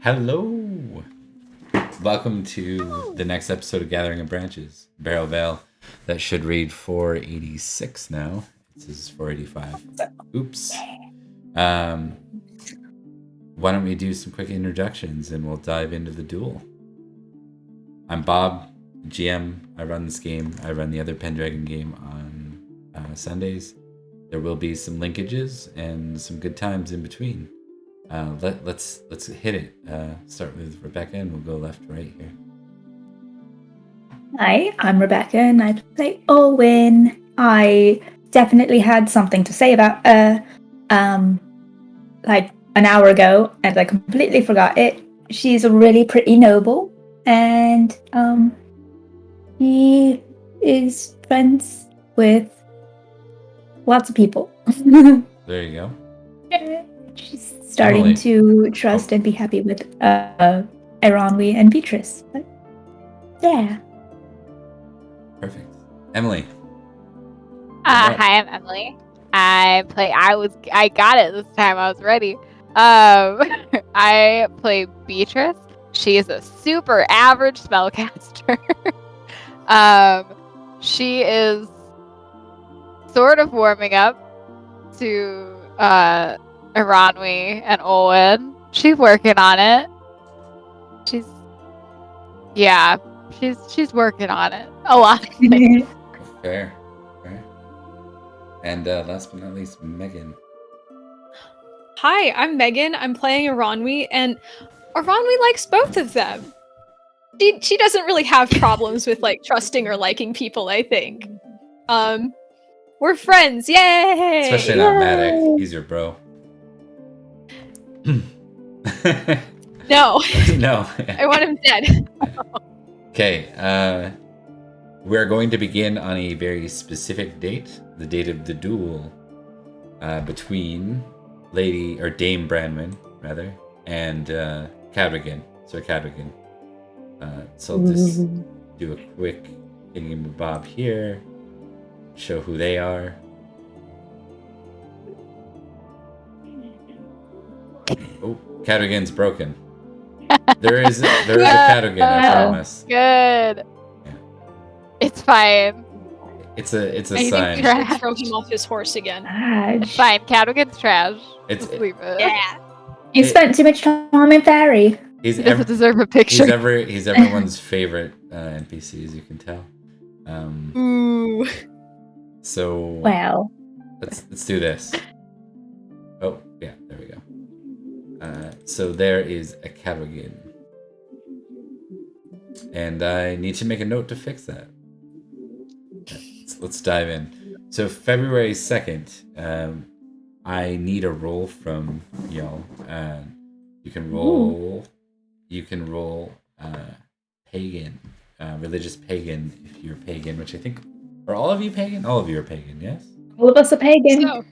Hello! Welcome to the next episode of Gathering of Branches, Barrow Vale. That should read 486 now. It says 485. Oops. Why don't we do some quick introductions and we'll dive into the duel. I'm Bob, GM. I run this game. I run the other Pendragon game on Sundays. There will be some linkages and some good times in between. Let's hit it. Start with Rebecca and we'll go left to right here. Hi, I'm Rebecca and I play Owen. I definitely had something to say about like an hour ago and I completely forgot it. She's a really pretty noble and he is friends with lots of people. There you go. She's starting Emily. to trust and be happy with Aeronwy and Betrys. But yeah. Perfect. Emily. Hi, I'm Emily. I got it this time. I was ready. I play Betrys. She is a super average spellcaster. She is sort of warming up to Aeronwy and Owen. She's working on it. She's working on it a lot. Fair. And last but not least, Megan. Hi, I'm Megan. I'm playing Aeronwy, and Aeronwy likes both of them. She doesn't really have problems with like trusting or liking people, I think. We're friends, yay! Especially not Matic. He's your bro. No. No. I want him dead. Okay, we're going to begin on a very specific date, the date of the duel between Dame Branwen, rather, and Cadwgn, Sir Cadwgn. So I'll just do a quick thingy bob here, show who they are. Oh, Cadwgn's broken. There is a Cadwgn, I promise. Good. Yeah. It's fine. It's a I sign. think we should throw him off his horse again. It's fine. Cadwgan's trash. Just leave it. Yeah. You spent too much time in Fairy. He doesn't deserve a picture. He's everyone's favorite NPC, as you can tell. Ooh. So Well. let's do this. Oh yeah, there we go. So there is a Cadwgn, and I need to make a note to fix that. Let's dive in. So February 2nd, I need a roll from y'all. You can roll. You can roll pagan, religious pagan if you're pagan, which I think are all of you pagan. All of you are pagan, yes. All of us are pagan. So.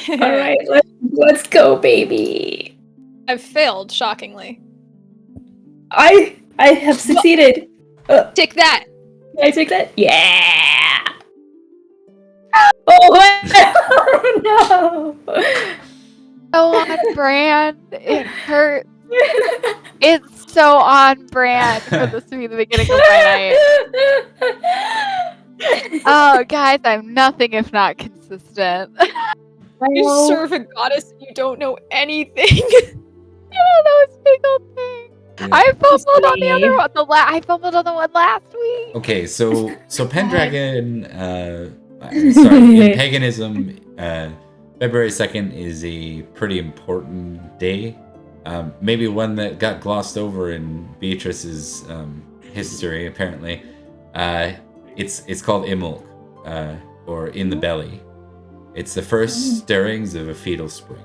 All right, let's go, baby. I've failed, shockingly. I have succeeded. Take that! Can I take that? Yeah. Oh no! So on brand. It hurts. It's so on brand for this to be the beginning of my night. Oh, guys, I'm nothing if not consistent. You serve a goddess and you don't know anything. I don't know a single thing. Yeah. I fumbled on the other one. I fumbled on the one last week. Okay, so Pendragon. Sorry, in paganism, February 2nd is a pretty important day. Maybe one that got glossed over in Beatrice's history. Apparently, it's called Imulk, or in the belly. It's the first stirrings of a fetal spring.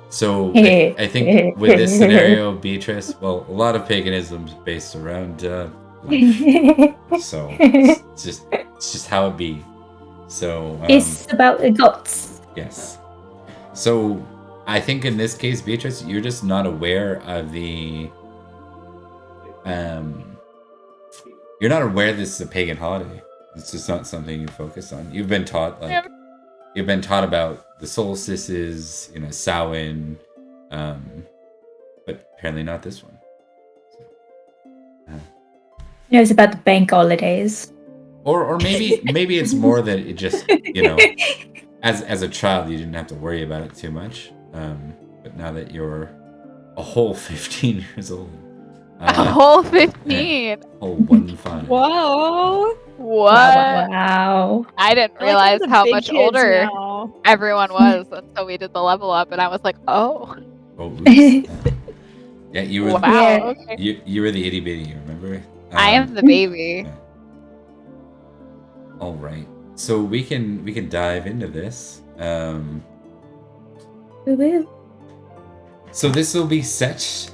So I think with this scenario, Beatrice, well, a lot of paganism's based around life. So it's just how it be. So it's about the gods. Yes. So I think in this case, Beatrice, you're just not aware of the you're not aware this is a pagan holiday. It's just not something you focus on. You've been taught about the solstices, Samhain, but apparently not this one. Knows about the bank holidays. Or maybe it's more that it just, as a child you didn't have to worry about it too much. But now that you're a whole 15 years old. A whole 15. Whole 1-5. Whoa. What? Wow. I didn't I realize the how big much kids older now. everyone was until we did the level up, and I was like, oh. Oh, oops. Yeah, you were Wow. Yeah. Okay. you were the itty bitty, remember? I am the baby. All right. So we can dive into this. Woo-woo. So this will be set.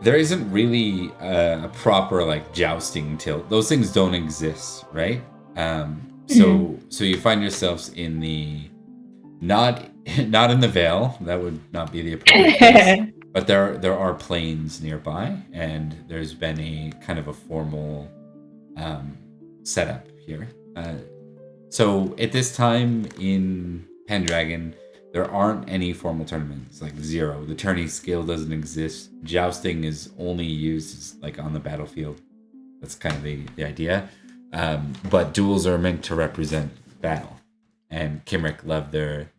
There isn't really a proper like jousting tilt. Those things don't exist, right? So you find yourselves in the not in the Vale. That would not be the appropriate place. But there are plains nearby, and there's been a kind of a formal setup here. So at this time in Pendragon, there aren't any formal tournaments, like 0. The tourney skill doesn't exist. Jousting is only used like on the battlefield. That's kind of the idea. But duels are meant to represent battle, and Kimrick loved their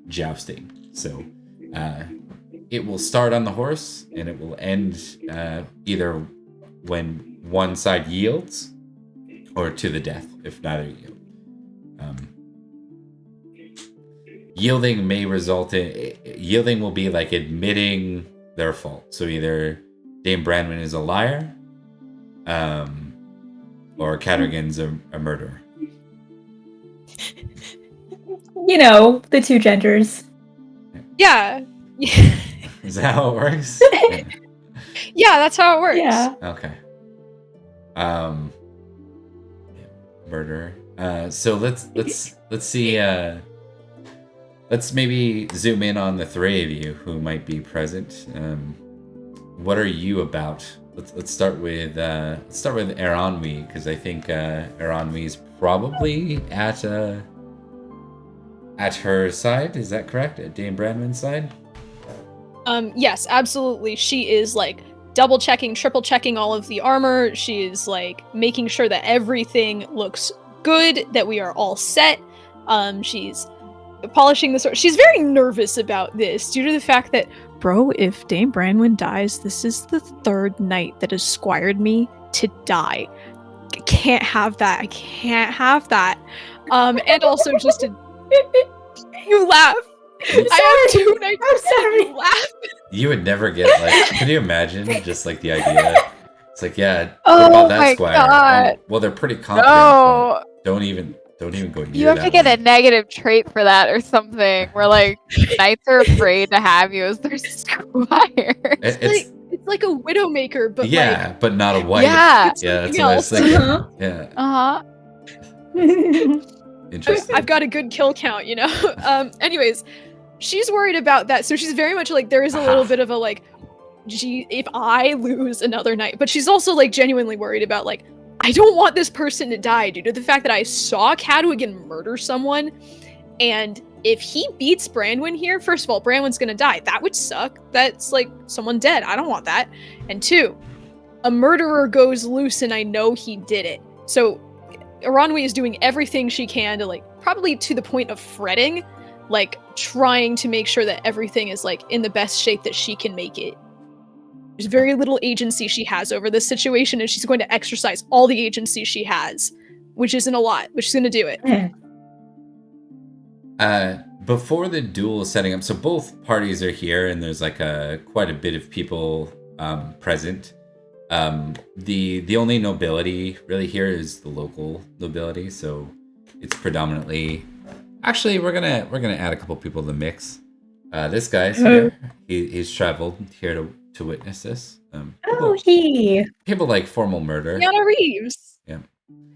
jousting. So it will start on the horse, and it will end either when one side yields or to the death if neither yield. Yielding may result in... Yielding will be like admitting their fault. So either Dame Branwen is a liar, or Cadwgn's a murderer. The two genders. Yeah. Is that how it works? Yeah, that's how it works. Yeah. Okay. Murderer. So let's see. Let's maybe zoom in on the 3 of you who might be present. What are you about? Let's start with Aeronwy, because I think Aeronwy is probably at her side. Is that correct? At Dame Branwen's side? Yes, absolutely. She is like double checking, triple checking all of the armor. She is like making sure that everything looks good, that we are all set. She's polishing the sword. She's very nervous about this due to the fact that, bro, if Dame Branwen dies, this is the 3rd knight that has squired me to die. I can't have that. I can't have that. And also just to... You laugh. I have 2 knights. I'm sorry. You laugh. You would never get like... Can you imagine just like the idea? It's like, yeah, Oh what about that my Squire? God. Oh, well, they're pretty confident. No. But don't even go near You have that to get one. a negative trait for that or something, where like knights are afraid to have you as their squire. It's like a widowmaker, but yeah, like... but not a wife. Yeah. Yeah, that's something what I was else. thinking. Uh-huh. Yeah, interesting. I've got a good kill count, Anyways, she's worried about that, so she's very much like, there is a little bit of a like, gee, if I lose another knight, but she's also like genuinely worried about like, I don't want this person to die due to the fact that I saw Cadwgn murder someone, and if he beats Branwen here, first of all, Branwen's gonna die. That would suck. That's like someone dead. I don't want that. And 2, a murderer goes loose and I know he did it. So Aeronwy is doing everything she can to like, probably to the point of fretting, like trying to make sure that everything is like in the best shape that she can make it. There's very little agency she has over this situation, and she's going to exercise all the agency she has, which isn't a lot, but she's going to do it. Before the duel is setting up, so both parties are here, and there's like quite a bit of people present. The only nobility really here is the local nobility, so it's predominantly. Actually, we're gonna add a couple people to the mix. This guy's here. He's traveled here to witness this. People like formal murder. Keanu Reeves. Yeah.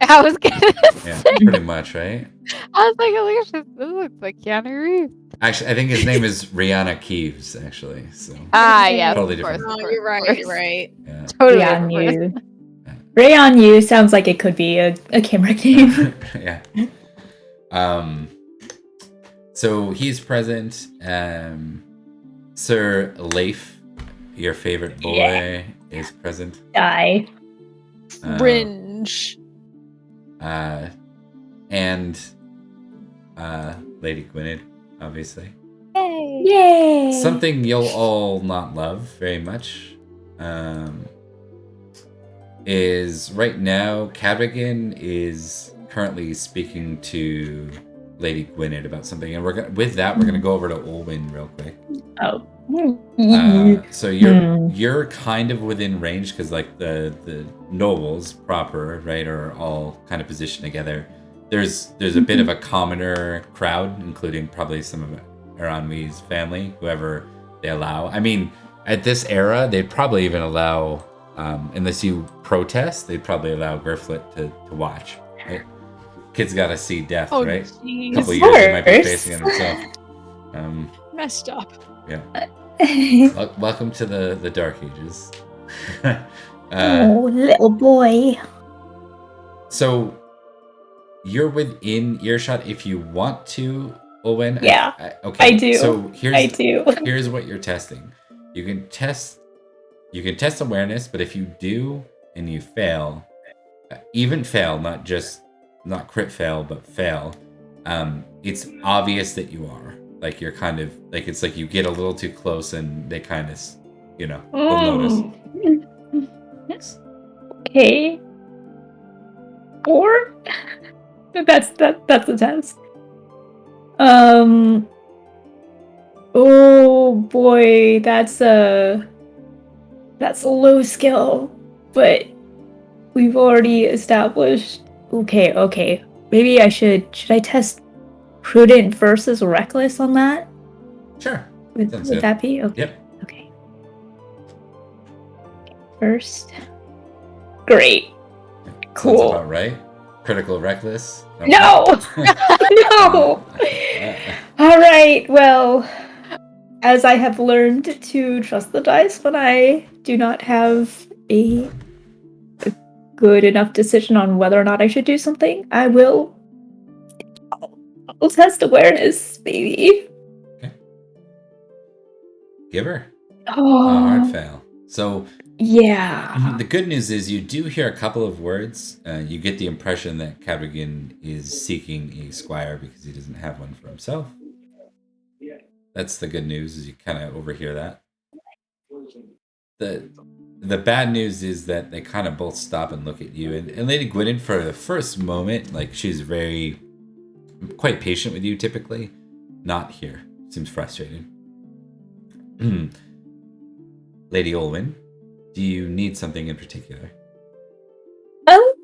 I was gonna Yeah, say. pretty much, right? I was like, this looks like Keanu Reeves. Actually, I think his name is Rihanna Keeves, actually. So Yeah, Totally of course, different. of Oh, course, you're right. of course. You're right. yeah. Totally Ray on different you. Ray on you sounds like it could be a Kimrick name. Yeah. So he's present. Sir Leif, your favorite boy, is present. Die. Cringe. And Lady Gwynedd, obviously. Yay! Yay! Something you'll all not love very much is right now Cadwgn is currently speaking to Lady Gwynedd about something, and we're gonna go over to Olwen real quick. Oh. So you're kind of within range because like the nobles proper, right, are all kind of positioned together. There's a bit of a commoner crowd, including probably some of Aeronwy's family, whoever they allow. I mean, at this era, they'd probably even allow, unless you protest, they'd probably allow Grifflet to watch. Right? Kid's got to see death, right? Jeez. A couple years he might be facing it himself. Messed up. Yeah. Welcome to the Dark Ages. Oh, little boy. So you're within earshot if you want to, Owen. Yeah, okay. I do. So do. Here's what you're testing. You can test awareness, but if you do and you fail, even fail, not crit fail, but fail, it's obvious that you are. Like you're kind of like it's like you get a little too close and they kind of, will notice. Okay. 4? That's the test. Oh boy, that's a low skill, but we've already established. Okay. Maybe I should I test prudent versus reckless on that? Sure. Would that be okay? Yep. Okay. First. Great. Cool. Sounds about right. Critical reckless. No! No! All right, well, as I have learned to trust the dice when I do not have a good enough decision on whether or not I should do something, I'll test awareness, baby. Okay. Give her. Oh, A hard fail. So yeah. the good news is you do hear a couple of words. You get the impression that Cadwgn is seeking a squire because he doesn't have one for himself. That's the good news, is you kind of overhear that. The bad news is that they kind of both stop and look at you. And Lady Gwynedd, for the first moment, like she's quite patient with you typically. Not here. Seems frustrated. Lady Olwen, do you need something in particular? Oh,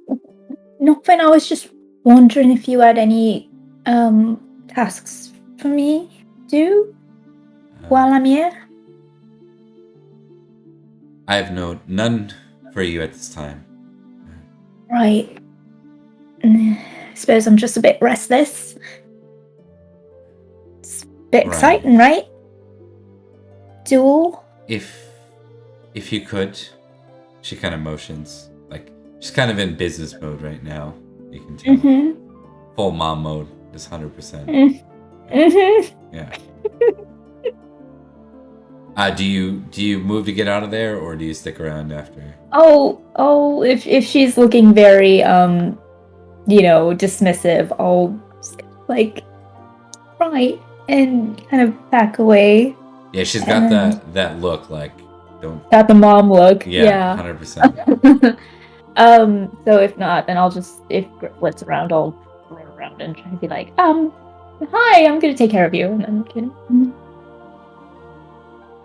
nothing. I was just wondering if you had any tasks for me to do while I'm here. I have none for you at this time. Right. I suppose I'm just a bit restless. It's a bit exciting, right? Duel. If you could, she kind of motions. Like, she's kind of in business mode right now. You can tell. Mm-hmm. Full mom mode is 100%. Mm-hmm. Yeah. Do you move to get out of there, or do you stick around after? Oh, if she's looking very dismissive, I'll like right and kind of back away. Yeah, she's got that look like don't. Got the mom look. Yeah. 100%. So if not, then I'll just, if Grifflet's around, I'll run around and try to be like, hi, I'm gonna take care of you, and then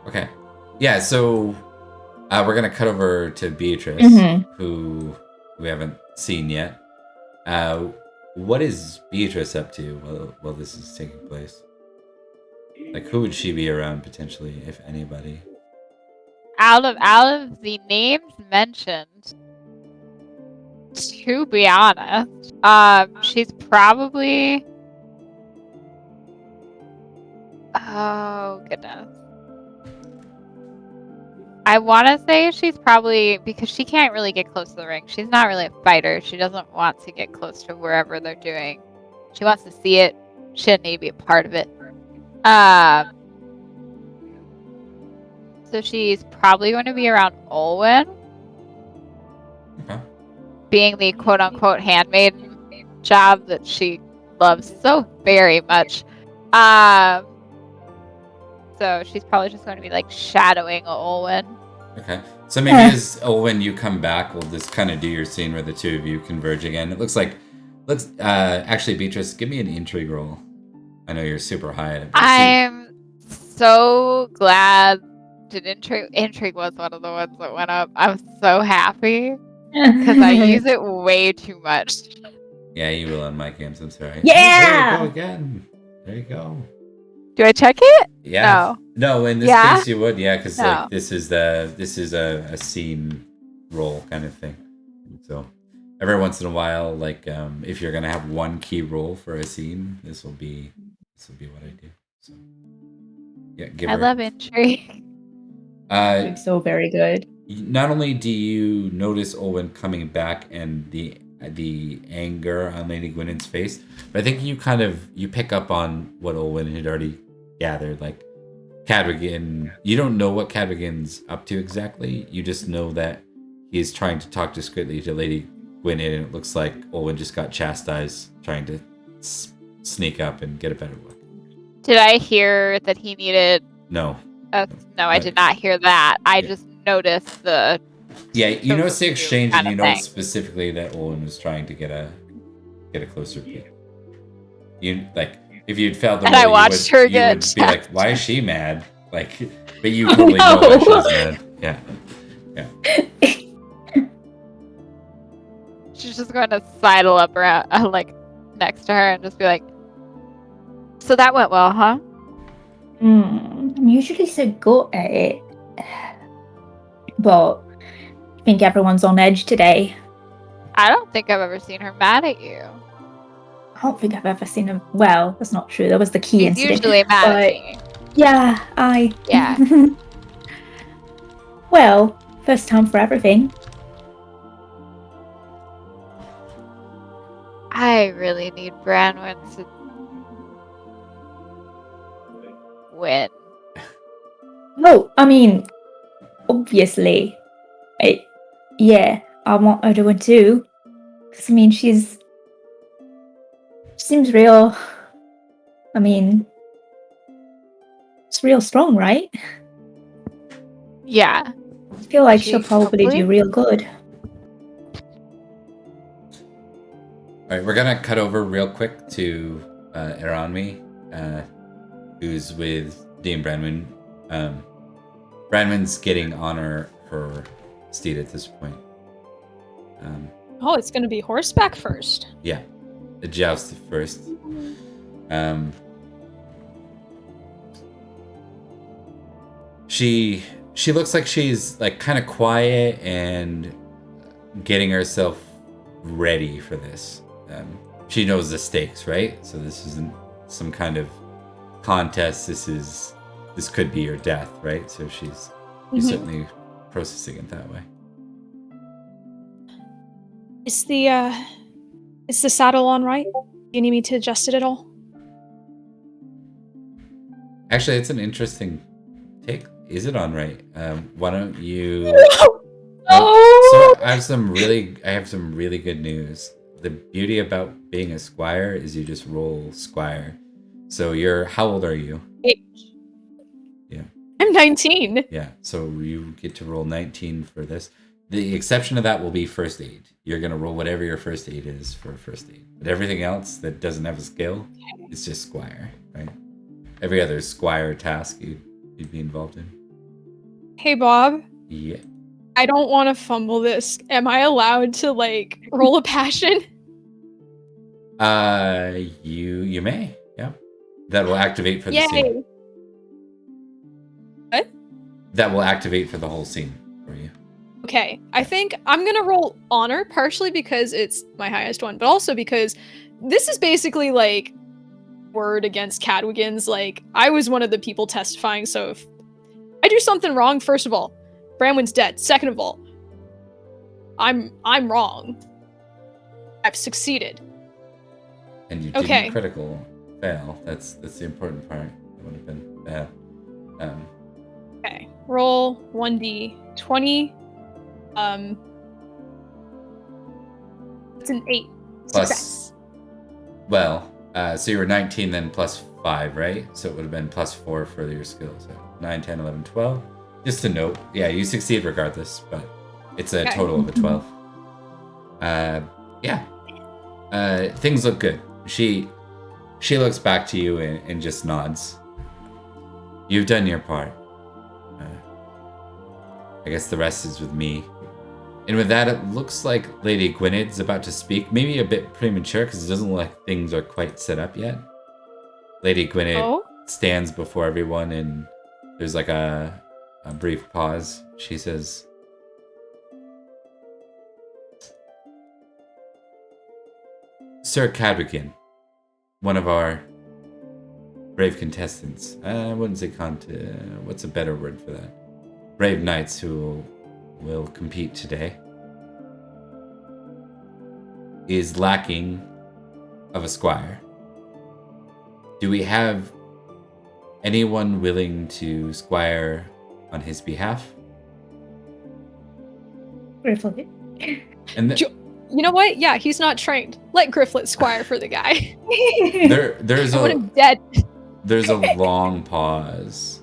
Okay. Yeah, so we're going to cut over to Betrys, who we haven't seen yet. What is Betrys up to while this is taking place? Like, who would she be around, potentially, if anybody? Out of the names mentioned, to be honest, she's probably... Oh, goodness. I want to say she's probably, because she can't really get close to the ring. She's not really a fighter. She doesn't want to get close to wherever they're doing. She wants to see it. She doesn't need to be a part of it. So she's probably going to be around Olwen, Okay. being the quote-unquote handmaiden job that she loves so very much. So she's probably just going to be like shadowing Olwen. Okay. So maybe when you come back, we'll just kind of do your scene where the two of you converge again. It looks like, actually, Betrys, give me an intrigue roll. I know you're super high at it. I'm so glad that intrigue was one of the ones that went up. I'm so happy because I use it way too much. Yeah, you will on my games. I'm sorry. Yeah! There you go again. There you go. Do I check it? Yeah. No, in this case you would. Yeah, because like this is a scene roll kind of thing. So every once in a while, like if you're gonna have one key roll for a scene, this will be what I do. So yeah, I love intrigue. It's so very good. Not only do you notice Owen coming back and the anger on Lady Gwyneth's face, but I think you pick up on what Owen had already gathered. Like Cadwgn, you don't know what Cadwgn's up to exactly. You just know that he's trying to talk discreetly to Lady Gwyneth, and it looks like Owen just got chastised trying to sneak up and get a better look. Did I hear that he needed? No. No, I did not hear that. I just noticed the. Yeah, you notice the exchange, and you know specifically that Owen was trying to get a closer peek. You like if you'd failed the roll, you would be like, "Why is she mad?" Like, but you totally know why she's mad. Yeah. She's just going to sidle up around, like next to her, and just be like, "So that went well, huh?" I'm usually so good at it, but I think everyone's on edge today. I don't think I've ever seen her mad at you. I don't think I've ever seen her. Well, that's not true. That was the key incident. She's usually mad at me. Yeah, Yeah. Well, first time for everything. I really need Branwen to win. No, I mean, obviously. I want her to win too. Because, I mean, she seems real. I mean, it's real strong, right? Yeah. I feel like she'll probably do real good. Alright, we're gonna cut over real quick to Aeronwy, who's with Dame Branwen. Branwen's getting on her steed at this point. It's gonna be horseback first. Yeah, the joust first. She looks like she's like kind of quiet and getting herself ready for this. She knows the stakes, right? So this isn't some kind of contest. This could be your death, right? So she's certainly processing it that way. Is the saddle on right? Do you need me to adjust it at all? Actually, it's an interesting take. Is it on right? Why don't you? So I have some really good news. The beauty about being a squire is you just roll squire. So how old are you? 8. Yeah. I'm 19. Yeah. So you get to roll 19 for this. The exception to that will be first aid. You're gonna roll whatever your first aid is for first aid. But everything else that doesn't have a skill, it's just squire, right? Every other squire task you'd be involved in. Hey Bob. Yeah. I don't want to fumble this. Am I allowed to roll a passion? You may. Yeah. That will activate for the Yay. scene. What? That will activate for the whole scene for you. Okay, I think I'm gonna roll honor, partially because it's my highest one, but also because this is basically word against Cadwgn's. I was one of the people testifying, so if I do something wrong, first of all, Branwen's dead. Second of all, I'm wrong. I've succeeded. And you didn't critical fail. That's the important part. That would have been bad. Okay. Roll 1d20. It's an 8. Plus- Success. Well, so you were 19 then plus 5, right? So it would have been plus 4 for your skills. So 9, 10, 11, 12. Just a note. Yeah, you succeed regardless, but it's a Okay. total of a 12. Yeah. Things look good. She looks back to you and just nods. You've done your part. I guess the rest is with me. And with that, it looks like Lady Gwyned's about to speak. Maybe a bit premature because it doesn't look like things are quite set up yet. Lady Gwyned stands before everyone and there's like a brief pause. She says, Sir Cadwgn, one of our brave contestants. I wouldn't say what's a better word for that? Brave knights who will compete today is lacking of a squire. Do we have anyone willing to squire on his behalf? Grifflet. And You know what? Yeah, he's not trained. Let Grifflet squire for the guy. there's I want him a dead. there's a long pause.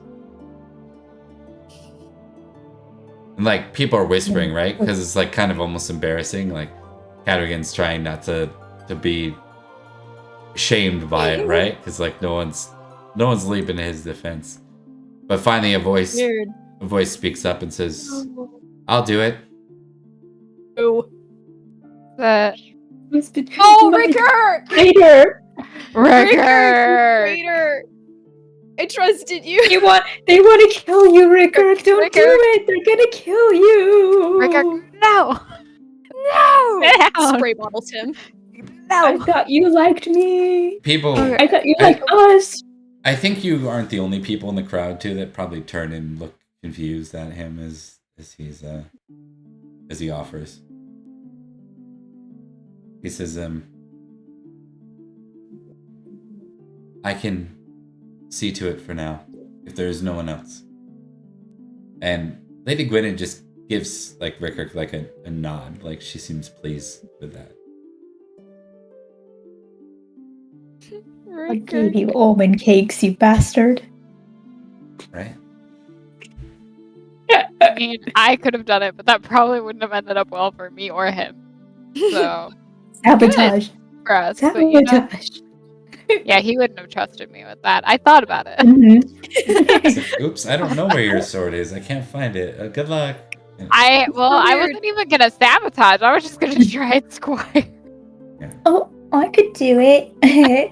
And like people are whispering, right? Because it's like kind of almost embarrassing. Like Cadwgan's trying not to be shamed by it, right? Because like no one's leaping to his defense. But finally, a voice speaks up and says, "I'll do it." Oh, Ricker! Ricker! Raider! I trusted you. They want to kill you, Ricker. Don't Ricker. do it. They're gonna kill you. Ricker, no! No! Spray bottles him. I No! thought you liked me. People, I thought you liked us. I think you aren't the only people in the crowd too that probably turn and look confused at him as he offers. He says, I can see to it for now, if there is no one else. And Lady Gwynedd just gives like Ricker like a nod, like she seems pleased with that. I gave you almond cakes, you bastard. Right? I mean, I could have done it, but that probably wouldn't have ended up well for me or him. So, Sabotage. for us. But, you know, Sabotage. yeah, he wouldn't have trusted me with that. I thought about it. Mhm. Oops, I don't know where your sword is. I can't find it. Good luck. I weird. wasn't even gonna sabotage. I was just gonna try and Squire. Oh, I could do it.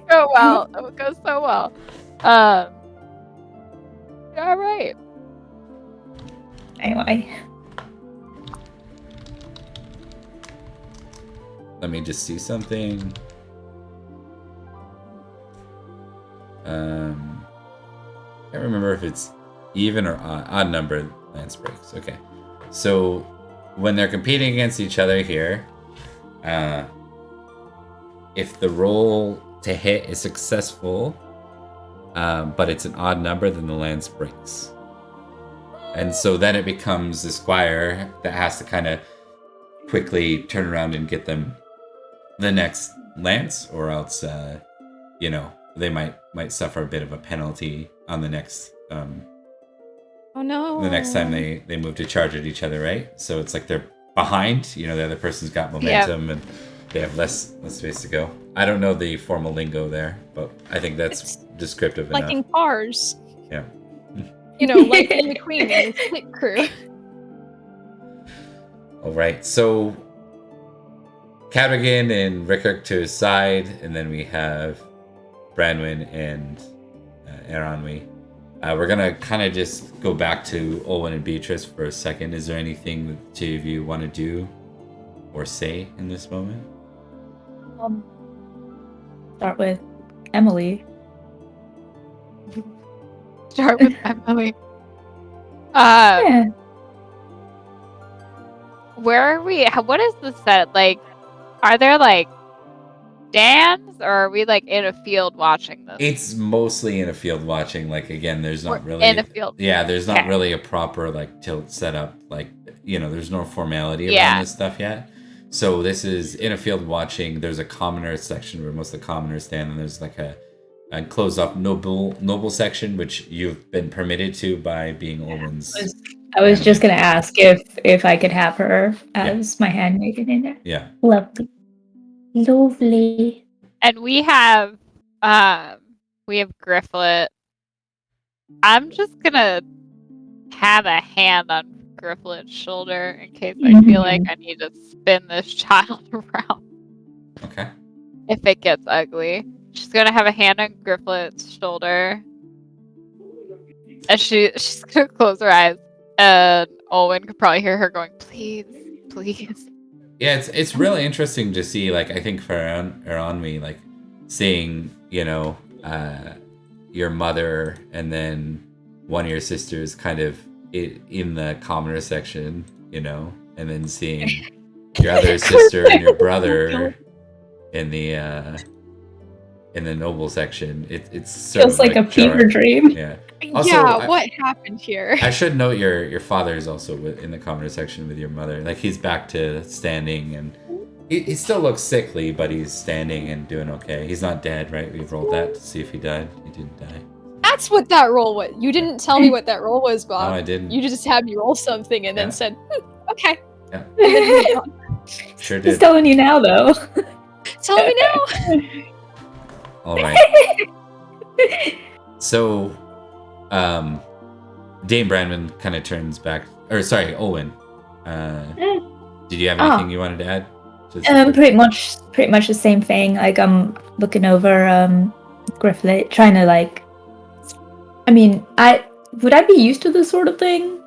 So well. It would go so well. All right. Anyway. Let me just see something. Can't remember if it's even or odd number lance breaks. Okay, so when they're competing against each other here, if the roll to hit is successful, but it's an odd number, then the lance breaks. And so then it becomes the squire that has to kind of quickly turn around and get them the next lance, or else, they might suffer a bit of a penalty on the next Oh no. the next time they move to charge at each other, right? So it's like they're behind, the other person's got momentum and they have less space to go. I don't know the formal lingo there, but I think that's It's descriptive like in enough. cars. Yeah. Like in between and his pit crew. All right, so Cadwgn and Rickard to his side, and then we have Branwen and Aeronwy. We're gonna kind of just go back to Olwen and Betrys for a second. Is there anything that the two of you want to do or say in this moment? Start with Emily. Start with Emily. Yeah. Where are we? What is the set? Like, are there like stands, or are we like in a field watching this? It's mostly in a field watching. Like again, there's not We're really in a field. Yeah, there's not Okay. really a proper like tilt setup. Like there's no formality Yeah. around this stuff yet. So this is in a field watching. There's a commoner section where most of the commoners stand, and there's like a closed off noble section, which you've been permitted to by being Olwen's. I was just gonna ask if I could have her as my handmaiden in there. Yeah. Lovely. Lovely. And we have Grifflet. I'm just gonna have a hand on Grifflet's shoulder in case I feel like I need to spin this child around. Okay. If it gets ugly. She's gonna have a hand on Grifflet's shoulder. And she's gonna close her eyes. And Olwen could probably hear her going, please, please. Yeah, it's really interesting to see, like, I think for Aeronwy, like, seeing, your mother and then one of your sisters kind of in the commoner section, and then seeing your other sister and your brother in the noble section. It's sort Feels of like a fever dream. Yeah. Also, yeah, what happened here? I should note your father is also in the commoner section with your mother. Like, he's back to standing, and he still looks sickly, but he's standing and doing okay. He's not dead, right? We've rolled that to see if he died. He didn't die. That's what that roll was. You didn't tell me what that roll was, Bob. No, I didn't. You just had me roll something and then said, okay. Yeah. And then moved on. Sure He's did. telling you now, though. Tell me now. All right. So, Dame Branwen kind of turns back, or sorry, Olwen. Did you have anything you wanted to add? Pretty much the same thing. Like, I'm looking over Grifflet, trying to like. I mean, would I be used to this sort of thing?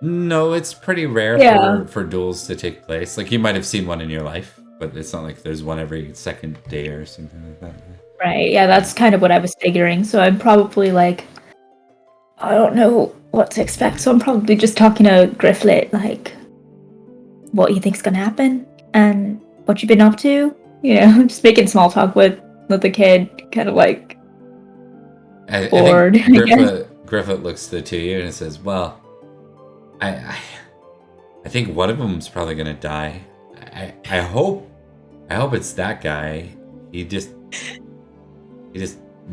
No, it's pretty rare for duels to take place. Like, you might have seen one in your life, but it's not like there's one every second day or something like that. Right, yeah, that's kind of what I was figuring. So I'm probably like, I don't know what to expect. So I'm probably just talking to Grifflet, like, what you think's gonna happen and what you've been up to. Just making small talk with the kid, kind of like bored. I think Grifflet looks to the two of you and says, "Well, I think one of them's probably gonna die. I hope it's that guy. He just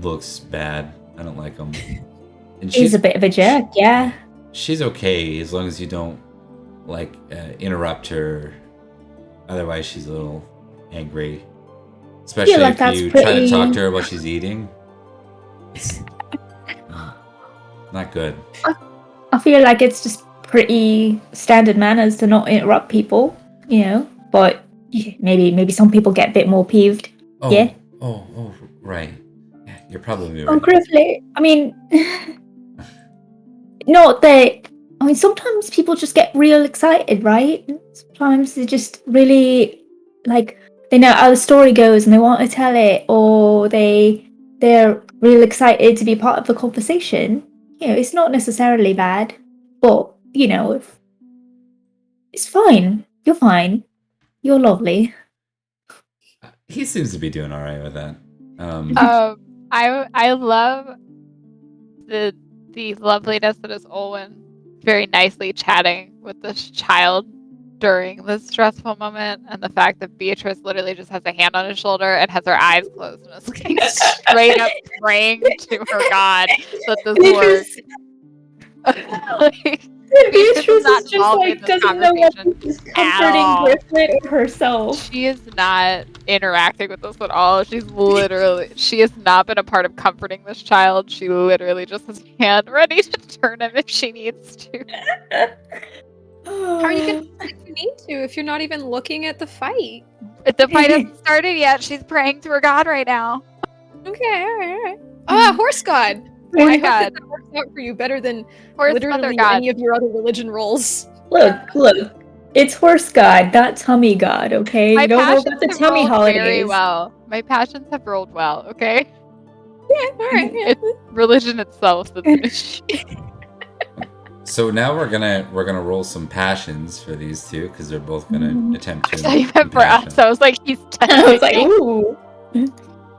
looks bad. I don't like him. And He's a bit of a jerk, yeah. She's okay as long as you don't interrupt her. Otherwise, she's a little angry. Especially like if you try to talk to her while she's eating. It's not good. I feel like it's just pretty standard manners to not interrupt people, But maybe some people get a bit more peeved. Oh, yeah. Oh, right. Yeah, you're probably right. Oh, Grifflet. I mean, not that. I mean, sometimes people just get real excited, right? Sometimes they just really they know how the story goes and they want to tell it, or they're real excited to be part of the conversation. It's not necessarily bad, but if it's fine. You're fine. You're lovely. He seems to be doing all right with that. I love the loveliness that is Olwen very nicely chatting with this child during this stressful moment, and the fact that Betrys literally just has a hand on his shoulder and has her eyes closed and is looking straight up praying to her God that this works. Betrys is just doesn't know what she's comforting Grifflet or herself. She is not interacting with us at all. She has not been a part of comforting this child. She literally just has a hand ready to turn him if she needs to. How are you going to if you need to if you're not even looking at the fight? The fight hasn't started yet. She's praying to her God right now. Okay, all right. Horse God. I hope that works out for you better than literally any of your other religion roles. Look. It's horse god, not tummy god, okay? You don't know about the tummy holidays. Very well. My passions have rolled well, okay? Yeah, all right. Yeah. It's religion itself that's an issue. So now we're gonna roll some passions for these two because they're both gonna attempt to. I thought you meant for impassion. us. I was like, he's I was like, testing. ooh.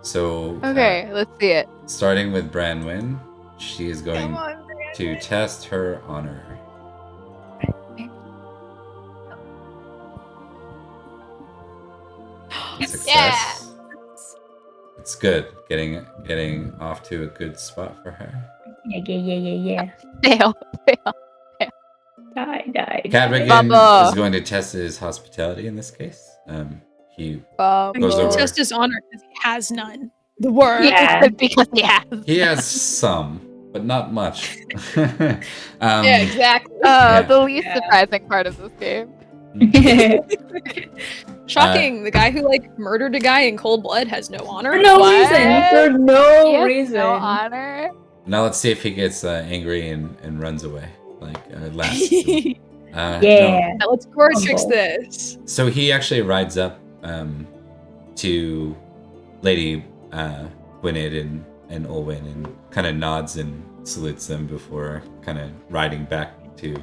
So Okay, let's see it. starting with Branwen, she is going Come on, Brand. to test her honor. Success. It's good. Getting off to a good spot for her. Yeah. Fail. Die. Cadwgn Bubba. is going to test his hospitality in this case. He I'm Goes going over. to test his honor because he has none. The word. Yeah. Because he has. he has some, but not much. Yeah, exactly. The least surprising part of this game. Shocking. The guy who like murdered a guy in cold blood has no honor. For no What? reason. For He no has reason. No honor. Now let's see if he gets angry and runs away like last. Yeah. Now let's Cortex Humble. this. So he actually rides up to Lady Gwynedd and Olwen and kind of nods and salutes them before kind of riding back to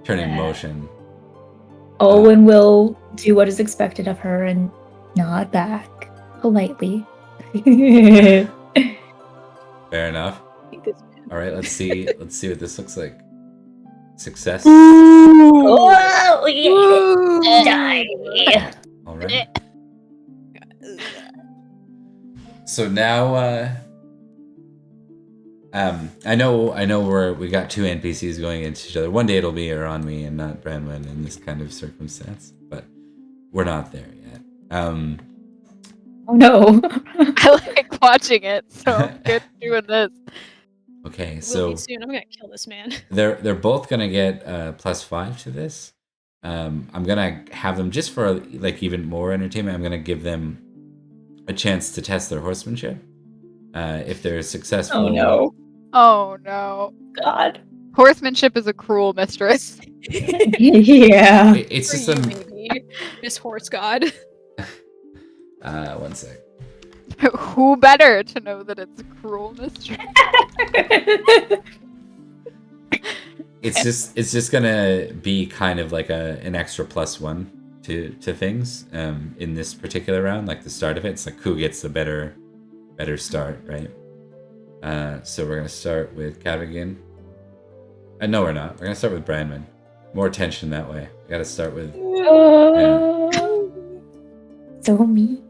turn in motion. Owen will do what is expected of her and nod back politely. Fair enough. All right, let's see what this looks like. Success. Oh, yeah. Die. All right. So now, I know we got two NPCs going into each other. One day it'll be Aeronwy and not Branwen in this kind of circumstance, but we're not there yet. Oh no. I like watching it, so I'm good doing this. Okay, Will so be soon. I'm gonna kill this man. they're both gonna get +5 to this. I'm gonna have them just for like even more entertainment. I'm gonna give them a chance to test their horsemanship. If they're successful, Oh no. God. Horsemanship is a cruel mistress. Yeah. it's For just you, a maybe, Miss Horse God. 1 sec. Who better to know that it's a cruel mistress? It's just gonna be kind of like an extra +1 to things in this particular round, like the start of it. It's like who gets the better start, right? So we're gonna start with Cadwgn. No, we're not. We're gonna start with Branwen. More tension that way. We gotta start with. So mean.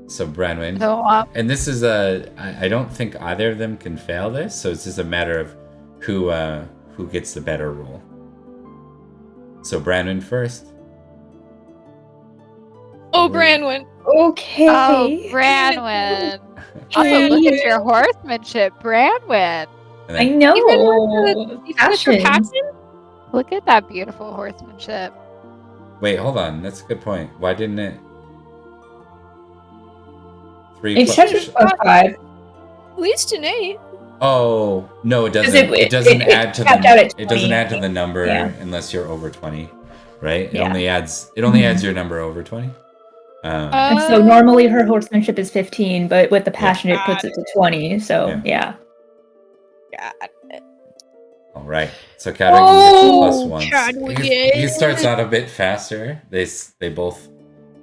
So Branwen. So, And this is I don't think either of them can fail this, so it's just a matter of who gets the better roll. So Branwen first. Oh, Branwen. Okay. oh, Branwen. Also, look at your horsemanship, Branwen. And I then, know. Even with your passion? Look at that beautiful horsemanship. wait, hold on. That's a good point. Why didn't it? 3 It's plus- such a +5. At least an 8. Oh no, it doesn't. it- It doesn't it add to capped out the. at It doesn't 20. add to the number Yeah. unless you're over 20, right? It Yeah. only adds. It only adds your number over 20. And so normally her horsemanship is 15, but with the passion it puts Got it to 20. So Yeah. yeah. All right. So Cadwgn gets Oh, +1. Cadwgn. He starts out a bit faster. They both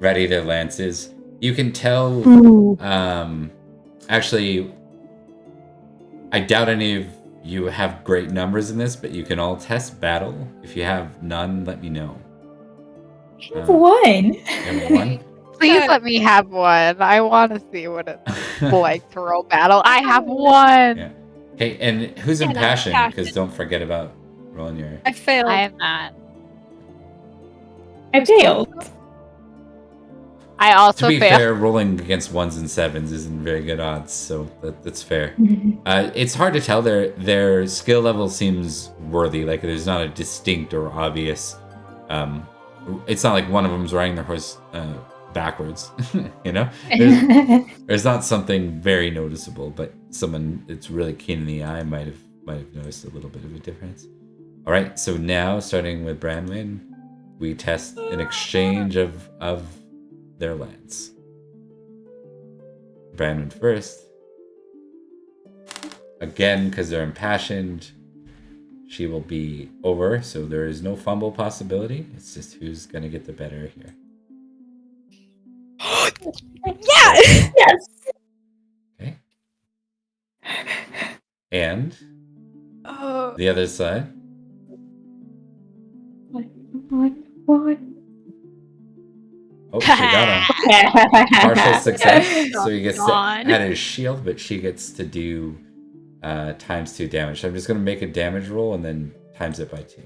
ready their lances. You can tell. Actually, I doubt any of you have great numbers in this, but you can all test battle. If you have none, let me know. One. You have one? Please let me have one. I want to see what it's like to roll battle. I have one. Yeah. Okay, and who's Yeah, impassioned? impassioned. Because don't forget about rolling your. I failed. I am not. I failed. I To also be failed. fair, rolling against 1s and 7s isn't very good odds, so that's fair. It's hard to tell. Their skill level seems worthy. Like there's not a distinct or obvious. It's not like one of them's riding their horse backwards. You know, there's not something very noticeable, but someone that's really keen in the eye might have noticed a little bit of a difference. All right, so now starting with Branwen, we test an exchange of their lance. Branwen first. Again, because they're impassioned, she will be over, so there is no fumble possibility. It's just who's gonna get the better here. Yeah! Okay. Yes. Okay. And Oh. the other side. What? Oh, she got him. Partial success. So he gets to Gone. add his shield, but she gets to do ×2 damage. So I'm just gonna make a damage roll and then times it by 2.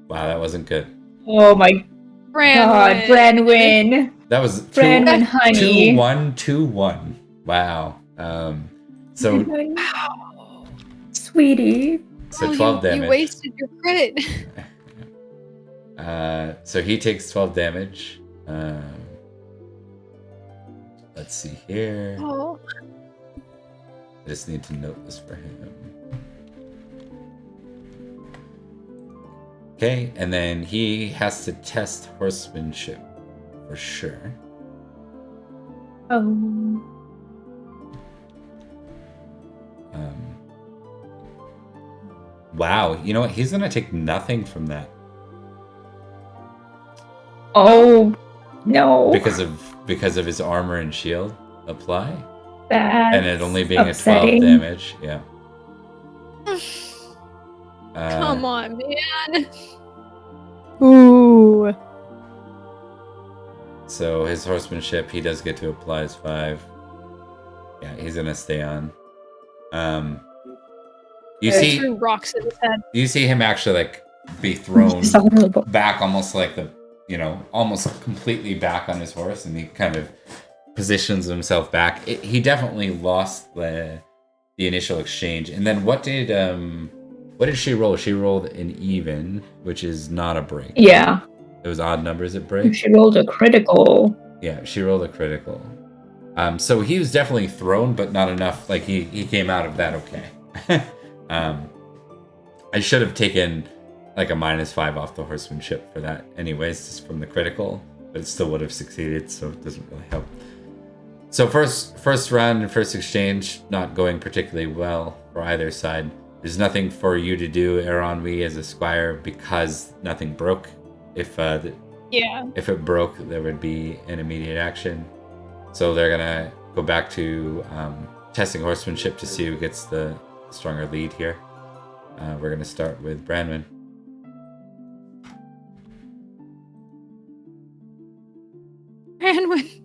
Wow, that wasn't good. Oh my god, Branwen. Branwen. That was Branwen, honey. 2-1, 2-1. Wow. So Sweetie. so Oh, 12 damage. You wasted your crit. So he takes 12 damage. Let's see here. Oh. I just need to note this for him. Okay, and then he has to test horsemanship for sure. Oh. Wow, you know what? He's gonna take nothing from that Oh no. because of his armor and shield apply, That's and it only being upsetting. a 12 damage. Yeah. Come on, man. Ooh. So his horsemanship, he does get to apply his 5. Yeah, he's gonna stay on. You see, Threw rocks at his head. you see him actually like be thrown Dishonorable. back, almost like almost completely back on his horse, and he kind of positions himself back. He definitely lost the initial exchange. And then what did she roll? She rolled an even, which is not a break. Yeah. It was odd numbers at break. She rolled a critical. Yeah, she rolled a critical. So he was definitely thrown, but not enough. Like he came out of that okay. I should have taken like a -5 off the horsemanship for that anyways, just from the critical, but it still would have succeeded, so it doesn't really help. So first round and first exchange not going particularly well for either side. There's nothing for you to do, Aeronwy, as a squire, because nothing broke. If it broke, there would be an immediate action. So they're gonna go back to testing horsemanship to see who gets the stronger lead here. We're gonna start with Branwen. Branwen.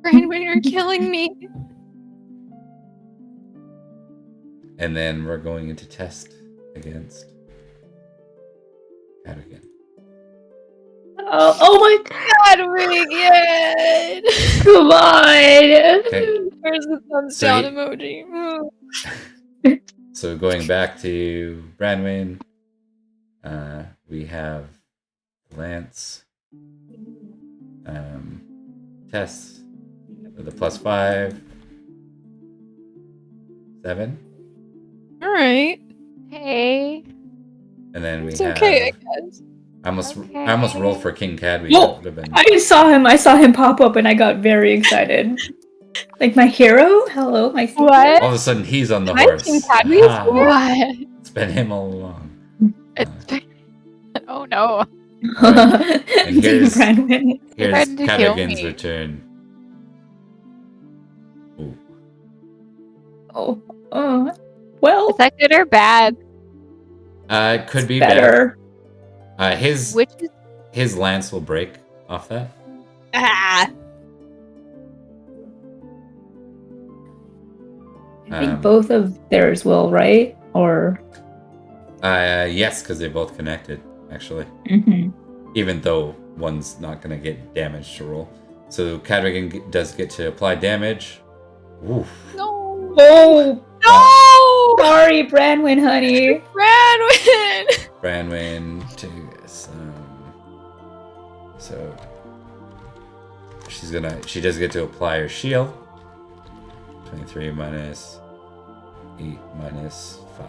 Branwen, you're killing me. And then we're going into test against Cadwgn. Oh my Cadwgn, yay! come on. Okay. Where's the thumbs So down he- emoji? So going back to Branwen, we have Lance tests with a +5, 7, All right. Hey. and then we It's have. okay, I guess. I almost Okay. rolled for King Cadwgn. Whoa! That would have been. I saw him pop up and I got very excited. Like my hero? Hello, my secret. What? All of a sudden, he's on the Hi, horse. King Cadwgn. Ah, What? it's been him all along. It's... Oh no. And here's- Branwen. Here's Threatened to kill Cadwgn's me. return. Ooh. Oh, well, Is that good or bad? It could be better. bad. His Which is his lance will break off that. Ah. I think both of theirs will, right? Or Yes, because they both connected, actually. Mhm. Even though one's not going to get damage to roll. So Cadwgn does get to apply damage. Oof. No. Oh, No! sorry, Branwen, honey. Branwen! Branwen to so she does get to apply her shield. 23 minus 8 minus 5.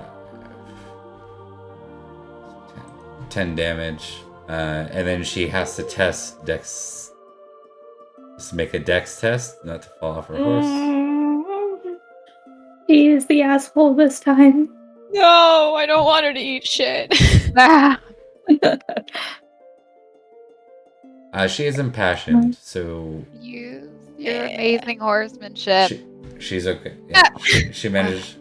10 damage. And then she has to test dex. Just make a dex test, not to fall off her horse. She is the asshole this time. No, I don't want her to eat shit. Ah, She is impassioned, so use your amazing horsemanship. she's okay. Yeah, she managed.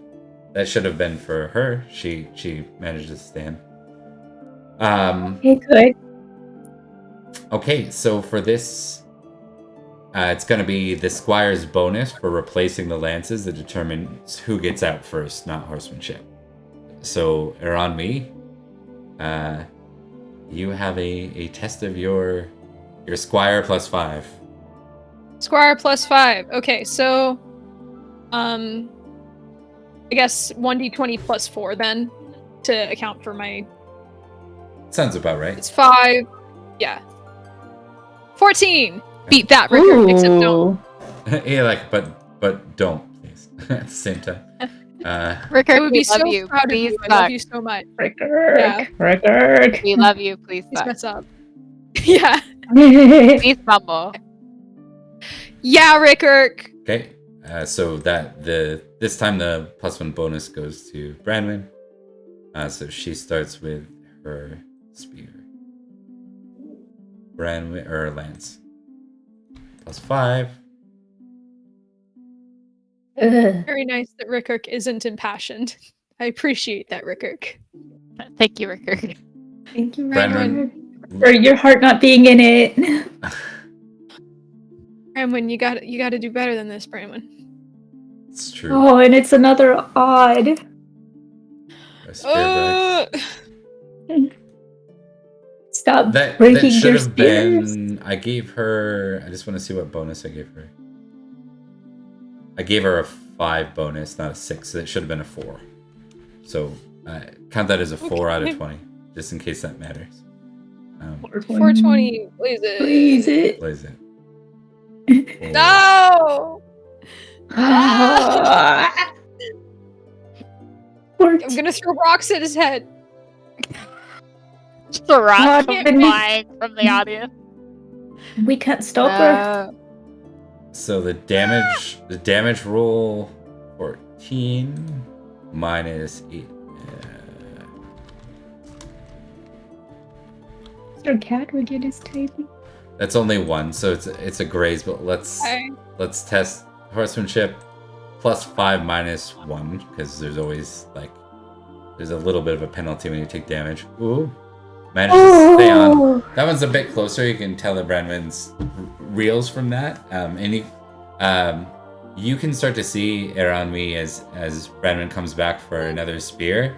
That should have been for her. She managed to stand. Okay, good. Okay, so for this, it's going to be the squire's bonus for replacing the lances that determines who gets out first, not horsemanship. So, Aeronwy, you have a test of your squire +5. Squire +5. Okay, so I guess 1d20 +4 then to account for my. Sounds about right. It's 5. Yeah. 14. Beat that, Rickard. Except don't. Yeah, like, but don't, please. At the same time. Rickard, I would we be love so you. proud of Please you. I love suck. you so much. Rickard. Yeah. Rickard. We love you. Please Please suck. mess up. Yeah. Please mumble. Yeah, Rickard. Okay. So this time the +1 bonus goes to Branwen. So she starts with her spear. Branwen or lance. +5. Ugh. Very nice that Rickard isn't impassioned. I appreciate that, Rickard. Thank you, Rickard. Thank you, Branwen. Rickard, for your heart not being in it. Branwen, you gotta do better than this, Branwen. It's true. Oh, and it's another odd. A spear breaks. Stop That breaking should your have spears. been. I gave her. I just want to see what bonus I gave her. I gave her a 5 bonus, not a 6. So it should have been a 4. So count that as a 4 out of 20, just in case that matters. 420, please it. Please it. Plays it. No! Ah. I'm gonna throw rocks at his head. Just a rock God, come goodness. flying from the audience. We can't stop her. So the damage roll 14 minus 8. Sir Cadwgn is typing. That's only 1, so it's a graze. But let's test horsemanship +5 minus 1 because there's always there's a little bit of a penalty when you take damage. Ooh, managed to stay on. That one's a bit closer. You can tell that Branwen's reels from that. And you can start to see Aeronwy as Branwen comes back for another spear.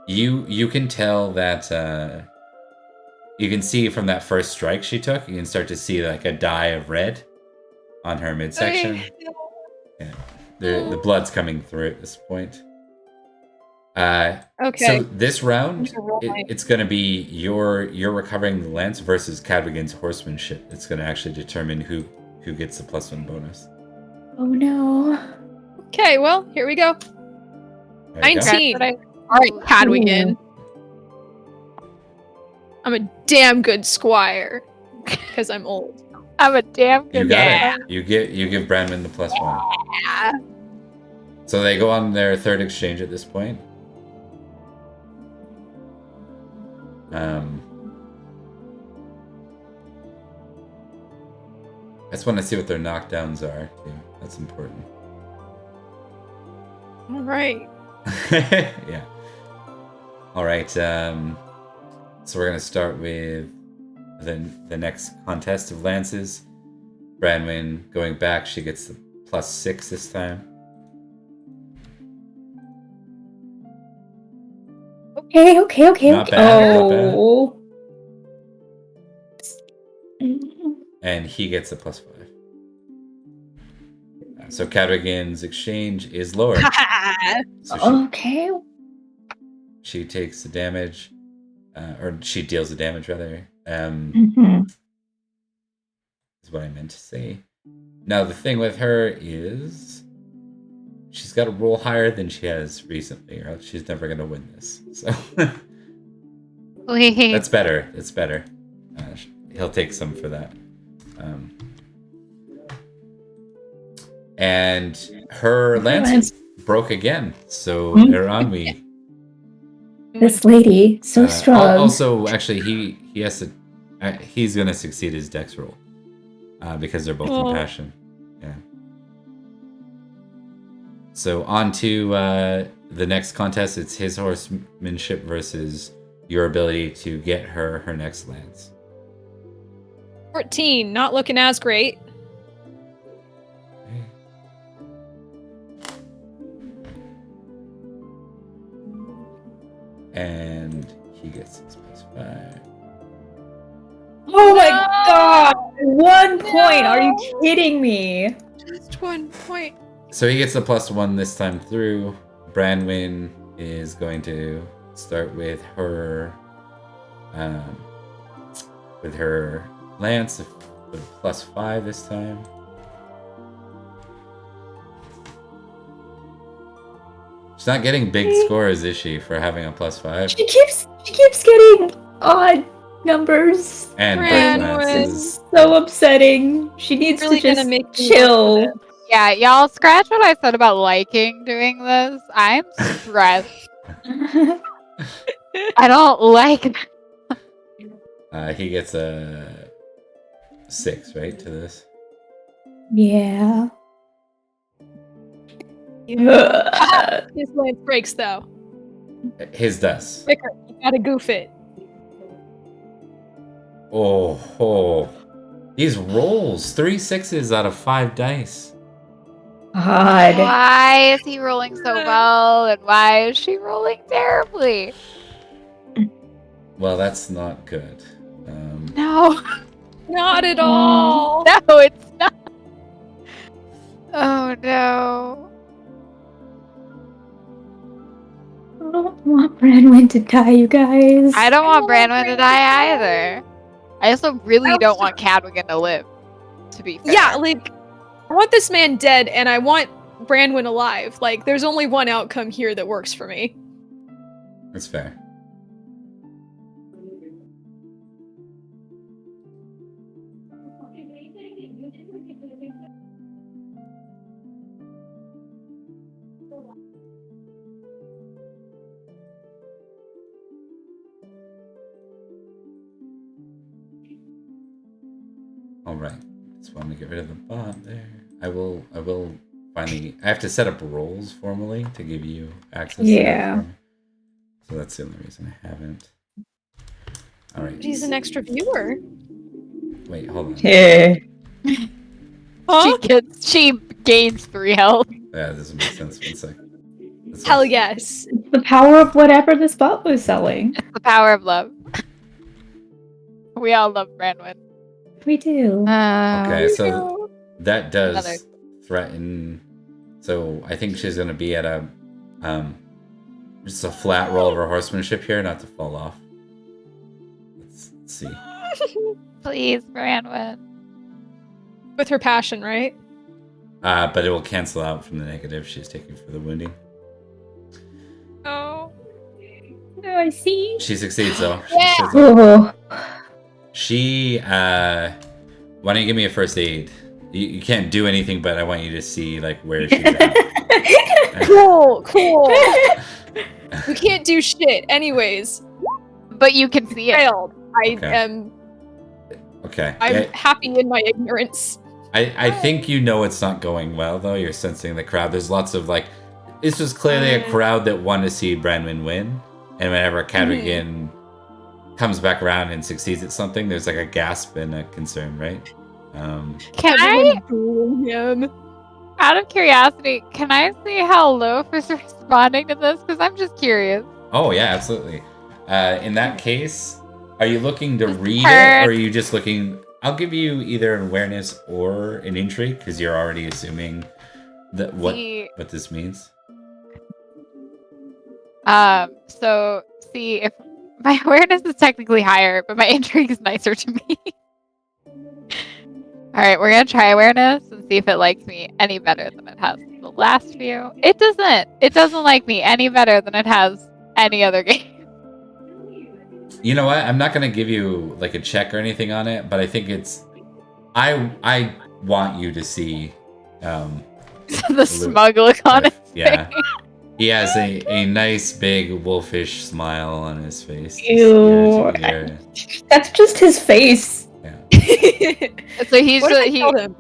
You can tell that you can see from that first strike she took. You can start to see a dye of red on her midsection. Yeah, the blood's coming through at this point. Okay. So this round, it's going to be you're recovering the lance versus Cadwgan's horsemanship. It's going to actually determine who gets the +1 bonus. Oh no. Okay, well, here we go. There you go. 19. Alright, Cadwgn. I'm a damn good squire. Because I'm old. I'm a damn You good got man. it. You give Branwen the +1. Yeah. So they go on their third exchange at this point. I just want to see what their knockdowns are too. That's important. Alright. Yeah. All right. So we're gonna start with the next contest of lances. Branwen going back. She gets the +6 this time. Okay. Not bad, not bad. Oh. And he gets a +5. So Cadwgan's exchange is lower. So Okay. she takes the damage, or she deals the damage rather. Mhm. Is what I meant to say. Now the thing with her is she's got to roll higher than she has recently, or else she's never gonna win this. So Please. that's better. It's better. He'll take some for that. And her lance broke again. So Aeronwy. This lady, so strong. Also, actually, he has to. He's gonna succeed his dex roll because they're both impassioned. Yeah. So on to the next contest. It's his horsemanship versus your ability to get her next lance. 14, not looking as great. Okay. And he gets 6 plus 5. Oh my god! 1 point! Are you kidding me? Just 1 point. So he gets the +1 this time through. Branwen is going to start with her lance with +5 this time. She's not getting big scores, is she, for having a +5? She keeps getting odd numbers. And Branwen. It's so upsetting. She needs Really to just gonna make me chill. work for Yeah, y'all scratch what I said about liking doing this. I'm stressed. I don't like that. He gets a 6, right, to this? Yeah. His lance breaks though. His does. Quicker, you gotta goof it. Oh. These rolls. 3 6s out of 5 dice. God. Why is he rolling so well, and why is she rolling terribly? Well, that's not good. No, Not at all. no, it's not. Oh no. I don't want Branwen to die, you guys. I don't want Branwen to die either. I also really don't want Cadwgn to live, to be fair. Yeah, like, I want this man dead and I want Branwen alive. Like, there's only one outcome here that works for me. That's fair. All right. Just want to get rid of the bot there. I will finally. I have to set up roles formally to give you access. Yeah. To that. So that's the only reason I haven't. All right. He's an extra viewer. Wait, hold on. Yeah. Huh? She gains 3 health. Yeah, that doesn't make sense. 1 sec. Hell yes. The power of whatever this bot was selling. It's the power of love. We all love Branwen. We do. Okay, so that does Another. threaten. So I think she's gonna be at a just a flat roll of her horsemanship here, not to fall off. Let's see. Please, Branwen. With her passion, right? But it will cancel out from the negative she's taking for the wounding. Oh. No, I see. She succeeds though. Yeah. She says- Oh. She, why don't you give me a first aid? You can't do anything, but I want you to see, like, where she's at. Cool. We can't do shit. Anyways, But you can see it. failed. I Okay. am. Okay. I'm happy in my ignorance. I think you know it's not going well, though. You're sensing the crowd. There's lots of, like, this was clearly a crowd that wanted to see Branwen win. And whenever Cadwgn comes back around and succeeds at something, there's, like, a gasp and a concern, right? Can I, Everyone booing him. out of curiosity, can I see how Loaf is responding to this? Because I'm just curious. Oh, yeah, absolutely. In that case, are you looking to read her. it, or are you just looking... I'll give you either an awareness or an intrigue, because you're already assuming that what this means. So, see, if my awareness is technically higher, but my intrigue is nicer to me. Alright, we're gonna try awareness and see if it likes me any better than it has the last few. It doesn't. It doesn't like me any better than it has any other game. You know what? I'm not going to give you like a check or anything on it, but I think it's... I want you to see The smug look on his Yeah. face. He has a nice big wolfish smile on his face. Ew. Yeah. That's just his face. So he's What if I he. kill him?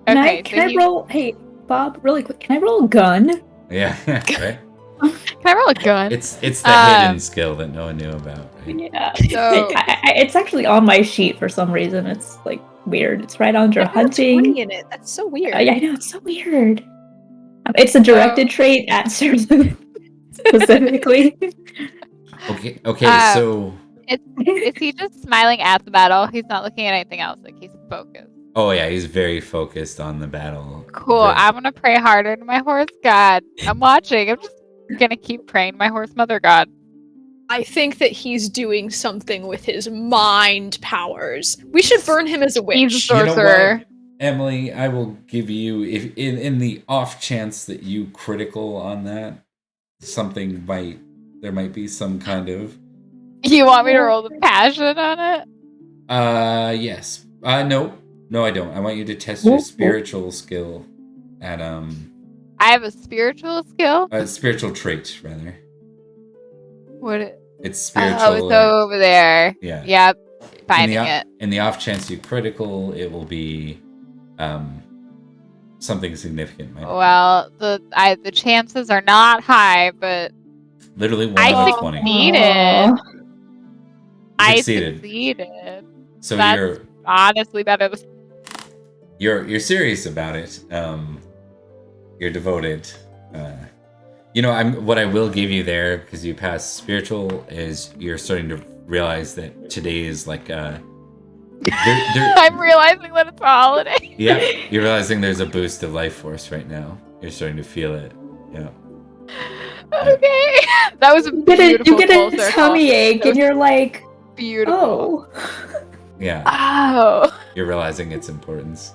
Okay, Can I roll? Hey, Bob, really quick. Can I roll a gun? Yeah, right? Can I roll a gun? It's the hidden skill that no one knew about, right? Yeah. So It's actually on my sheet for some reason. It's like weird. It's right under It has hunting. 20 in it. That's so weird. Yeah, I know, it's so weird. It's a directed trait at Sir specifically. Okay, so is he just smiling at the battle? He's not looking at anything else. Like he's focused. oh yeah, he's very focused on the battle. Cool. I'm gonna pray harder to my horse god. I'm watching. I'm just gonna keep praying to my horse mother god. I think that he's doing something with his mind powers. We should burn him as a witch. He's a You know sorcerer. what, Emily, I will give you, if in the off chance that you critical on that, there might be some kind of. You want me to roll the passion on it? Yes. No, I don't. I want you to test your spiritual skill at I have a spiritual skill. spiritual trait rather. What? It's spiritual. Oh, it's over there. Yeah. Yep. Finding it. In the off chance you critical, it will be something significant. Well, the chances are not high, but Literally 1 I out of 20. succeeded. I Succeeded. succeeded. So That's honestly better than you're serious about it. You're devoted. What I will give you there, because you passed spiritual, is you're starting to realize that today is like I'm realizing that it's a holiday. yeah, you're realizing there's a boost of life force right now. You're starting to feel it. Yeah. Okay. That was a You beautiful get full a circle. tummy ache, and you're like, Beautiful. oh. Yeah. Oh. You're realizing its importance.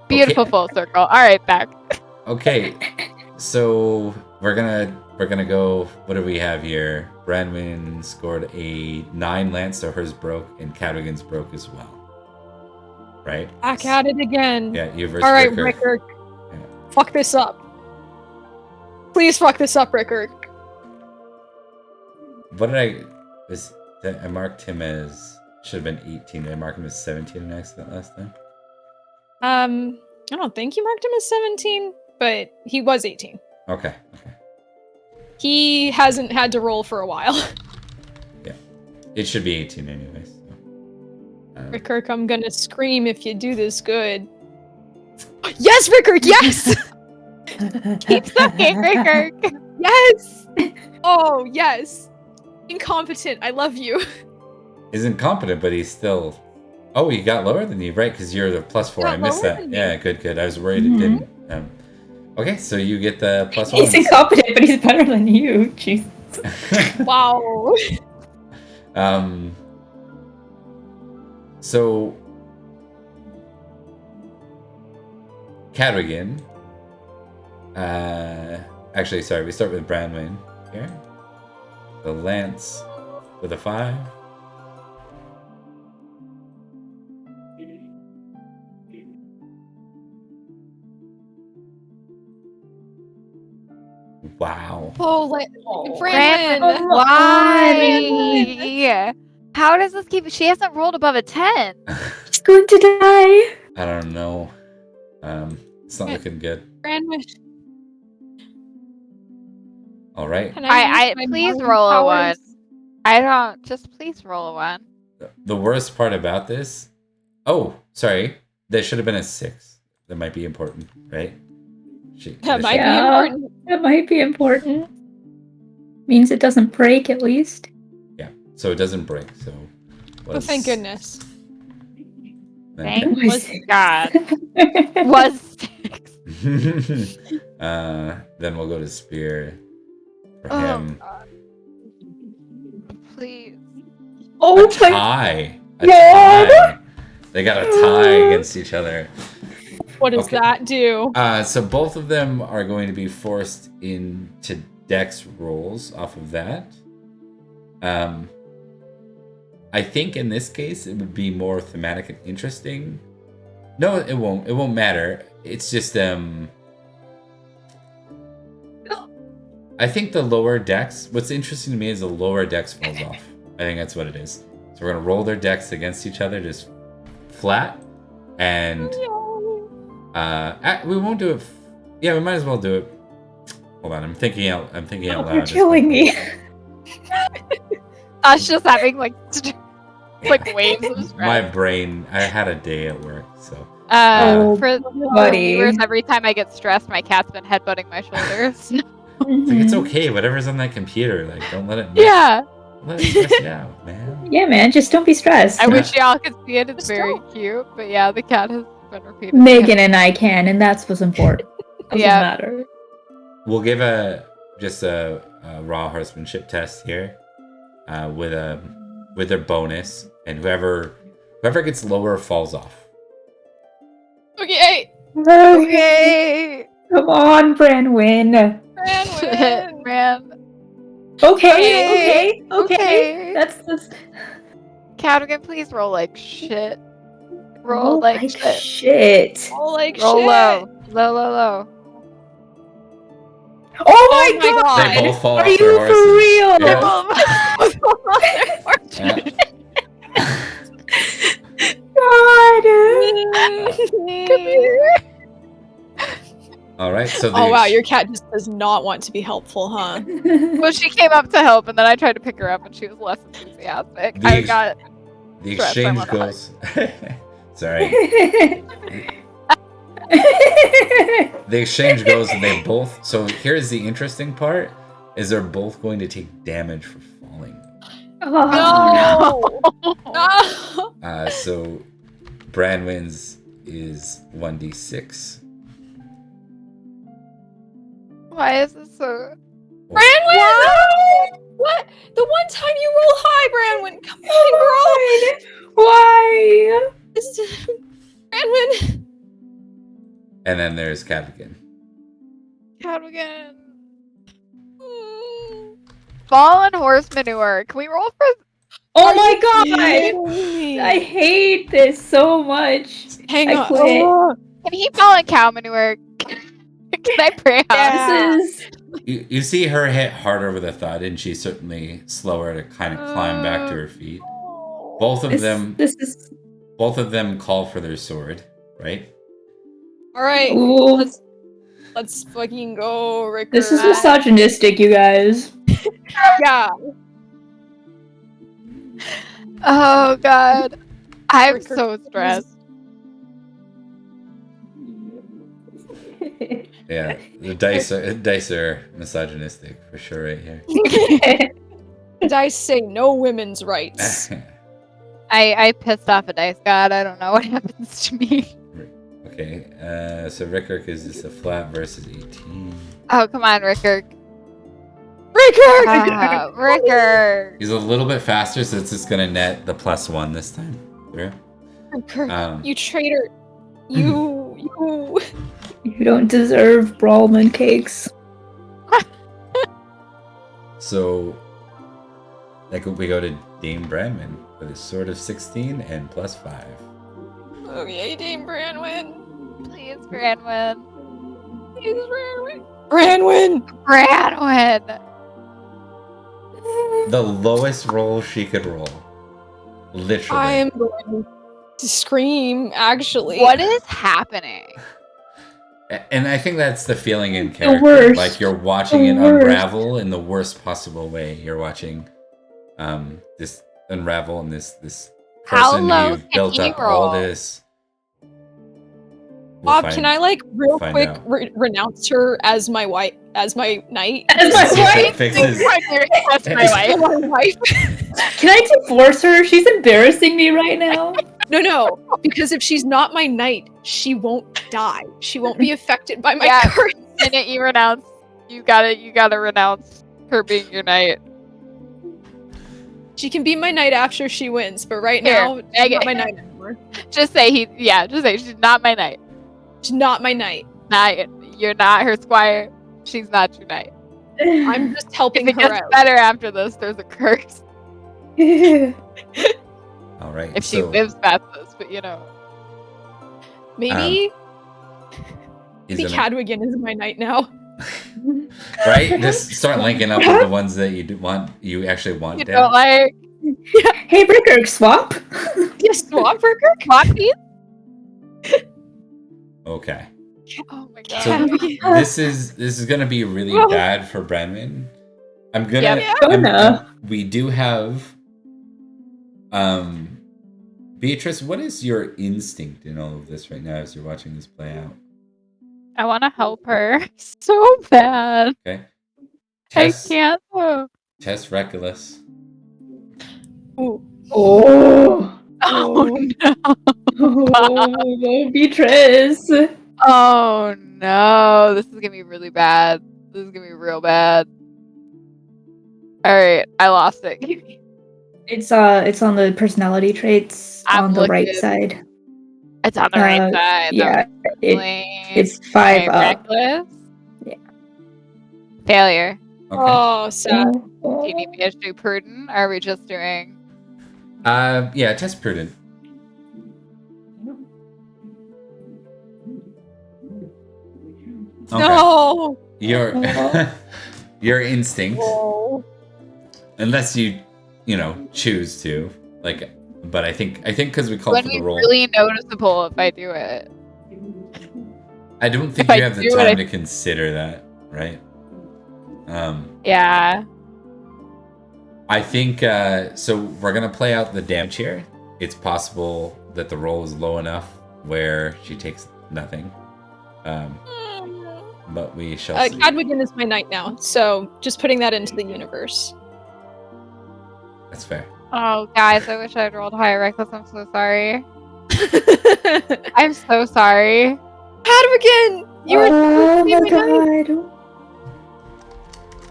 Beautiful full circle. All right, back. Okay. So we're gonna go. What do we have here? Branwen scored a 9 lance, so hers broke, and Cadwgan's broke as well. Right? Back at it again. Yeah, you versus All right, Ricker. Ricker. Yeah. Fuck this up. Please fuck this up, Ricker. What did I marked him as, should have been 18. Did I mark him as 17 in accident last time? I don't think you marked him as 17, but he was 18. Okay. He hasn't had to roll for a while. Yeah. It should be 18 anyways. So. Ricker, I'm gonna scream if you do this good. Yes, Ricker, yes! Keep sucking, Ricker. Yes! Oh, yes. Incompetent, I love you. He's incompetent, but he's still... Oh, he got lower than you, right? Because you're the +4. I missed that. Yeah, good. I was worried it didn't. Okay, so you get the +1. He's incompetent, but he's better than you. Jeez. Wow. So... Cadwgn. Actually, sorry, we start with Branwen here. The lance with a 5. Wow. Oh, Branwen, Branwen. why? How does this keep? She hasn't rolled above a 10. She's going to die. I don't know. It's not looking good. Branwen. All right. Can I use my please mind roll a powers? 1. I don't. Just please roll a 1. The worst part about this... Oh, sorry. That should have been a 6. That might be important, right? That might be Yeah. important. That might be important. Means it doesn't break, at least. Yeah, so it doesn't break, so... Oh, thank goodness. Thank Okay. was God. Was 6. Then we'll go to Spear for Oh, him. God. Please. Oh, A tie! A God. tie! They got a tie against each other. What does Okay. that do? So both of them are going to be forced into dex rolls off of that. I think in this case it would be more thematic and interesting. No, it won't. It won't matter. It's just I think the lower decks. What's interesting to me is the lower decks falls off. I think that's what it is. So we're gonna roll their decks against each other, just flat, and we won't do it. Yeah, we might as well do it. Hold on, I'm thinking out loud. You're killing me. Us just having like waves of stress. My brain. I had a day at work, so. For buddy. viewers, every time I get stressed, my cat's been headbutting my shoulders. It's okay. Whatever's on that computer, like, don't let it. Yeah. Let it stress you out, man. Yeah, man, just don't be stressed. I wish y'all could see it. It's very cute. But yeah, the cat has been repeated. Megan and I can, and that's what's important. Doesn't matter. We'll give a raw horsemanship test here, with their bonus, and whoever gets lower falls off. Okay. Okay. Come on, Branwen. Bran. Okay. That's Cadwgn, please roll like shit. Roll like shit. Roll like Roll shit. low. Oh my god! They both fall Are off you their horses. for real? God. Come here. All right, so Oh wow, your cat just does not want to be helpful, huh? Well, she came up to help, and then I tried to pick her up, and she was less enthusiastic. The stressed, I exchange wanna goes. Sorry. The exchange goes, and they both. So here's the interesting part: is they're both going to take damage for falling. Oh, No. So Branwen's is 1d6. Why is this so? Branwen! What? The one time you roll high, Branwen. Come on, girl. Why? Branwen. And then there's Cadwgn. Cadwgn. Fallen horse manure. Can we roll for? Oh my god! Me. I hate this so much. Hang I on. quit. Oh. Can he fall in cow manure? Can I pray out? Yeah. This is You see her hit harder with a thud, and she's certainly slower to kind of climb back to her feet. Both of them call for their sword, right? All right. Ooh. Let's fucking go, Ricker. This is misogynistic, you guys. Yeah. Oh god, I'm Ricker. so stressed. Yeah, the dice are misogynistic for sure right here. Dice say no women's rights. I pissed off a dice god. I don't know what happens to me. Okay, so Rickert is just a flat versus 18. Oh come on, Ricker. Ricker. He's a little bit faster, so it's just gonna net the +1 this time. Through. Ricker, you traitor. You. You don't deserve Brawlman cakes. So, like we go to Dame Branwen with a sword of 16 and +5. Okay, Dame Branwen. Please, Branwen. Please, Branwen. Branwen. Branwen. The lowest roll she could roll. Literally. I am going to scream, actually. What is happening? And I think that's the feeling in The character. worst. Like you're watching it The worst. unravel in the worst possible way. You're watching this unravel and this How person low you've can built he up all roll? this. Bob, can I real find quick out. renounce her as my wife, as my knight? As my wife? Fixes. That's my wife. My wife. Can I divorce her? She's embarrassing me right now. No, because if she's not my knight, she won't die. She won't be affected by my Yeah. curse. The minute you renounce, you gotta renounce her being your knight. She can be my knight after she wins, but right Here, now, she's Megan. not my knight anymore. Just say she's not my knight. She's not my knight. You're not her squire. She's not your knight. I'm just helping If it her gets out. better after this, there's a curse. All right. If she lives past this, but you know. Maybe he's the gonna- Cadwgn is my knight now. Right? Just start linking up with the ones that you actually want You dead. don't like Hey, Bricker, swap. You swap burger? coffee? Okay. Oh my god. So Cadwgn. this is gonna be really bad for Branwen. I'm gonna. Yep. We do have. Beatrice, what is your instinct in all of this right now as you're watching this play out? I want to help her so bad. Okay. I can't. Oh, Test Reckless. Ooh. Oh. no. Oh, Betrys. Oh no. This is gonna be really bad. This is gonna be real bad. Alright, I lost it. It's on the personality traits I'm on the right looking. side. It's on the right side. Yeah, it's 5 up. Reckless. Yeah. Failure. Okay. Oh, sad. Do you need me to do prudent? Or are we just doing? Yeah, test prudent. Okay. No. Your instinct, Whoa. unless you choose to, but I think because we called Would for be the roll. really noticeable if I do it. I don't think if you I have the do it, time I- to consider that, right? Yeah. I think so. We're gonna play out the damage here. It's possible that the roll is low enough where she takes nothing, but we shall see. Cadwgn is my knight now, so just putting that into the universe. That's fair. Oh, guys, I wish I'd rolled higher reckless. I'm so sorry. I'm so sorry. Cadwgn, you were Oh my knight. god.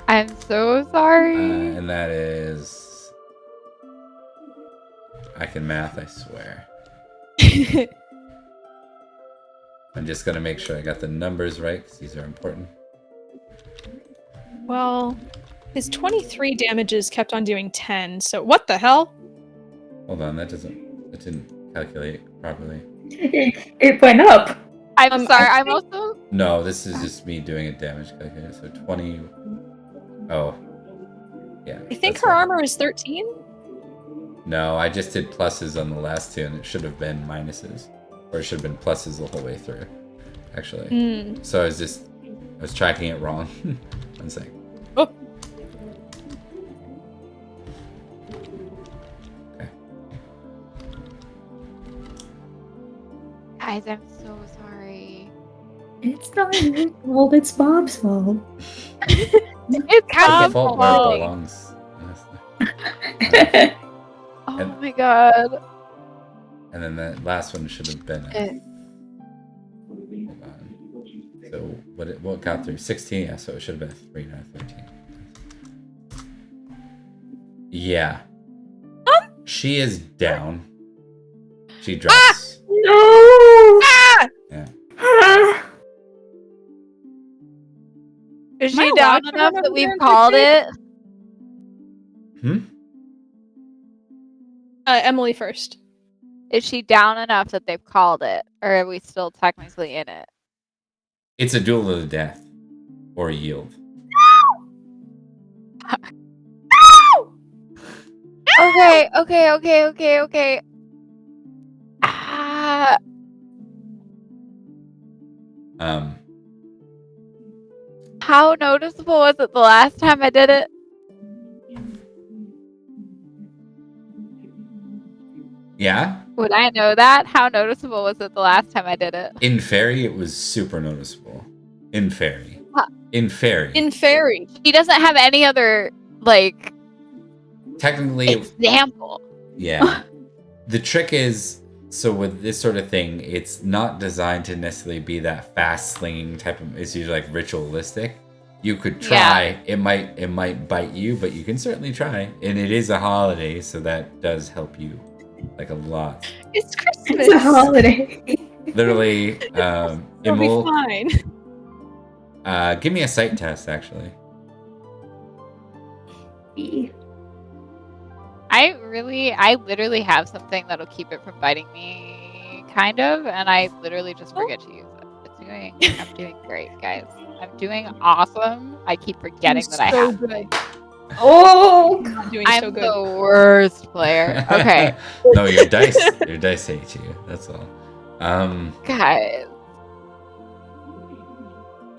I'm so sorry. And that is. I can math, I swear. I'm just gonna make sure I got the numbers right because these are important. Well, his 23 damages kept on doing 10, so what the hell? Hold on, that didn't calculate properly. It went up. I'm sorry. I I'm also. No, this is just me doing a damage calculator. So 20. Oh, yeah. I think that's her right. armor is 13? No, I just did pluses on the last two, and it should have been minuses, or it should have been pluses the whole way through. Actually, so I was tracking it wrong. One second. Oh. Okay. Guys, I'm so sorry. It's not your fault. It's Bob's fault. It's The Bob's fault where it fault. belongs. Honestly. Oh my god. And then that last one should have been. Hold on. So what got through? 16. Yeah, so it should have been 3, not 13. Yeah. She is down. She drops. No. Yeah. Is Am I she allowed down to enough run that over we've there and called it? Emily first. Is she down enough that they've called it? Or are we still technically in it? It's a duel to the death, or a yield. Okay. Ah, how noticeable was it the last time I did it? Yeah. Would I know that? How noticeable was it the last time I did it? In fairy, it was super noticeable. In fairy. Huh. In fairy. In fairy. She doesn't have any other, like, Technically, example. yeah. The trick is, so with this sort of thing, it's not designed to necessarily be that fast slinging type of. It's usually like ritualistic. You could try. Yeah. It might bite you, but you can certainly try. And it is a holiday, so that does help you, like, a lot. It's Christmas. It's a holiday. Literally, It'll be Imul, fine. give me a sight test, actually. I literally have something that'll keep it from biting me, kind of, and I literally just forget to use it. I'm doing great, guys. I'm doing awesome. I keep forgetting that I have. good. Oh, I'm doing I'm so good. the worst player. Okay, No, your dice hate you. That's all. guys.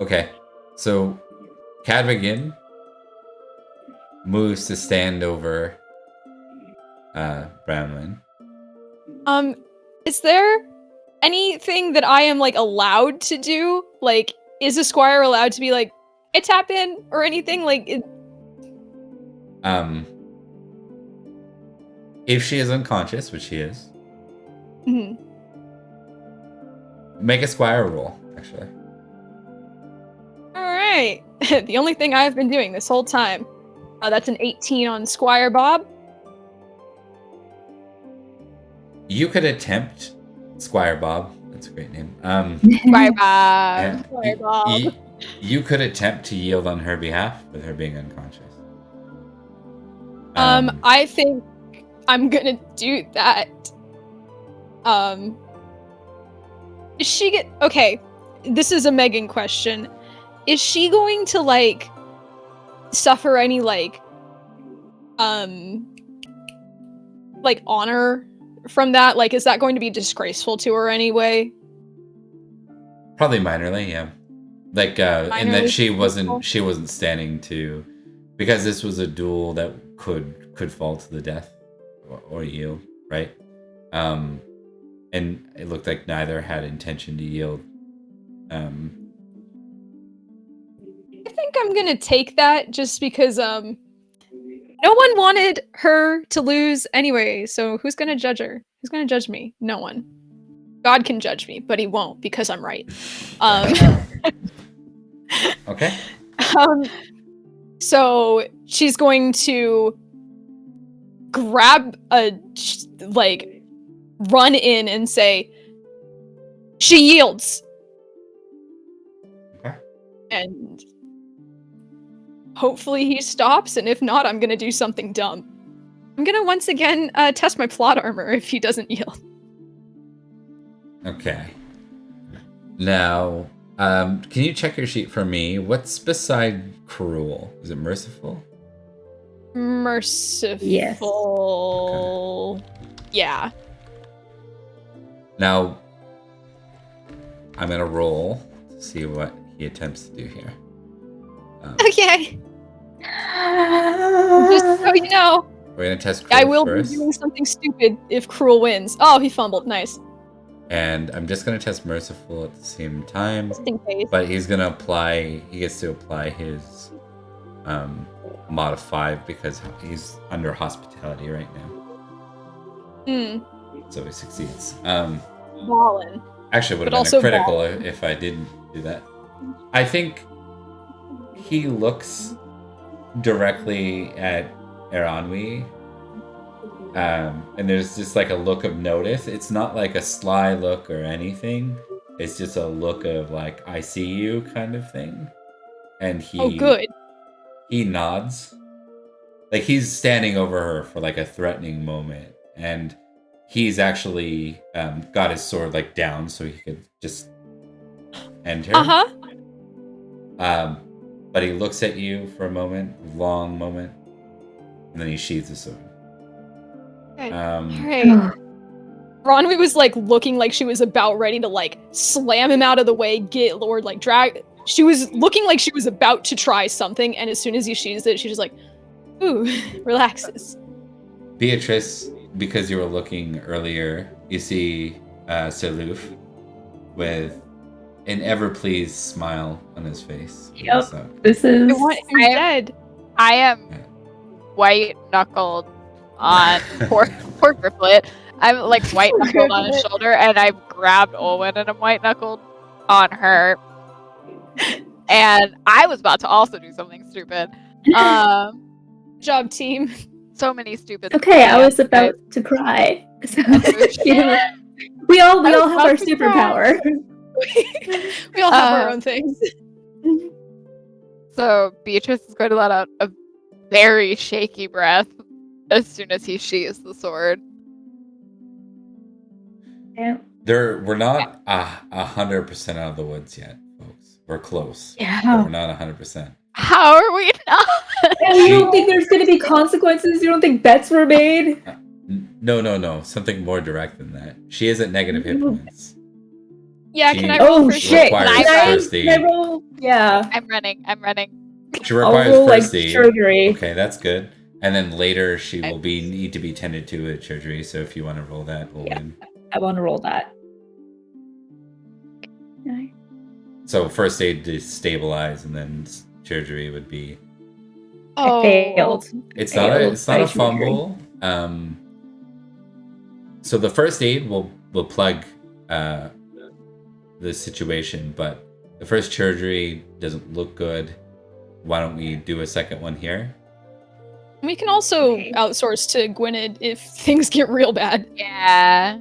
Okay. So Cadwgn moves to stand over Branwen. Is there anything that I am like allowed to do? Like, is a squire allowed to be like, I tap in or anything? Like, If she is unconscious, which she is, mhm. make a squire roll, actually. All right. The only thing I've been doing this whole time. That's an 18 on Squire Bob. You could attempt Squire Bob. That's a great name. Squire Bob. And Squire Bob. you could attempt to yield on her behalf with her being unconscious. I think I'm gonna do that. Is she okay? This is a Megan question. Is she going to like suffer any like honor from that? Like, is that going to be disgraceful to her anyway? Probably minorly, yeah. Like, and that Minorly she wasn't standing to, because this was a duel that could fall to the death or yield, right? And it looked like neither had intention to yield. I think I'm gonna take that just because no one wanted her to lose anyway, so who's gonna judge her? Who's gonna judge me? No one. God can judge me, but he won't because I'm right. Okay. So she's going to grab run in and say, she yields. Okay. And hopefully he stops, and if not, I'm gonna do something dumb. I'm gonna once again test my plot armor if he doesn't yield. Okay. Now, can you check your sheet for me? What's beside cruel? Is it merciful? Merciful. Yes. Okay. Yeah. Now, I'm gonna roll to see what he attempts to do here. Okay. Just so you know, We're gonna test cruel I will first. be doing something stupid if Cruel wins. Oh, he fumbled. Nice. And I'm just gonna test merciful at the same time. Just in case. But he gets to apply his mod of 5 because he's under hospitality right now. So he succeeds. Ballin'. Actually, would But have been also a critical ballin'. if I didn't do that. I think he looks directly at Aeronwy. And there's just like a look of notice. It's not like a sly look or anything. It's just a look of like, I see you kind of thing. And Oh, good. he nods. Like he's standing over her for like a threatening moment. And he's actually got his sword like down so he could just end her. But he looks at you for a moment, long moment, and then he sheathes his sword. Alright. Ronwy was like looking like she was about ready to like slam him out of the way, drag. She was looking like she was about to try something, and as soon as he sheathes it, she's just like, ooh, relaxes. Betrys, because you were looking earlier, you see Sir Loof with an ever-pleased smile on his face. Yep. So, This is. I want him dead. I am white knuckled on poor Griflet. I'm like white knuckled on his shoulder, and I've grabbed Olwen and I'm white knuckled on her. And I was about to also do something stupid. Good job, team. So many stupid. Okay, I was about to cry. So, you know, we all have about our to cry. superpower. We all have our own things. So Beatrice is going to let out a very shaky breath as soon as he sheathes the sword. Yeah. we're not 100% out of the woods yet, folks. We're close. Yeah. But we're not 100%. How are we not? You don't think there's going to be consequences? You don't think bets were made? No. Something more direct than that. She is at negative hit points. Yeah, She can I roll Oh first shit! aid? requires first aid. Can I roll? Yeah. I'm running. She I'll requires roll like first aid. surgery. Okay, that's good. And then later she will need to be tended to at surgery. So if you want to roll that, we'll win. I want to roll that. So first aid to stabilize, and then surgery would be. Oh, I failed. It's Failed not by a fumble. So the first aid will plug the situation, but the first surgery doesn't look good. Why don't we do a second one here? we can also outsource to Gwynedd if things get real bad. Yeah.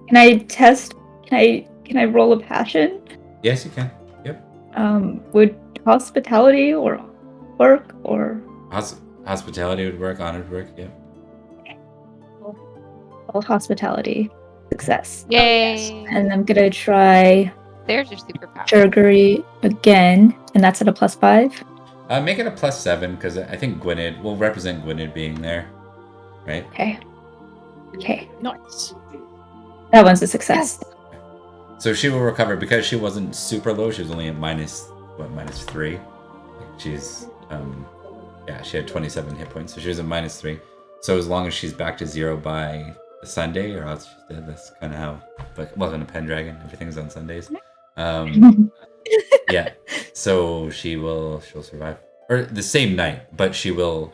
Can I test? Can I roll a passion? Yes, you can. Yep. Would hospitality or work or Hospitality would work. Honor would work. Yep. well, hospitality success? Yay. And I'm gonna try There's your superpower. surgery again, and that's at a +5. Make it a +7 because I think Gwynedd will represent Gwynedd being there, right? Okay, Nice. that one's a success. So she will recover because she wasn't super low. She was only at -3. She's she had 27 hit points, so she was at -3. So as long as she's back to 0 by the Sunday, or else she's dead. That's kind of how. But welcome to Pendragon. Everything's on Sundays. Yeah. So she'll survive, or the same night, but she will.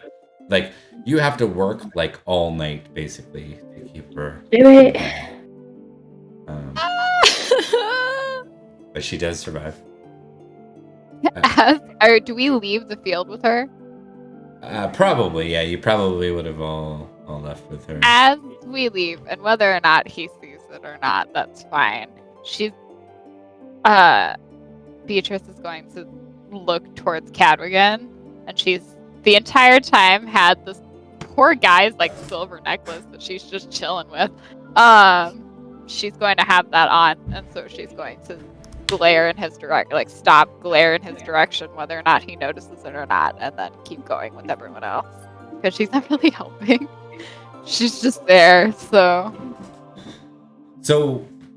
Like, you have to work like all night basically to keep her. Do it. But she does survive. Or do we leave the field with her? Probably, yeah. You probably would have all left with her. As we leave, and whether or not he sees it or not, that's fine. Beatrice is going to look towards Cadwgn, and she's the entire time had this poor guy's like silver necklace that she's just chilling with. She's going to have that on, and so she's going to glare in his glare in his direction, whether or not he notices it or not, and then keep going with everyone else because she's not really helping. She's just there. So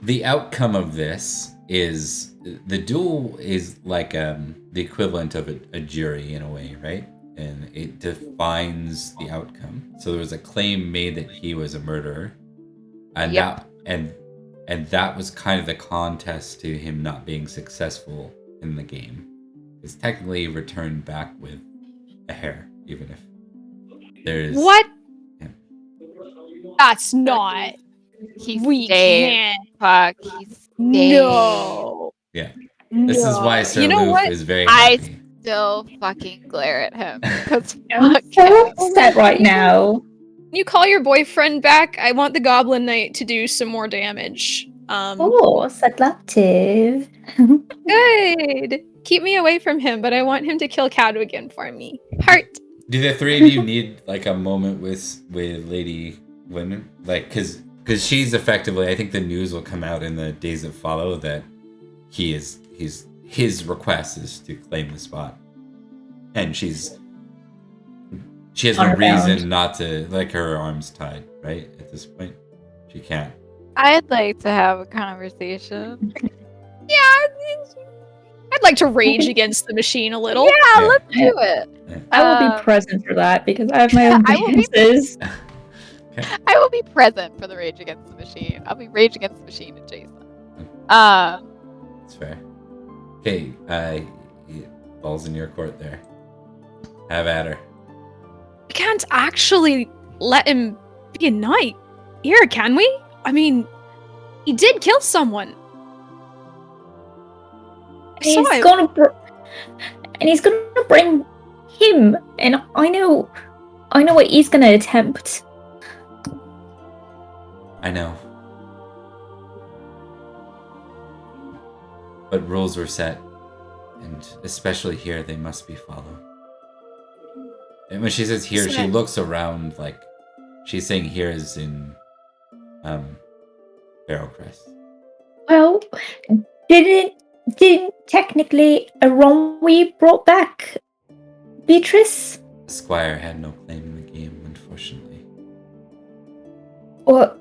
the outcome of this is the duel is like the equivalent of a jury in a way, right? And it defines the outcome. So there was a claim made that he was a murderer, and that was kind of the contest to him not being successful in the game. It's technically returned back with a hair, even if there's What? Yeah. That's not. We can't. Fuck. He's No. Yeah. This is why Sir You know Loof what? is very I happy. still fucking glare at him because I'm fuck so him. upset right now. You call your boyfriend back. I want the Goblin Knight to do some more damage. Oh, seductive. Good. Keep me away from him, but I want him to kill Cadwgn for me. Heart. Do the three of you need like a moment with Lady Women? Like, because she's effectively, I think the news will come out in the days that follow that his request is to claim the spot, and she has no reason not to, like, her arms tied, right? At this point, she can't. I'd like to have a conversation. Yeah. I'd like to rage against the machine a little. Yeah, let's do it. I will be present for that because I have my own I will be- grievances. I will be present for the Rage Against the Machine. I'll be Rage Against the Machine adjacent. That's fair. Okay, ball's in your court there. Have at her. We can't actually let him be a knight here, can we? I mean, he did kill someone. He's gonna bring him, and I know what he's gonna attempt. I know. But rules were set, and especially here, they must be followed. And when she says here, she looks around like she's saying here is in Barrowcrest. Well, Did technically Aeronwy brought back Betrys? Squire had no claim in the game, unfortunately. Or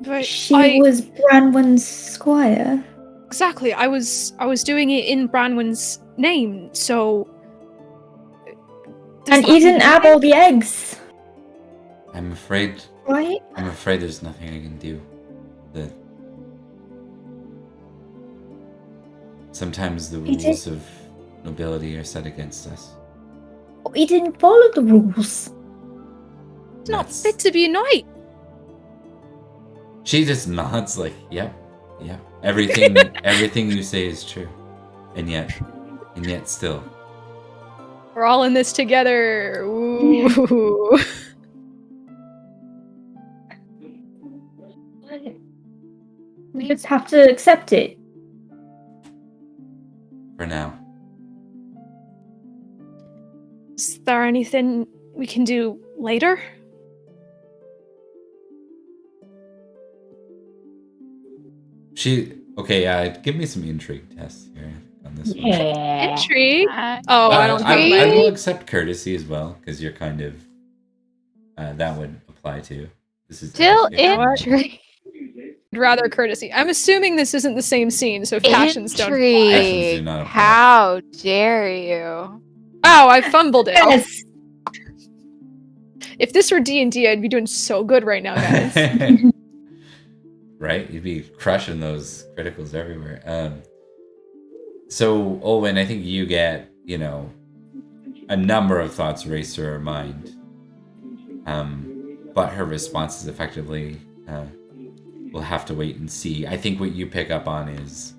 But she was Branwen's squire? exactly. I was doing it in Branwen's name, so. Does And that you didn't mean have all the eggs, I'm afraid right? there's nothing I can do. Sometimes the rules of nobility are set against us. We didn't follow the rules. It's not fit to be a knight. She just nods like, yep. Everything you say is true. And yet still. We're all in this together. Ooh. We just have to accept it. For now. Is there anything we can do later? Give me some intrigue tests here on this one. Intrigue? I don't I think will accept courtesy as well, because you're kind of that would apply to. This is still I'd intrigue. rather courtesy. I'm assuming this isn't the same scene, so passions don't apply. Passions do not apply. How dare you? Oh, I fumbled it. Yes. If this were D&D, I'd be doing so good right now, guys. Right? You'd be crushing those criticals everywhere. So, Olwen, I think you get, a number of thoughts race through her mind. But her response is effectively, we'll have to wait and see. I think what you pick up on is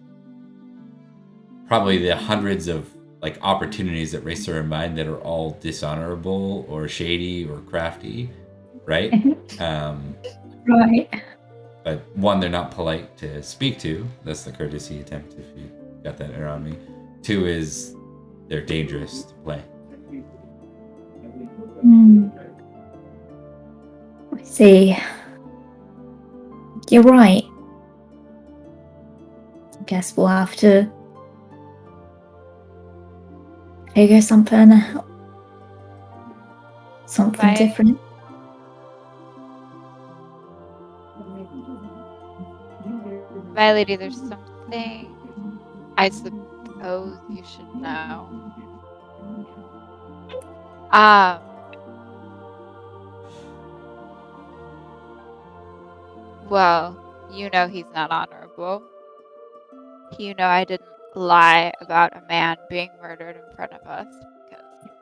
probably the hundreds of opportunities that race through her mind that are all dishonorable or shady or crafty, right? Right. But one, they're not polite to speak to. That's the courtesy attempt if you got that around me. Two is they're dangerous to play. I see. You're right. I guess we'll have to figure something out. Something Right. different. My lady, there's something I suppose you should know. Well, he's not honorable. I didn't lie about a man being murdered in front of us because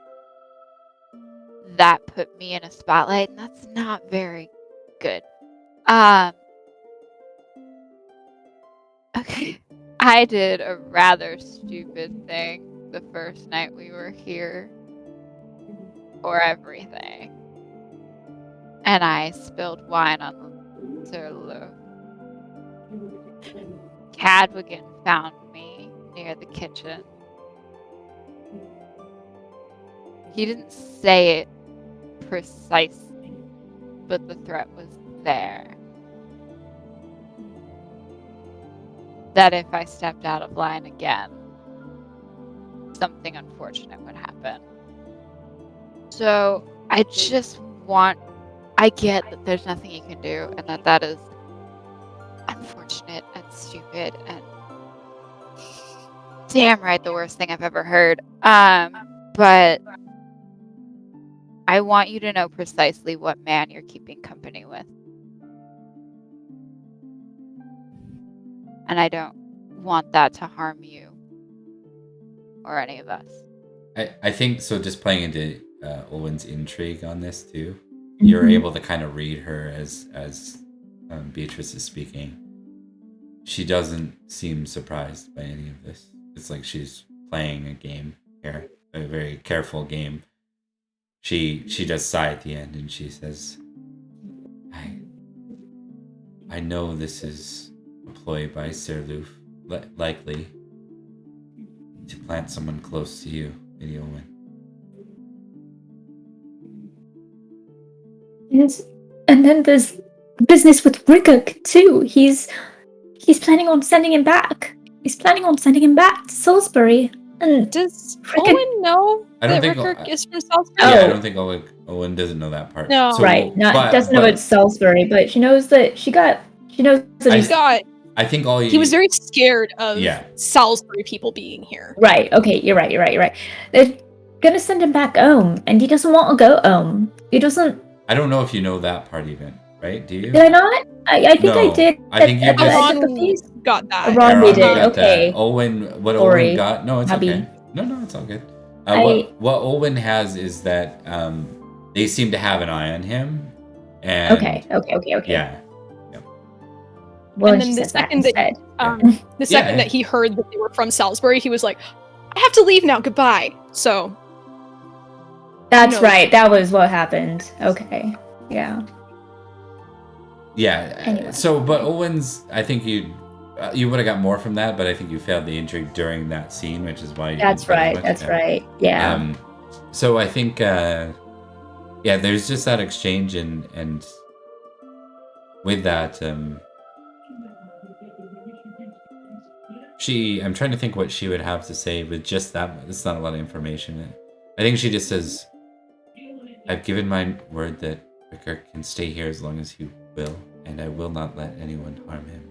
that put me in a spotlight, and that's not very good. Okay. I did a rather stupid thing the first night we were here for everything. And I spilled wine on Sir Cadwgn found me near the kitchen. He didn't say it precisely, but the threat was there. That if I stepped out of line again, something unfortunate would happen. So I get that there's nothing you can do, and that is unfortunate and stupid and damn right the worst thing I've ever heard. But I want you to know precisely what man you're keeping company with. And I don't want that to harm you or any of us. I think so. Just playing into Olwen's intrigue on this too, you're able to kind of read her as Betrys is speaking. She doesn't seem surprised by any of this. It's like she's playing a game here, a very careful game. She does sigh at the end and she says, I know this is a ploy by Sir Loof, likely to plant someone close to you, Lady Olwen. Yes. And then there's business with Riggok too. He's planning on sending him back. he's planning on sending him back to Salisbury. And Does Frickin- Owen know I don't that think- Rickard is from Salisbury? Yeah, I Oh. don't think Owen doesn't know that part. No. right, doesn't know but it's Salisbury, but she knows that she knows that I- he's I think all He was very scared of Yeah. Salisbury people being here. right. Okay, you're right. They're gonna send him back home, and he doesn't want to go home. He doesn't. I don't know if you know that part even, right? Do you? Did I not? I think I No, did. I think you at the just- end of the piece. Got that. Ron, we Aeronwy did. got Okay. that. Owen, what Sorry. Owen got? No, it's Abby. okay. No, it's all good. I- What Owen has is that they seem to have an eye on him. And Okay. Yeah. Well, And she then the said that second that- instead. The second Yeah. that he heard that they were from Salisbury, he was like, I have to leave now, goodbye. So, That's No. right. That was what happened. Okay. Yeah. Yeah. Anyway. So, but Owen's, I think you would have got more from that, but I think you failed the intrigue during that scene, which is why you That's didn't get as right. much. That's Yeah. right. Yeah. So I think, there's just that exchange, and with that, I'm trying to think what she would have to say with just that. It's not a lot of information. I think she just says, I've given my word that Rickard can stay here as long as he will, and I will not let anyone harm him.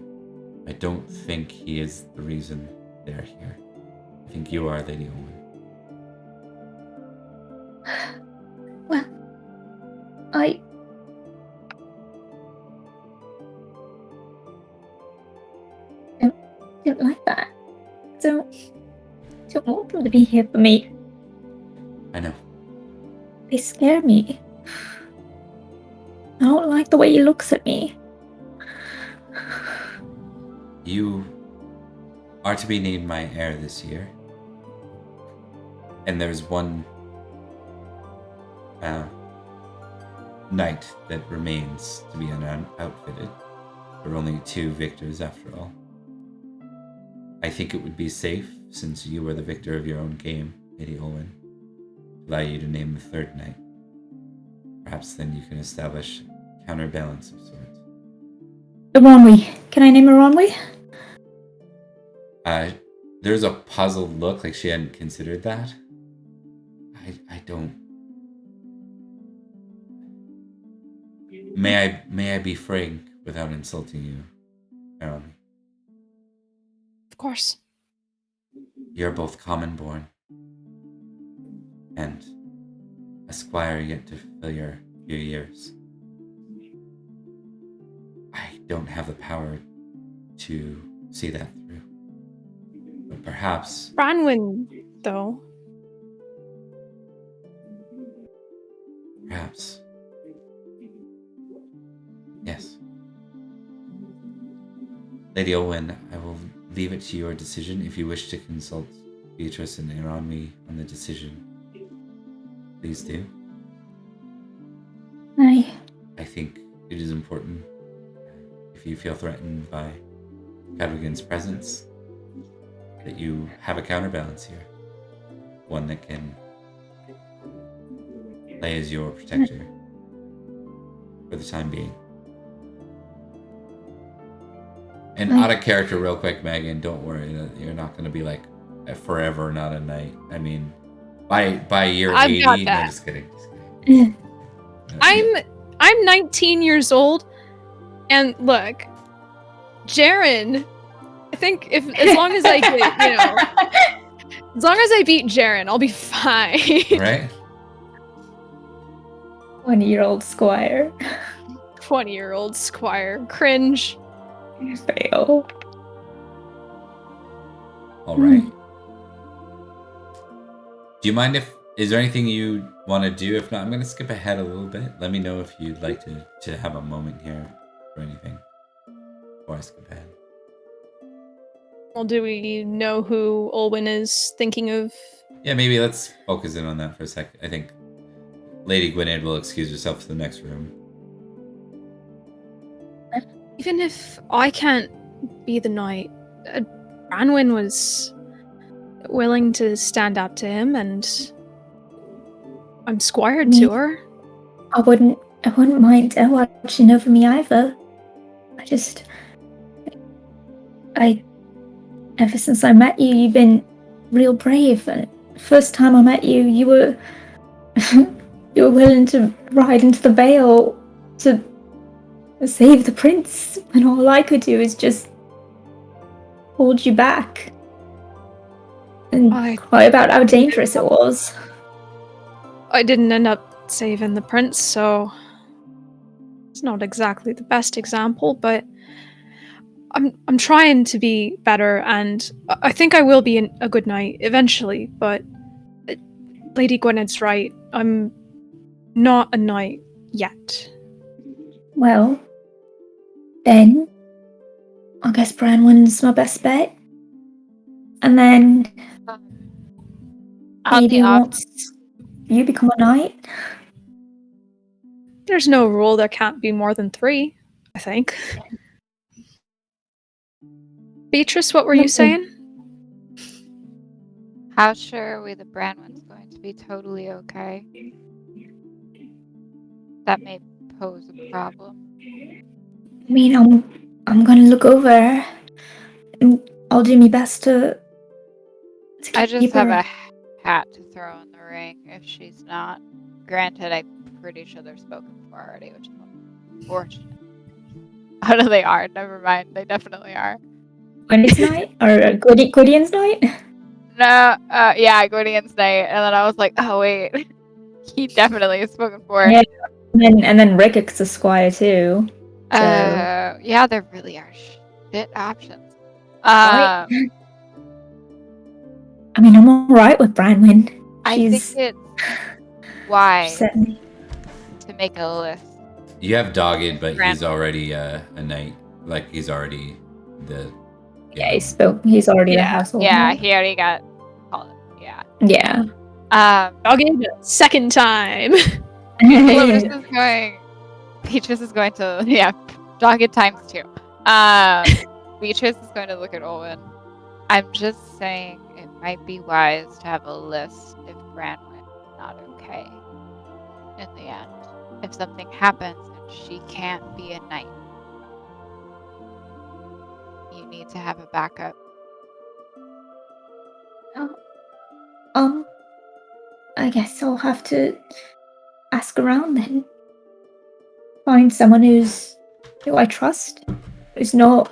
I don't think he is the reason they're here. I think you are, Lady Owen. Well, I don't like that. Don't want them to be here for me. I know. They scare me. I don't like the way he looks at me. You are to be named my heir this year. And there's one knight that remains to be outfitted. There are only 2 victors after all. I think it would be safe, since you are the victor of your own game, Lady Owen, to allow you to name the 3rd knight. Perhaps then you can establish a counterbalance of sorts. Aeronwy. Can I name Aeronwy? There's a puzzled look, like she hadn't considered that. I don't. May I be frank without insulting you, Aeronwy? of course. You're both common born and a squire yet to fulfill your years. I don't have the power to see that through. But perhaps Branwen, though. Perhaps. Yes. Lady Owen, I will leave it to your decision. If you wish to consult Betrys and Aeronwy on the decision, please do. I think it is important, if you feel threatened by Cadwgn's presence, that you have a counterbalance here. One that can play as your protector for the time being. And out of character real quick, Megan, don't worry, you're not going to be like forever not a knight. I mean, by year I've 80, got no, that. just kidding. I'm 19 years old, and look, Jaren. I think as long as I get, as long as I beat Jaren, I'll be fine. Right? 20-year-old squire. 20-year-old squire, cringe. Fail. All right. Do you mind is there anything you want to do? If not, I'm going to skip ahead a little bit. Let me know if you'd like to have a moment here or anything before I skip ahead. Well, do we know who Olwen is thinking of? Yeah, maybe let's focus in on that for a sec. I think Lady Gwynedd will excuse herself to the next room. Even if I can't be the knight, Branwen was willing to stand up to him, and I'm squired to her. I wouldn't mind her watching over me either. ever since I met you, you've been real brave. And first time I met you, you were you were willing to ride into the Vale to save the prince, when all I could do is just hold you back and cry about how dangerous it was. I didn't end up saving the prince, so it's not exactly the best example, but I'm trying to be better, and I think I will be a good knight eventually, but Lady Gwyneth's right. I'm not a knight yet. Well, then I guess Branwen's my best bet. And then maybe once you become a knight. There's no rule there can't be more than 3, I think. Beatrice, what were you saying? How sure are we the Branwen's going to be totally okay? That may pose a problem. I mean, I'm gonna look over her, and I'll do my best to I just keep have her. a hat to throw in the ring if she's not. Granted, I'm pretty sure they're spoken for already, which is unfortunate. Oh no, they are. Never mind. They definitely are. Gwyneth's night? Or Gwydion's night? No, yeah, Gwydion's night. And then I was like, oh wait. He definitely is spoken for. Yeah. And then Rick's a squire too. So. Yeah, there really are shit options. I mean, I'm alright with Branwen. I think it's wise certainly to make a list. You have Dogged, but he's already a knight. Like, he's already the... Yeah, he's already the household. Yeah, he already got called. Yeah. Yeah. Dogged second time. Beatrice is going to, Dogged times 2. Beatrice is going to look at Olwen. I'm just saying it might be wise to have a list if Branwen's not okay in the end. If something happens and she can't be a knight, you need to have a backup. I guess I'll have to ask around then. Find someone who I trust, who's not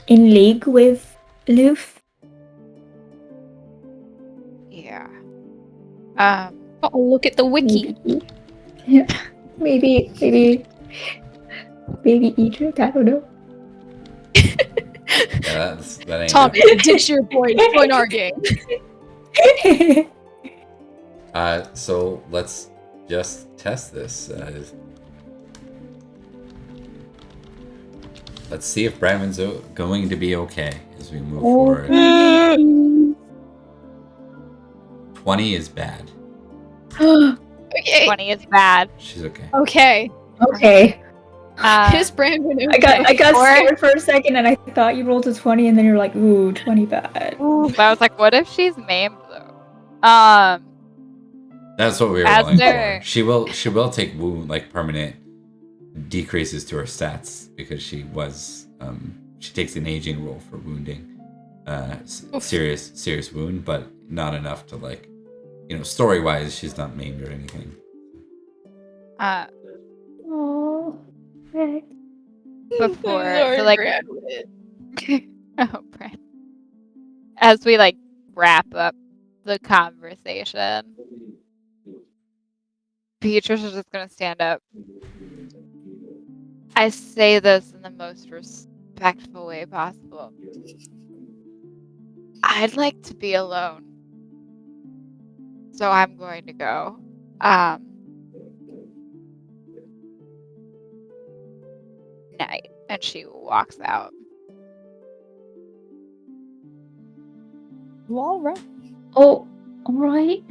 in league with Loof. Yeah. I'll look at the wiki. Yeah. Maybe Edric, I don't know. Yeah, that ain't Tommy, ditch your boy, join our game. So let's just test this. Let's see if Branwen's going to be okay as we move forward. 20 is bad. Okay. 20 is bad. She's okay. Okay. Okay. Is Branwen okay? I got scared for a second, and I thought you rolled a 20, and then you're like, ooh, 20 bad. But I was like, what if she's maimed though? That's what we were rolling for. She will take wound, like permanent decreases to her stats, because she takes an aging roll for wounding. Serious wound, but not enough to, like, story wise she's not maimed or anything. Before Lord, so like oh, Brad. As we wrap up the conversation, Beatrice is just gonna stand up. I say this in the most respectful way possible. I'd like to be alone, so I'm going to go. Night, and she walks out. All right. Oh, all right.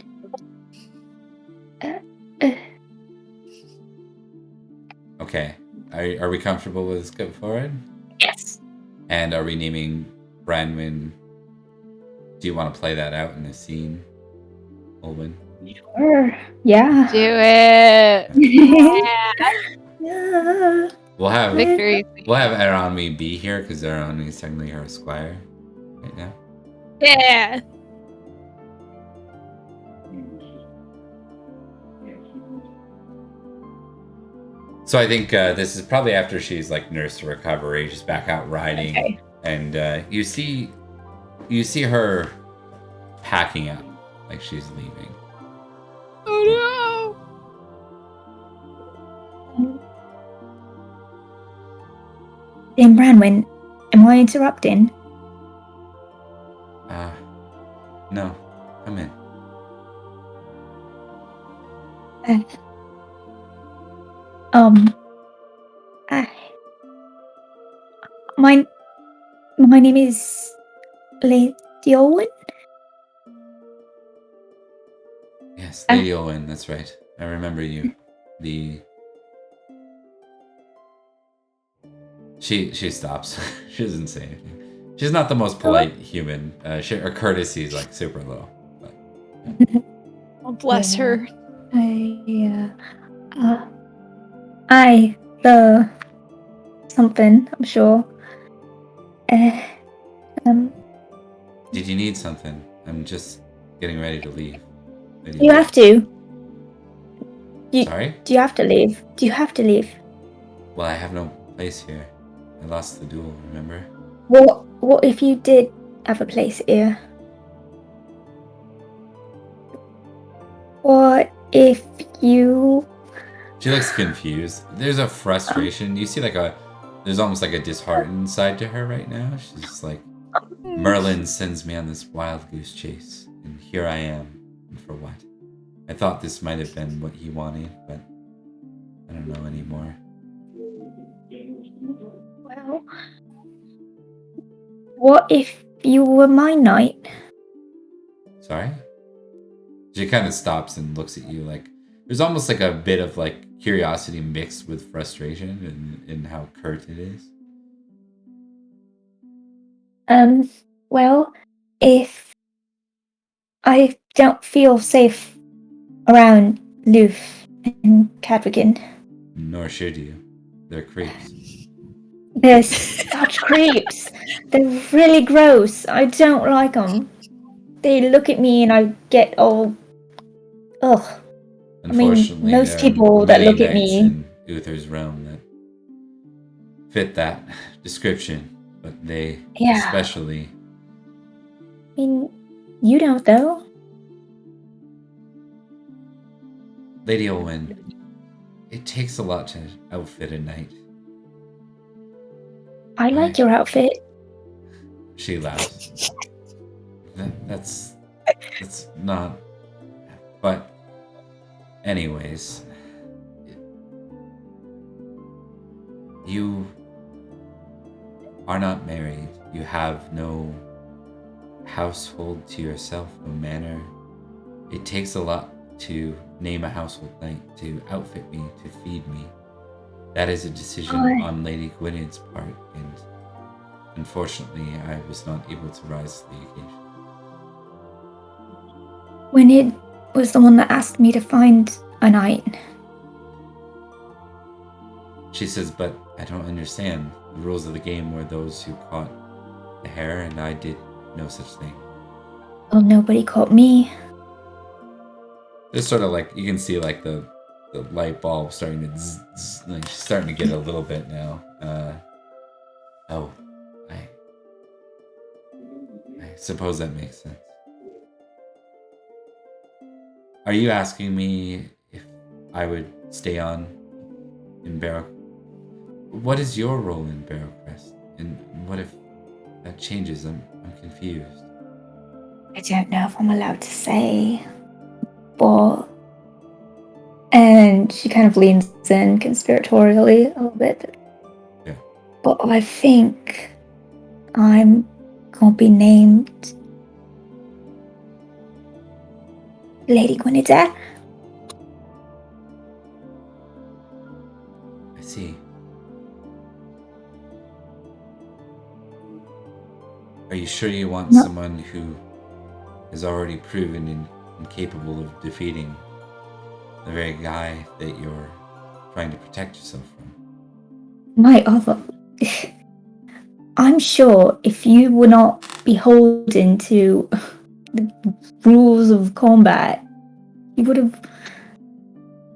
Okay. Are we comfortable with this go forward? Yes. And are we naming Branwen? Do you want to play that out in a scene, Olwen? Sure. Yeah. Do it. Yeah. We'll have Victory. Aeronwy be here because Aeronwy is technically her squire. right now. Yeah. So I think this is probably after she's like nursed to recovery. She's back out riding, Okay. and you see her packing up, like she's leaving. Oh Dame Branwen, am I interrupting? No, come in. Uh, my name is Lady Owen. Yes, Lady Owen, that's right. I remember you. She stops. She doesn't say anything. She's not the most polite human. Her courtesy is like super low. But, yeah. Oh, bless her. The something, I'm sure. Did you need something? I'm just getting ready to leave. You have to. Sorry? Do you have to leave? Do you have to leave? Well, I have no place here. I lost the duel, remember? What if you did have a place here? What if you... She looks confused. There's a frustration. You see there's almost like a disheartened side to her right now. She's just like, Merlin sends me on this wild goose chase, and here I am. And for what? I thought this might have been what he wanted, but I don't know anymore. Well, what if you were my knight? Sorry? She kind of stops and looks at you like, there's almost like a bit of like curiosity mixed with frustration in how curt it is. Well, if I don't feel safe around Loof and Cadwgn. Nor should you. They're creeps. They're such creeps. They're really gross. I don't like them. They look at me and I get all... Ugh. Unfortunately, most people that look at me... in Uther's realm that fit that description, but they especially... I mean, you don't, though. Lady Owen, it takes a lot to outfit a knight. I like your outfit. She laughs. That's not... But anyways, you are not married. You have no household to yourself, no manor. It takes a lot to name a household knight, to outfit me, to feed me. That is a decision on Lady Gwyned's part, and unfortunately I was not able to rise to the occasion. Gwyned was the one that asked me to find a knight. She says, but I don't understand. The rules of the game were those who caught the hare, and I did no such thing. Well, nobody caught me. It's sort of like, you can see like the light bulb starting to zzz, like she's starting to get a little bit now. I suppose that makes sense. Are you asking me if I would stay on in Barrow? What is your role in Barrowcrest? And what if that changes? I'm confused. I don't know if I'm allowed to say, but... And she kind of leans in conspiratorially a little bit. Yeah. But I think I'm gonna be named Lady Gwyned. I see. Are you sure you want someone who is already proven incapable of defeating the very guy that you're trying to protect yourself from? I'm sure if you were not beholden to the rules of combat, you would have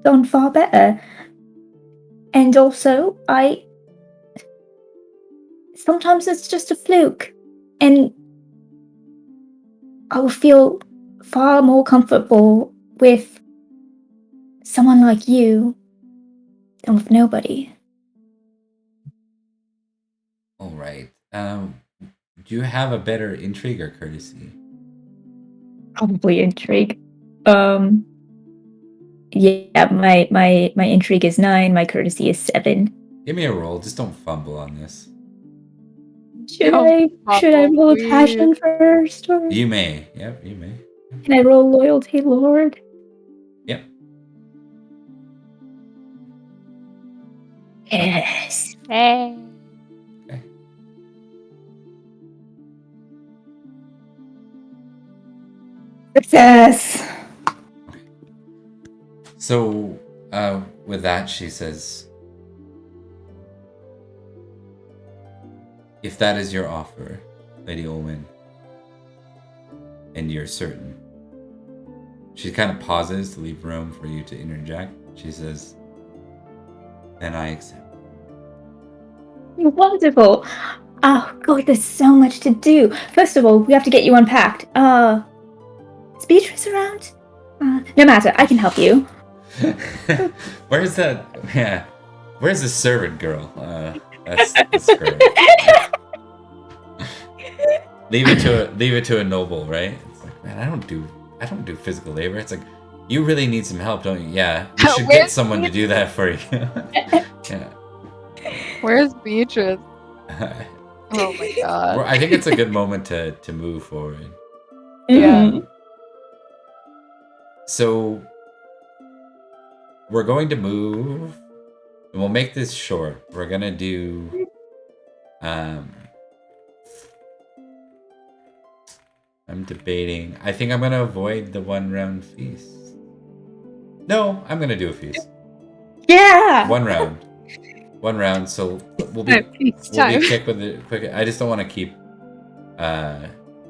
done far better. And also, sometimes it's just a fluke, and I will feel far more comfortable with someone like you than with nobody. All right. Do you have a better intrigue or courtesy? Probably intrigue. Yeah, my intrigue is 9, my courtesy is 7. Give me a roll. Just don't fumble on this. Should I roll a passion first, or You may. Yep, you may. can I roll loyalty, Lord? Yep. Yes. Hey. Okay. Success. So, with that, she says, if that is your offer, Lady Olwen, and you're certain. She kind of pauses to leave room for you to interject. She says, then I accept. Wonderful. Oh god, there's so much to do. First of all, we have to get you unpacked. Is Betrys around? No matter, I can help you. Where's that? Yeah. Where's the servant girl? That's the girl. Leave it to a noble, right? It's like, man, I don't do physical labor. It's like, you really need some help, don't you? Yeah, you should get someone to do that for you. Yeah. Where's Beatrice? Oh my god. I think it's a good moment to move forward. Yeah. So we're going to move, and we'll make this short. We're gonna do I'm debating. I think I'm gonna avoid the 1 round feast. No, I'm gonna do a feast. Yeah. 1 round. 1 round. So we'll be quick with it. Quick. I just don't want to keep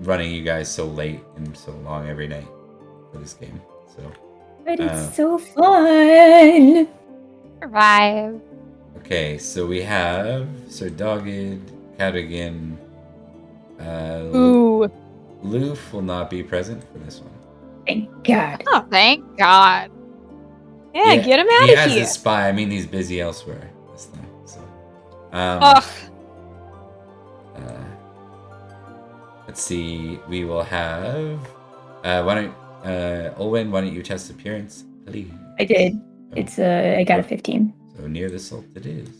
running you guys so late and so long every night for this game. So. But it's so fun. Survive. Okay, so we have Sir Cadwgn. Ooh. Loof will not be present for this one. Thank God. Oh, thank God. Yeah, get him out he of has here. his spy. I mean, he's busy elsewhere this time. So, Ugh. let's see. We will have. Olwen, why don't you test appearance, please? I did. It's I got a 15. So near the salt it is.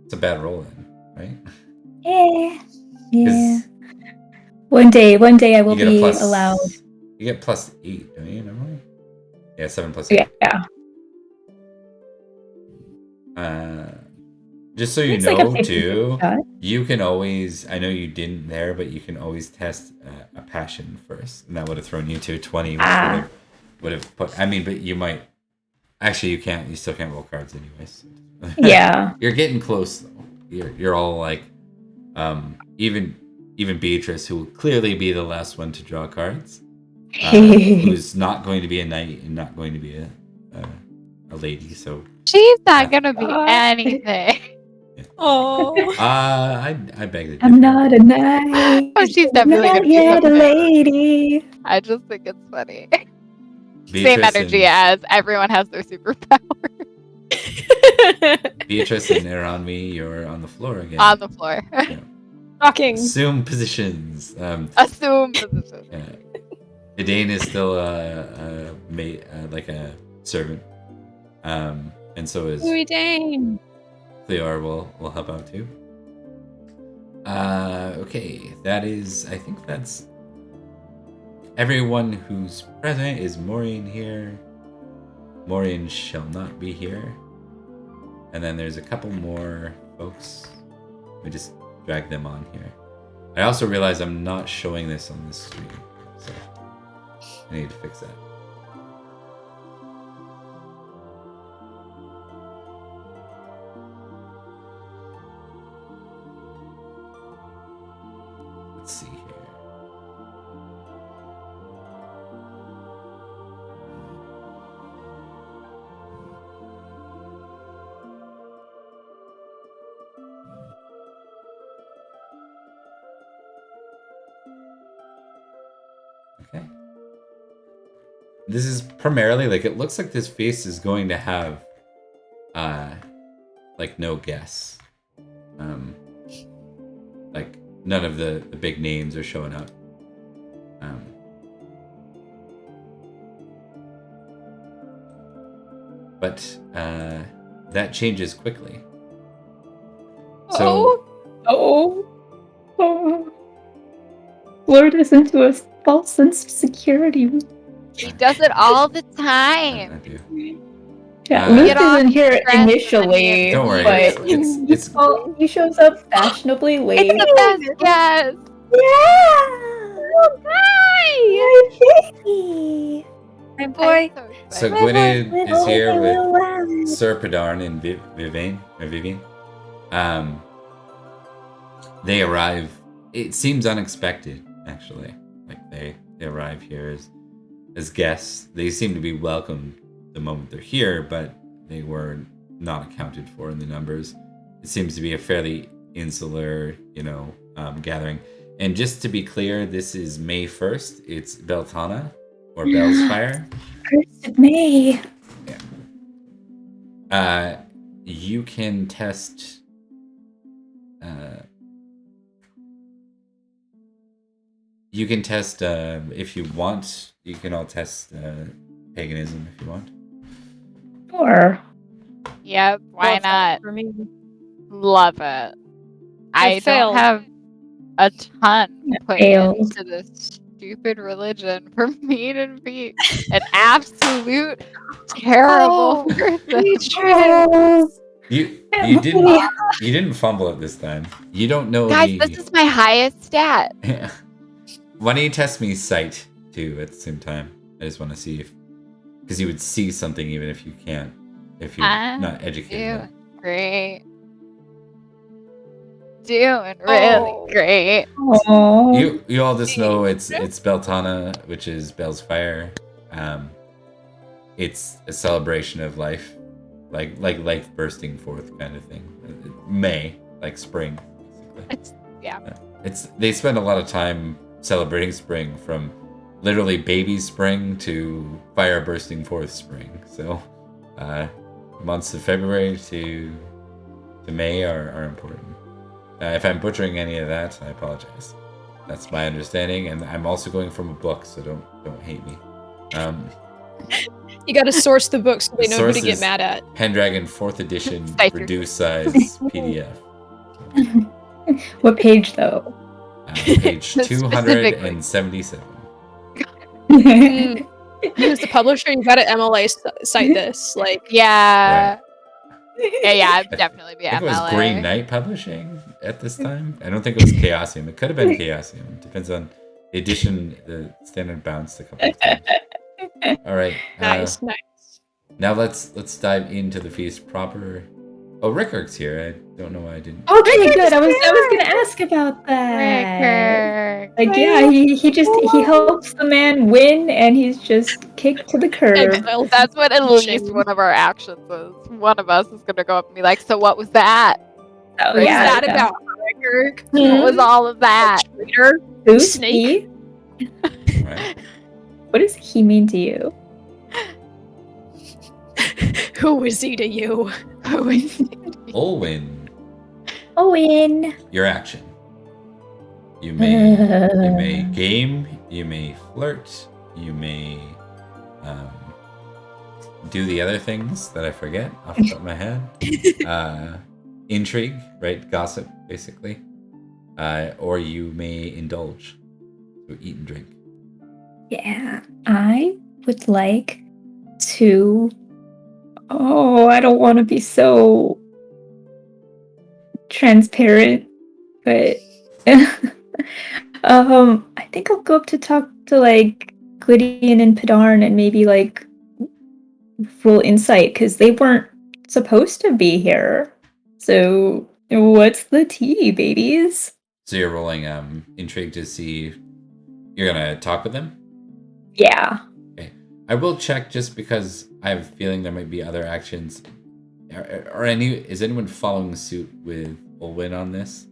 It's a bad roll then, right? Yeah. One day I will be allowed. You get +8, don't you, normally? Yeah, 7 + 8. Yeah. Just so you It's know, like a too, 50% shot. you can always, I know you didn't there, but you can always test a passion first. And that would have thrown you to a 20, which would have put, I mean, but you might, actually, you still can't roll cards anyways. Yeah. You're getting close, though. You're all like, even Beatrice, who will clearly be the last one to draw cards, who's not going to be a knight and not going to be a lady, so. She's not gonna be anything. Oh. I beg to differ. I'm not a knight. Oh, she's definitely not gonna be yet a something. lady. I just think it's funny. Beatrice Same energy as everyone has their superpower. Beatrice and Aeronwy, you're on the floor again. On the floor. Yeah. Shocking. Assume positions. Assume position. Idane is still like a servant. And so is Louis Dane. Cleor will help out too. Okay, I think that's everyone who's present. Is Maureen here? Maureen shall not be here. And then there's a couple more folks. We just drag them on here. I also realize I'm not showing this on this stream, so I need to fix that. let's see here. Okay. This is primarily, like, it looks like this feast is going to have, like, no guests. Like, none of the big names are showing up. But that changes quickly. So, Oh. Lured us into a false sense of security. He does it all the I time. do. Yeah, Uh, Luke Get off isn't here stress and initially, Don't worry, but it's he shows up fashionably late. It's the best guess. Yeah! My boy. So excited. Gwynedd is here with Sir Cadwgn and Vivian. They arrive. It seems unexpected, actually. Like they arrive here as guests. They seem to be welcomed the moment they're here, but they were not accounted for in the numbers. It seems to be a fairly insular, gathering. And just to be clear, this is May 1st. It's Beltana, or Bell's Fire. 1st of May. Yeah. You can test... you can test, if you want. You can all test paganism if you want. Sure. Yep, why Love that not? For me. Love it. I don't failed. have a ton put failed. into this stupid religion for me to be an absolute terrible person. You didn't fumble it this time. You don't know Guys, this is my highest stat. Why don't you test me sight too at the same time? I just want to see because you would see something even if you can't, if you're not educated. Great. Doing really great. Aww. You all just know it's Beltana, which is Bell's Fire. It's a celebration of life, like life bursting forth kind of thing. May, like spring, basically. They spend a lot of time celebrating spring, from literally baby spring to fire bursting forth spring. So, months of February to May are important. If I'm butchering any of that, I apologize. That's my understanding, and I'm also going from a book, so don't hate me. You got to source the book so they know who source to get is mad at. Pendragon 4th edition reduced size PDF. What page though? Page 277. Who's the publisher? You got to MLA cite this. Like, Yeah. Right. Yeah, I'd definitely be I think it was MLA. Green Knight Publishing at this time. I don't think it was Chaosium. It could have been Chaosium. Depends on the edition. The standard bounced a couple of times. All right. nice. Now let's dive into the feast proper. Oh, Rickard's here. I don't know why I didn't. Okay, good. I was gonna ask about that. Rickard. Like, yeah, he helps the man win, and he's just kicked to the curb. Exiled. That's what at least Shame. one of our actions is. One of us is gonna go up and be like, so what was that? Oh, What's yeah, that yeah. about, Rickard? What was all of that? Traitor. Who's Snake? he? Right. What does he mean to you? Who is he to you? Olwyn, Owen. your action. You may game. You may flirt. You may do the other things that I forget off the top of my head. Intrigue, right? Gossip, basically. Or you may indulge. So eat and drink. Yeah, I would like to. Oh, I don't want to be so transparent, but I think I'll go up to talk to like Gwydion and Pendragon and maybe like roll insight because they weren't supposed to be here. So what's the tea, babies? So you're rolling intrigue to see you're gonna talk with them? Yeah. Okay. I will check just because I have a feeling there might be other actions. Is anyone following suit with Olwen on this?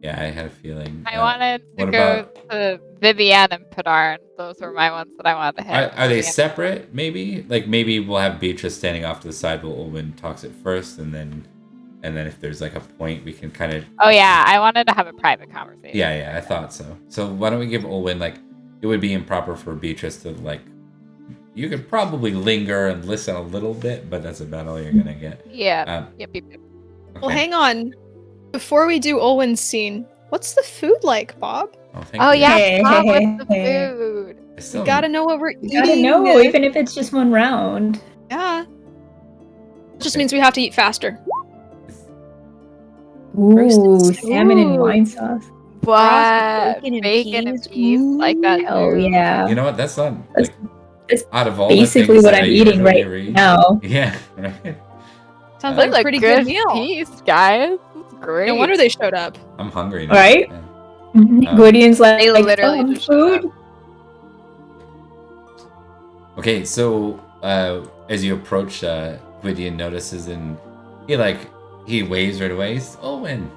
Yeah, I had a feeling. I wanted to what go about- to Vivienne and Pedarn. Those were my ones that I wanted to hit. Are they Vivienne. separate? Maybe like maybe we'll have Beatrice standing off to the side while Olwen talks it first, and then if there's like a point, we can kind of. Oh yeah, I wanted to have a private conversation. Yeah, I thought so. So why don't we give Olwen like it would be improper for Beatrice to like. You could probably linger and listen a little bit, but that's about all you're gonna get. Yeah. Yep. Okay. Well, hang on. Before we do Olwen's scene, what's the food like, Bob? Thank Oh you. yeah, Hey, Bob hey, with the hey. food. I still You gotta know what we're eating. You gotta know, even if it's just one round. Yeah. Just means we have to eat faster. Ooh, Roasted salmon and steak. wine sauce. What? bacon and Bacon and peas. peas like that. Oh too. yeah. You know what? That's not That's- like that's out of all basically the things what that I'm I eating usually right read. now. Yeah, right. Sounds That's like a pretty good meal. feast, guys. It's great. No wonder they showed up. I'm hungry now. Right? Yeah. Gwydion's like, They literally just showed food. Okay, so as you approach, Gwydion notices and he waves right away. He's, Owen,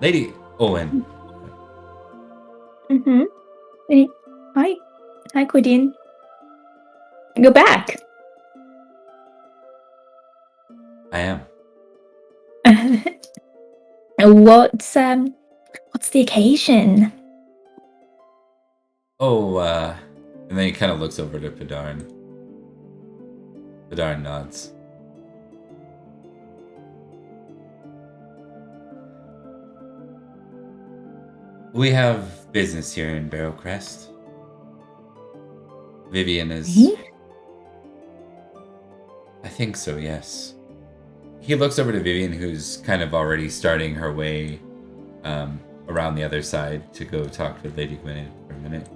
Lady Owen. Mm-hmm. Hi, Gwydion. Go back. I am. What's the occasion? Oh, and then he kind of looks over to Pedarn. Pedarn nods. We have business here in Barrowcrest. Vivian is... Me? I think so, yes. He looks over to Vivian, who's kind of already starting her way around the other side to go talk with Lady Gwynedd for a minute.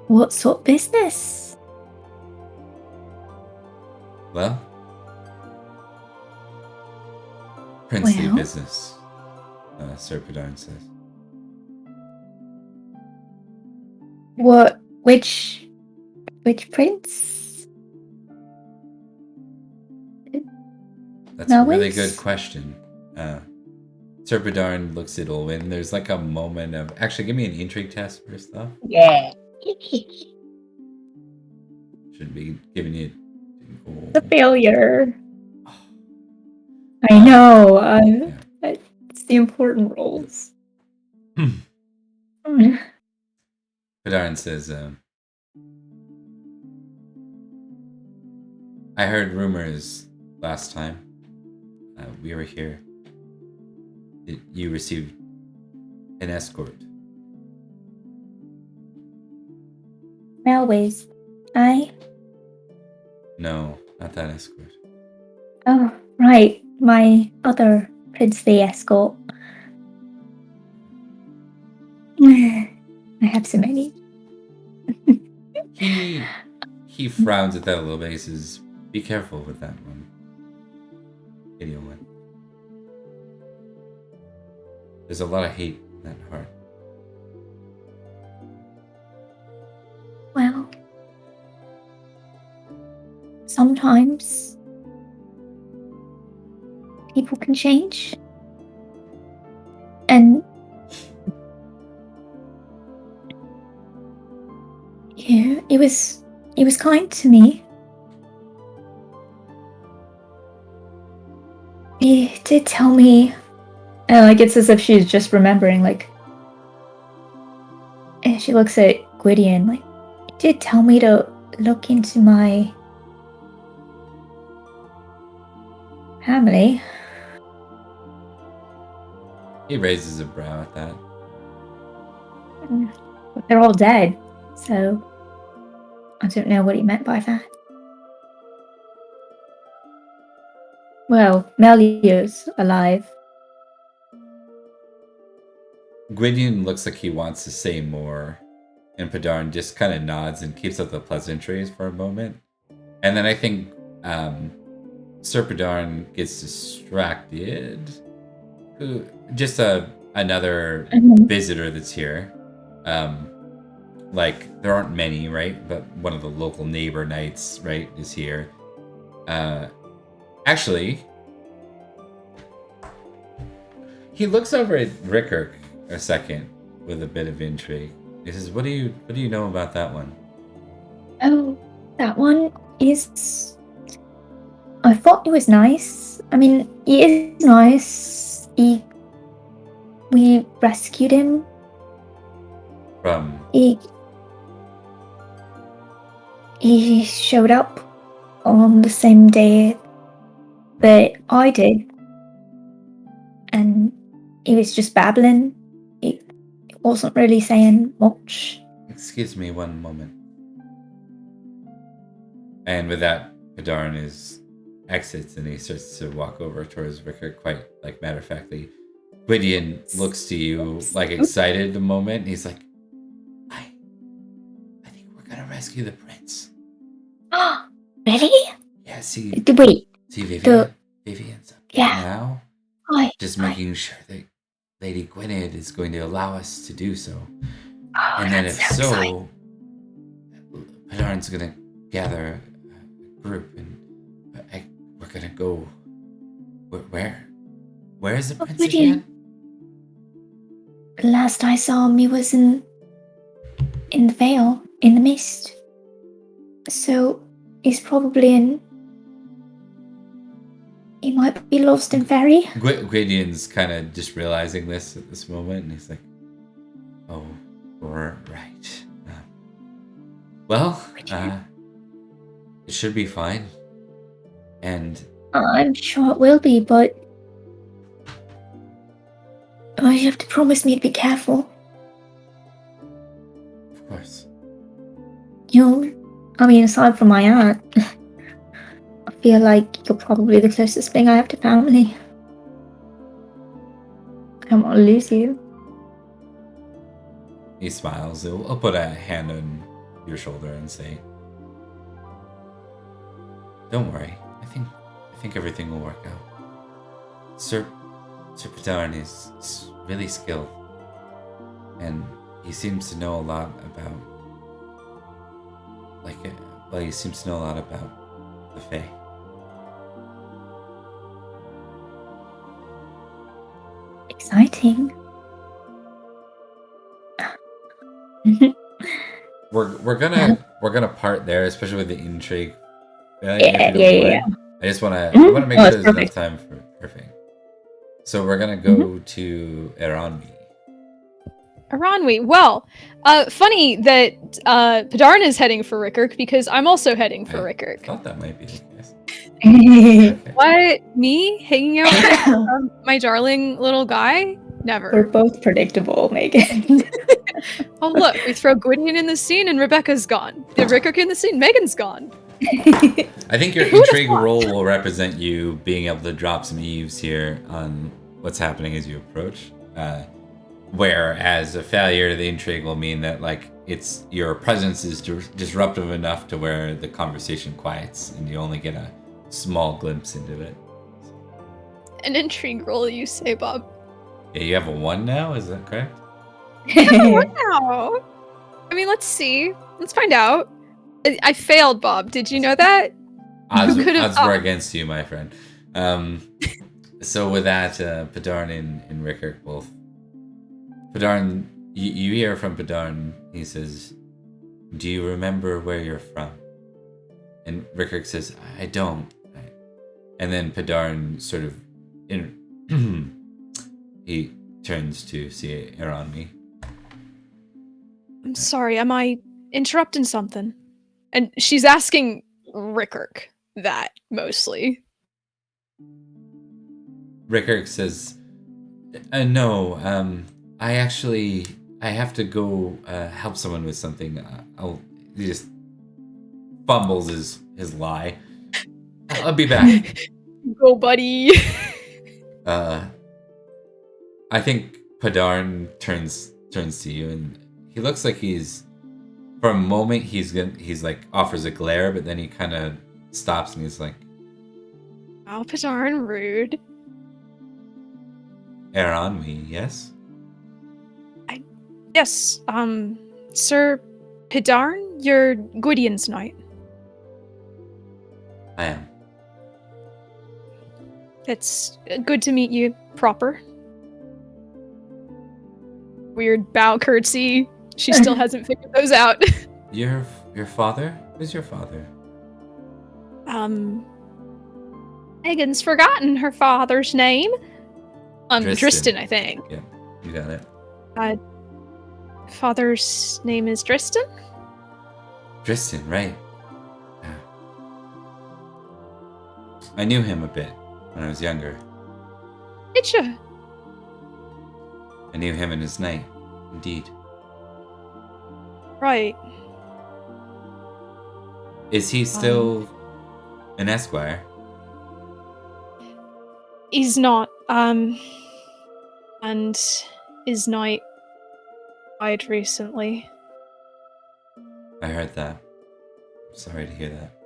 What sort of business? Well, princely Well? business, Sir Cadwgn says. What? Which prince? That's No, a really it's- good question. Sir Cadwgn looks at Olwen. There's like a moment of... Actually, give me an intrigue test first, though. Yeah. Should be giving you... The failure. I know. It's the important roles. Cadwgn says, I heard rumors last time we were here that you received an escort. Railways. No, not that escort. Oh, right. My other princely escort. I have so many. He frowns at that a little bit. He says, be careful with that one. Idiot one. There's a lot of hate in that heart. Well, sometimes people can change. And yeah, he was kind to me. He did tell me, and like it's as if she's just remembering, like, and she looks at Gwydion, like, he did tell me to look into my family. He raises a brow at that. But they're all dead, so I don't know what he meant by that. Well, Melio's alive. Gwydion looks like he wants to say more, and Pedarn just kind of nods and keeps up the pleasantries for a moment. And then I think Sir Cadwgn gets distracted. Just another visitor that's here. Like, there aren't many, right? But one of the local neighbor knights, right, is here. Actually, he looks over at Rickert a second with a bit of intrigue. He says, "What do you know about that one?" Oh, that one is. I thought it was nice. I mean, he is nice. We rescued him. From He showed up on the same day that I did, and he was just babbling. He wasn't really saying much. Excuse me one moment. And with that, Cadwgn exits and he starts to walk over towards Rickert, quite like matter of factly. Gwydion looks to you like excited a moment. He's like, I think we're gonna rescue the prince. Really? Yeah, see Wait. Vivian's up Yeah. now. Just making sure that Lady Gwynedd is going to allow us to do so. And then if so, Cadwgn's gonna gather a group and we're gonna go. Where? Where is the prince again? Last I saw him, he was in the Vale, in the mist. So he's probably he might be lost in Ferry. Gwydion's kind of just realizing this at this moment, and he's like, "Oh, right. Well, it should be fine." And I'm sure it will be, but you have to promise me to be careful. Of course. I mean, aside from my aunt, I feel like you're probably the closest thing I have to family. I don't want to lose you. He smiles. I'll put a hand on your shoulder and say, "Don't worry. I think everything will work out. Sir Cadwgn is really skilled, and he seems to know a lot about he seems to know a lot about the Fae." Exciting. We're gonna part there, especially with the intrigue. Yeah. I just want to Mhm. make Oh, sure that's there's enough perfect. time for perfect. So we're gonna go to Aeronwy. Aeronwy. Well, funny that Cadwgn is heading for Rickert because I'm also heading for I Rickert. thought that might be the case. We're Okay. What? Me hanging out with my darling little guy? Never. both predictable, Megan. Oh look, we throw Gwydion in the scene and Rebecca's gone. The Rickert in the scene, Megan's gone. I think your intrigue roll will represent you being able to drop some eaves here on what's happening as you approach. Whereas a failure to the intrigue will mean that it's your presence is disruptive enough to where the conversation quiets and you only get a small glimpse into it. An intrigue roll, you say, Bob. Yeah, you have a 1 now, is that correct? Wow. I mean, let's see. Let's find out. I failed, Bob. Did you know that? Odds could've- were against you, my friend. So with that, Cadwgn and Rickert both. Cadwgn, you hear from Cadwgn. He says, "Do you remember where you're from?" And Rickert says, "I don't." And then Cadwgn sort of, he turns to see Aeronwy. I'm sorry, am I interrupting something? And she's asking Rickert that, mostly. Rickert says, "No, I have to go help someone with something. He just fumbles his lie. I'll be back." Go, buddy. I think Cadwgn turns to you, and he looks like for a moment he's like offers a glare, but then he kind of stops and he's like, Oh, darn rude. Aeronwy, yes? Yes, Sir Cadwgn, you're Gwydion's knight. I am. It's good to meet you, proper. Weird bow curtsy. She still hasn't figured those out. Your father? Who's your father? Megan's forgotten her father's name. Dristan. Dristan, I think. Yeah, you got it. Father's name is Dristan? Dristan, right. Yeah. I knew him a bit when I was younger. Did you? I knew him and his knight, indeed. Right. Is he still an esquire? He's not, and his knight died recently. I heard that. Sorry to hear that.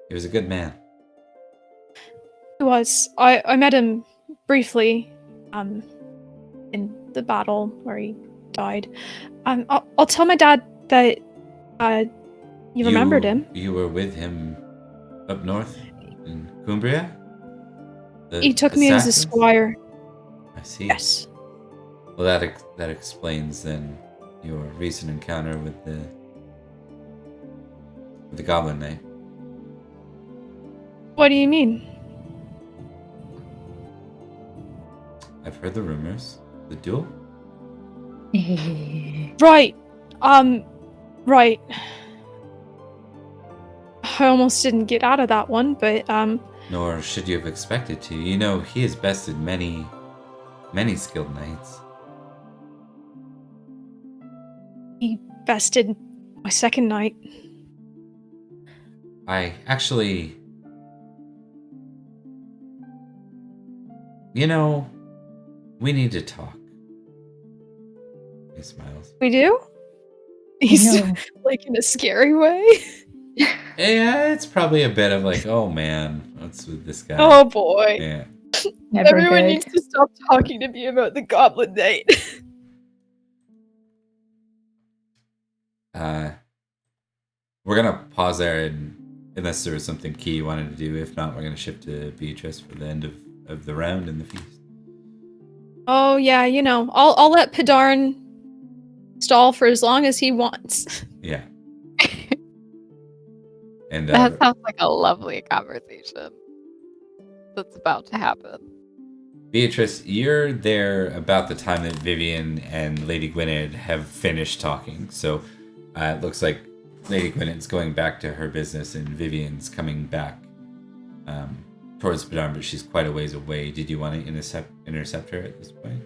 He was a good man. He was. I met him briefly, in the battle where he died. I'll tell my dad that, you remembered him. You were with him up north in Cumbria? He took me as a Saxons? squire. I see. Yes. Well, that explains then your recent encounter with the Goblin Knight. What do you mean? I've heard the rumors. The duel? Right. Right. I almost didn't get out of that one, but, Nor should you have expected to. You know, he has bested many skilled knights. he bested my second knight. I actually... You know, we need to talk. He smiles. We do? He's No. like in a scary way. Yeah, it's probably a bit of like, oh man, what's with this guy? Oh boy. Yeah. Never Everyone good. needs to stop talking to me about the Goblin Knight. We're gonna pause there, and unless there was something key you wanted to do. If not, we're gonna shift to Betrys for the end of the round and the feast. Oh yeah, you know, I'll let Padarn stall for as long as he wants. Yeah. And That sounds like a lovely conversation that's about to happen. Beatrice, you're there about the time that Vivian and Lady Gwynedd have finished talking. So it looks like Lady Gwynedd's going back to her business and Vivian's coming back towards Padarn, but she's quite a ways away. Did you want to intercept her at this point?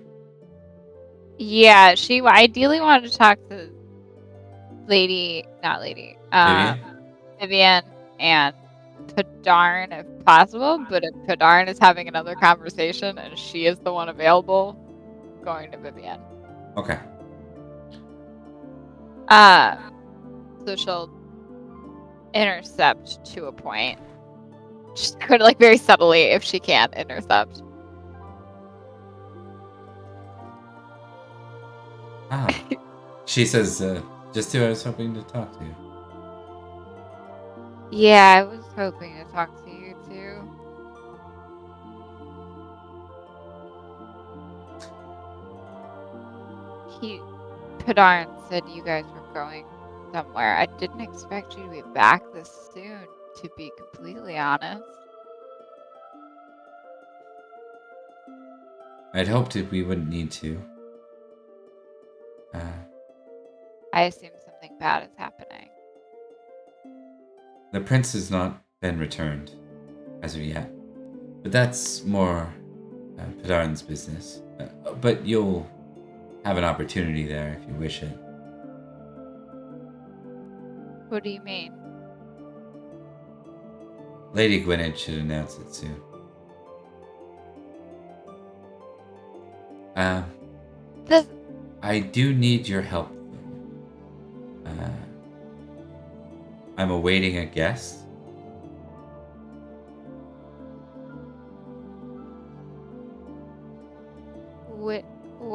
Yeah, she ideally wanted to talk to Vivian and Padarn if possible, but if Padarn is having another conversation and she is the one available, going to Vivian. Okay. So she'll intercept to a point. She's kind of like very subtly, if she can, intercept. She says, just who I was hoping to talk to. Yeah, I was hoping to talk to you too. Padarn said you guys were going somewhere. I didn't expect you to be back this soon, to be completely honest. I'd hoped that we wouldn't need to. I assume something bad is happening. The prince has not been returned as of yet. But that's more Padarn's business. But you'll have an opportunity there if you wish it. What do you mean? Lady Gwynedd should announce it soon. I do need your help, though. I'm awaiting a guest,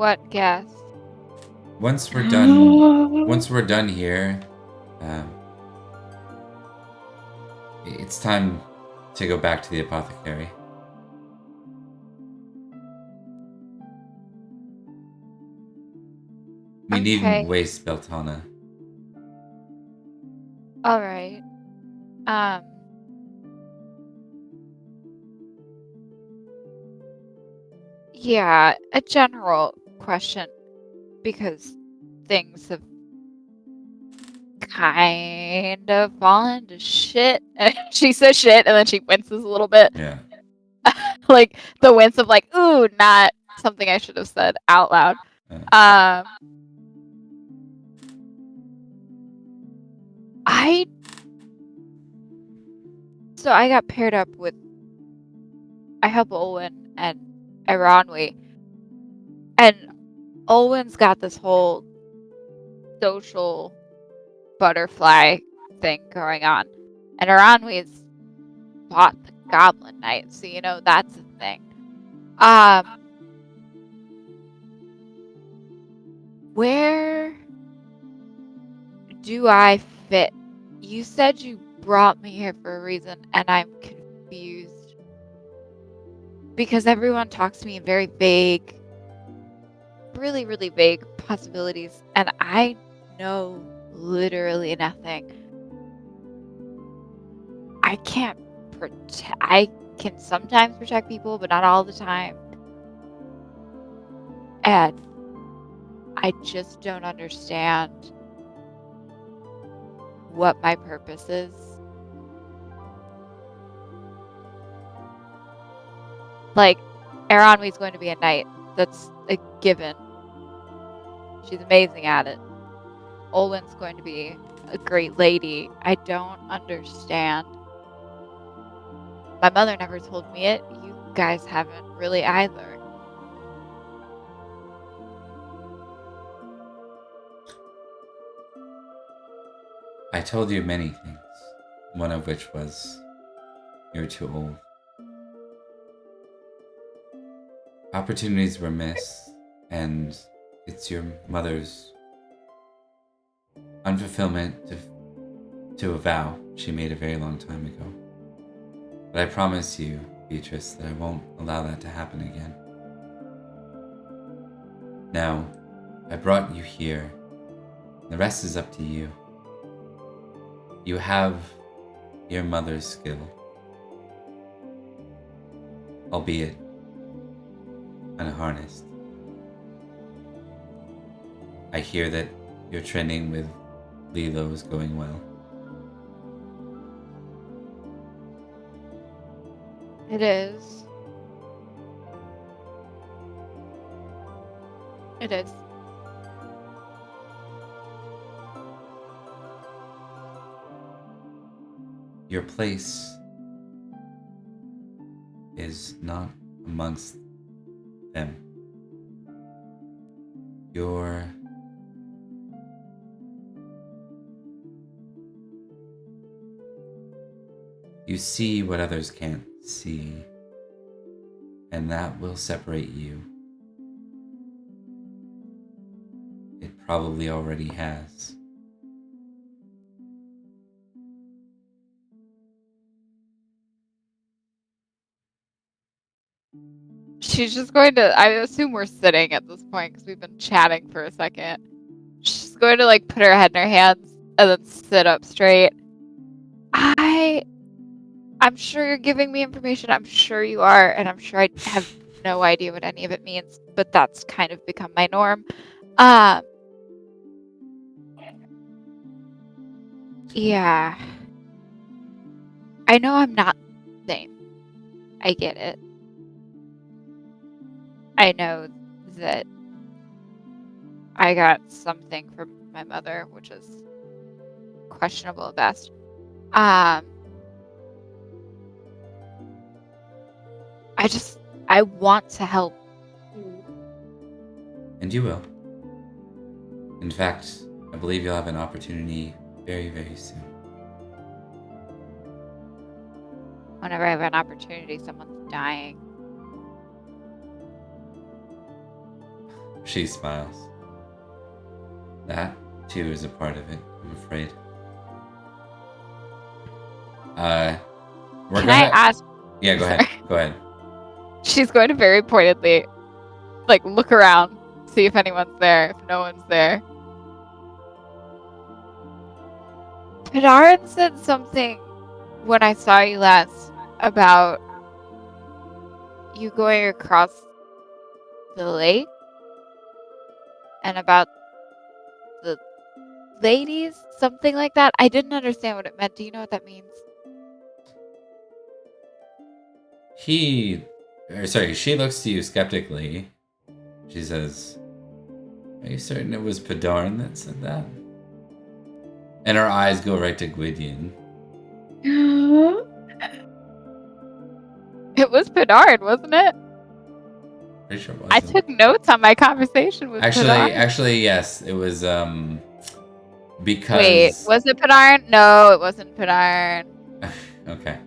What guess? Once we're done here, it's time to go back to the apothecary. We needn't waste Beltana. All right. Yeah, a general question, because things have kind of fallen to shit. She says shit, and then she winces a little bit. Yeah. Like the wince of like, ooh, not something I should have said out loud. So I got paired up with, I help Olwen and Aeronwy, and Olwen's got this whole social butterfly thing going on, and Aeronwy's bought the Goblin Knight, so you know that's a thing. Where do I fit? You said you brought me here for a reason, and I'm confused. Because everyone talks to me in very vague, really, really vague possibilities, and I know literally nothing. I can't protect. I can sometimes protect people, but not all the time. And I just don't understand what my purpose is. Like, Aeronwy's going to be a knight. That's a given. She's amazing at it. Olwen's going to be a great lady. I don't understand. My mother never told me it. You guys haven't really either. I told you many things, one of which was you're too old. Opportunities were missed, and it's your mother's unfulfillment to a vow she made a very long time ago. But I promise you, Betrys, that I won't allow that to happen again. Now, I brought you here. The rest is up to you. You have your mother's skill, albeit unharnessed. I hear that your training with Lilo is going well. It is. It is. Your place is not amongst them. You see what others can't see, and that will separate you. It probably already has. She's just going to, I assume we're sitting at this point because we've been chatting for a second. She's going to like put her head in her hands and then sit up straight. I'm sure you're giving me information. I'm sure you are. And I'm sure I have no idea what any of it means, but that's kind of become my norm. Yeah. I know I'm not the same. I get it. I know that I got something from my mother, which is questionable at best. I want to help. And you will. In fact, I believe you'll have an opportunity very, very soon. Whenever I have an opportunity, someone's dying. She smiles. That, too, is a part of it, I'm afraid. Can I ask? Yeah, go ahead. Go ahead. She's going to very pointedly, look around, see if anyone's there. If no one's there. Pendragon said something when I saw you last about you going across the lake and about the ladies, something like that. I didn't understand what it meant. Do you know what that means? She looks to you skeptically. She says, "Are you certain it was Pendragon that said that?" And her eyes go right to Gwydion. It was Pendragon, wasn't it? Pretty sure it wasn't. I took notes on my conversation with Pendragon. Actually, yes. It was, because... Wait, was it Pendragon? No, it wasn't Pendragon. Okay.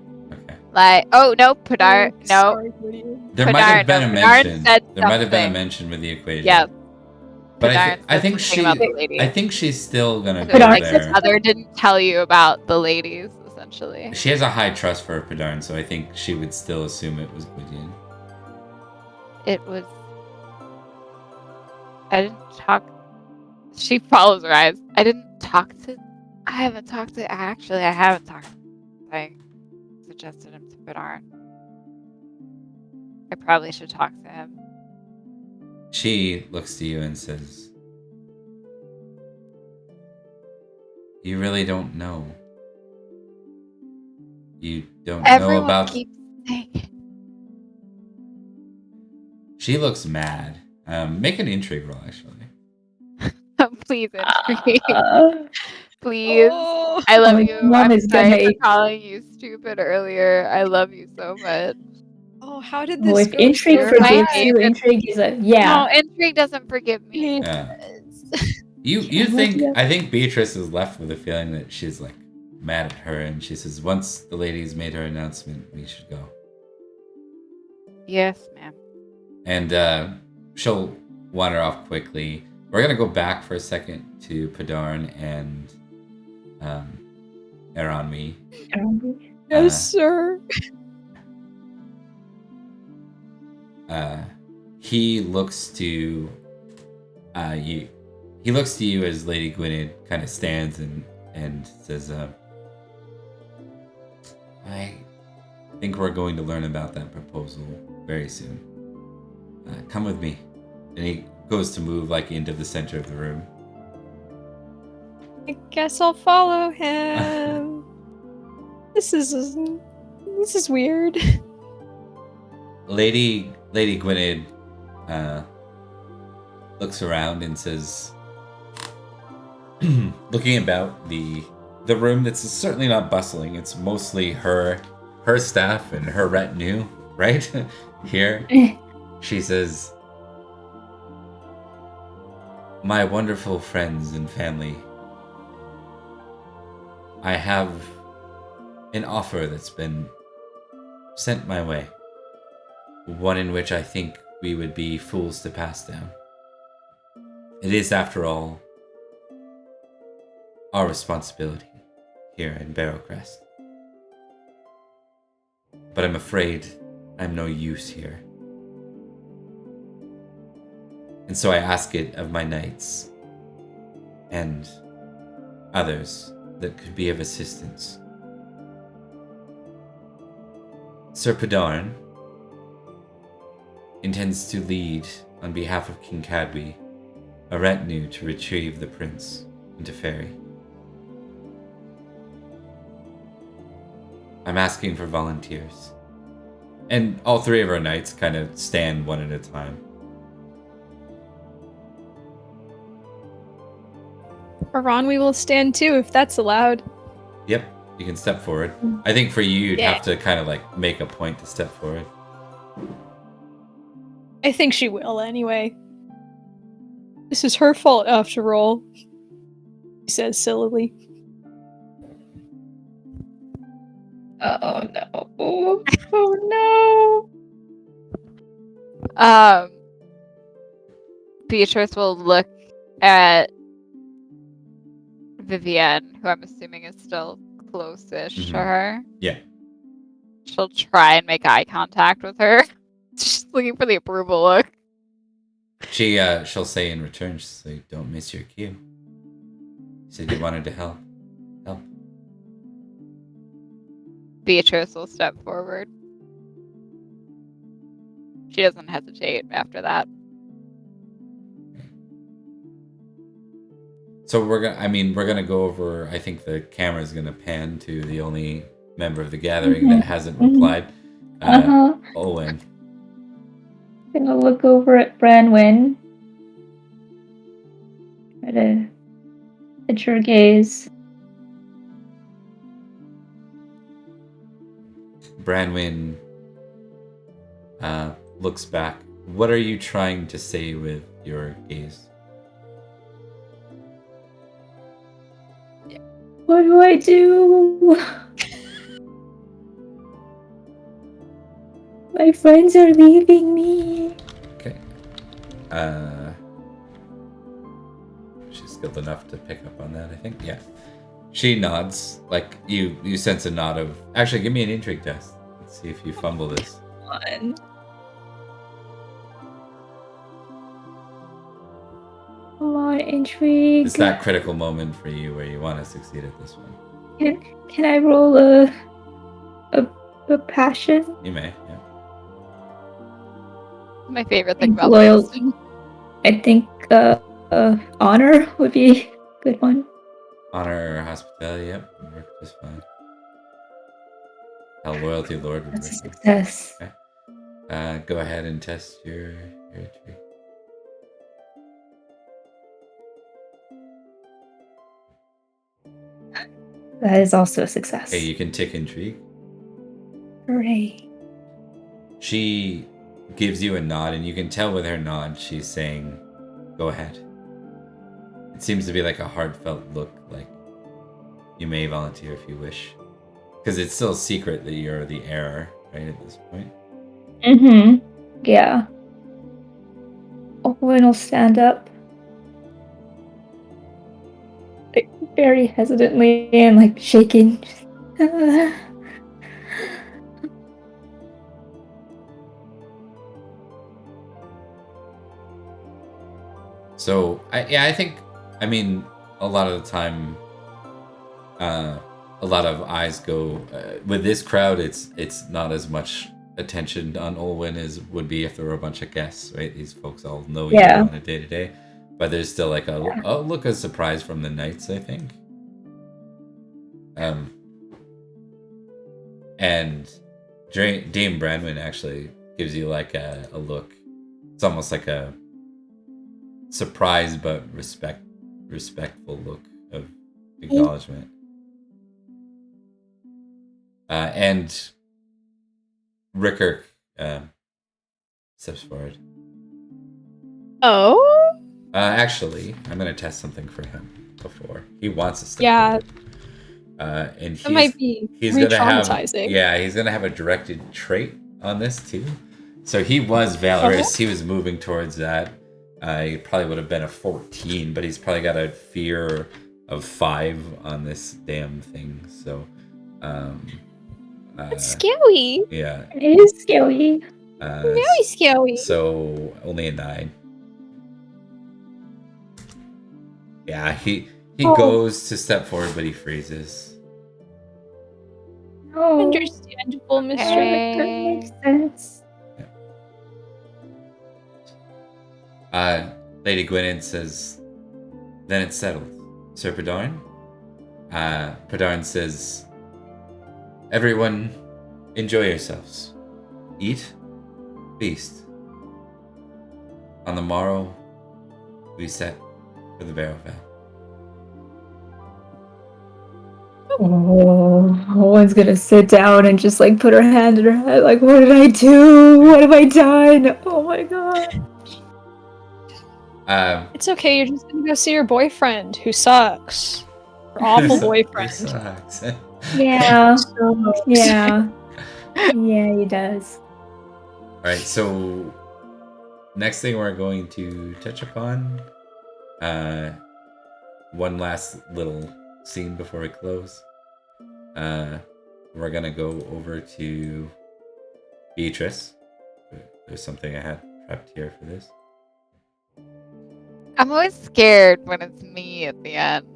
No, Pendragon. No. Sorry, Gwydion. There might have been a mention. There might have been a something. mention with the equation. Yeah. But Pendragon I said think something about the ladies. I think she's still gonna So, go like, there. his mother didn't tell you about the ladies, essentially. She has a high trust for Pendragon, so I think she would still assume it was Gwydion. It was. I didn't talk. She follows her eyes. I haven't talked to. Actually, I haven't talked. I suggested him to Pendragon. I probably should talk to him. She looks to you and says, "You really don't know. You don't know about." Keeps saying it. She looks mad. Make an intrigue roll, actually. Please, intrigue. Please. Oh. I love my you. mom I'm is sorry gonna- for calling you stupid earlier. I love you so much. Oh, how did this If go intrigue so forgives bad? you, intrigue is a yeah. No, intrigue doesn't forgive me. Yeah. You think I think Beatrice is left with a feeling that she's like mad at her, and she says, "Once the ladies made her announcement, we should go." Yes, ma'am. And she'll wander off quickly. We're gonna go back for a second to Pendragon and Aeronwy. Yes, sir. He looks to you. He looks to you as Lady Gwynedd kind of stands and says, "I think we're going to learn about that proposal very soon. Come with me." And he goes to move into the center of the room. I guess I'll follow him. This is weird. Lady Gwynedd looks around and says, looking about the room that's certainly not bustling. It's mostly her staff and her retinue, right? Here. She says, "My wonderful friends and family, I have an offer that's been sent my way. One in which I think we would be fools to pass down. It is, after all, our responsibility here in Barrowcrest. But I'm afraid I'm no use here. And so I ask it of my knights and others that could be of assistance. Sir Pendragon intends to lead, on behalf of King Cadwgn, a retinue to retrieve the prince into Fairy. I'm asking for volunteers." And all three of our knights kind of stand one at a time. Aeronwy will stand too, if that's allowed. Yep, you can step forward. I think for you, you'd have to kind of make a point to step forward. I think she will anyway. This is her fault after all, he says sillily. Oh no. Oh no. Beatrice will look at Vivienne, who I'm assuming is still close-ish to her. Yeah. She'll try and make eye contact with her. She's looking for the approval look. She'll say in return, she'll say, "Don't miss your cue." You said you wanted to help. Help. Beatrice will step forward. She doesn't hesitate after that. So we're gonna go over. I think the camera's gonna pan to the only member of the gathering that hasn't replied. Owen. I'm gonna look over at Branwen. Try to catch her gaze. Branwen looks back. What are you trying to say with your gaze? What do I do? My friends are leaving me. Okay. She's skilled enough to pick up on that, I think. Yeah. She nods. Like, you sense a nod of... Actually, give me an intrigue test. Let's see if you fumble this. One. Come on, intrigue. It's that critical moment for you where you want to succeed at this one. Can I roll a passion? You may, yeah. My favorite thing about Loyalty. I think honor would be a good one. Honor or hospitality, yep. Would work just fine. How loyalty lord would That's a work. success. Okay. Go ahead and test your intrigue. That is also a success. Okay, you can tick intrigue. Hooray. She gives you a nod, and you can tell with her nod she's saying, "Go ahead." It seems to be like a heartfelt look, like you may volunteer if you wish. Because it's still a secret that you're the heir, right, at this point? Mm-hmm. Yeah. Owen will stand up. Like, very hesitantly and like shaking. So, I think, I mean, a lot of the time, a lot of eyes go, with this crowd, it's not as much attention on Olwen as would be if there were a bunch of guests, right? These folks all know you on a day-to-day. But there's still like a look of surprise from the knights, I think. And Dame Branwen actually gives you like a look. It's almost like a surprised but respectful look of acknowledgement. And Rickard steps forward. Oh? Actually, I'm gonna test something for him before he wants to step Yeah. forward. And That might be he's gonna have re-traumatizing. he's gonna have a directed trait on this too. So he was valorous. He was moving towards that. He probably would have been a 14, but he's probably got a fear of 5 on this damn thing. So, That's scary. yeah, It is scary. Very scary. so only a 9. Yeah, he goes to step forward, but he freezes. No. Understandable, Mr. Okay. That makes sense. Lady Gwynedd says, "Then it's settled, Sir Cadwgn." Cadwgn says, "Everyone, enjoy yourselves. Eat, feast. On the morrow, we set for the Barrow Vale." Oh, Owen's gonna sit down and just like put her hand in her head, like, what did I do? What have I done? Oh my god. It's okay, you're just gonna go see your boyfriend, who sucks. Your awful boyfriend. He sucks. Yeah. Yeah. Yeah, he does. All right, so next thing we're going to touch upon, one last little scene before we close. We're gonna go over to Betrys. There's something I had prepped here for this. I'm always scared when it's me at the end.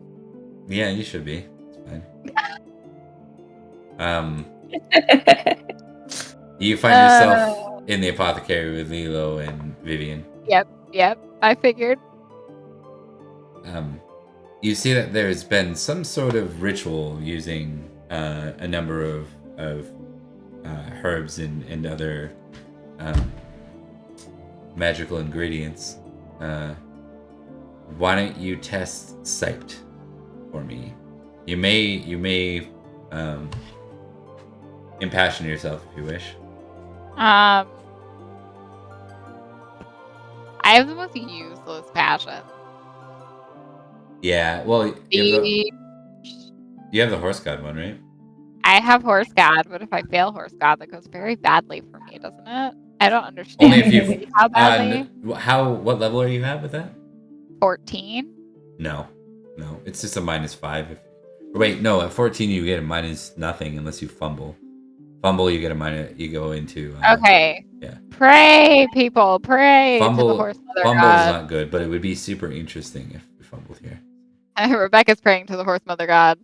Yeah, you should be. It's fine. You find yourself in the apothecary with Lilo and Vivian. Yep, I figured. You see that there's been some sort of ritual using a number of herbs and other magical ingredients. Why don't you test sight for me? You may impassion yourself if you wish. I have the most useless passion. Yeah, well, you have the horse god one, right? I have horse god, but if I fail horse god, that goes very badly for me, doesn't it? I don't understand. Only if you how badly. What level are you at with that? 14. No, it's just a -5. Wait, no, at 14 you get a minus nothing unless you fumble. Fumble, you get a minus. You go into. Okay. Yeah. Pray, people, pray to the horse mother fumble god. is not good, but it would be super interesting if you fumbled here. Rebecca's praying to the horse mother god.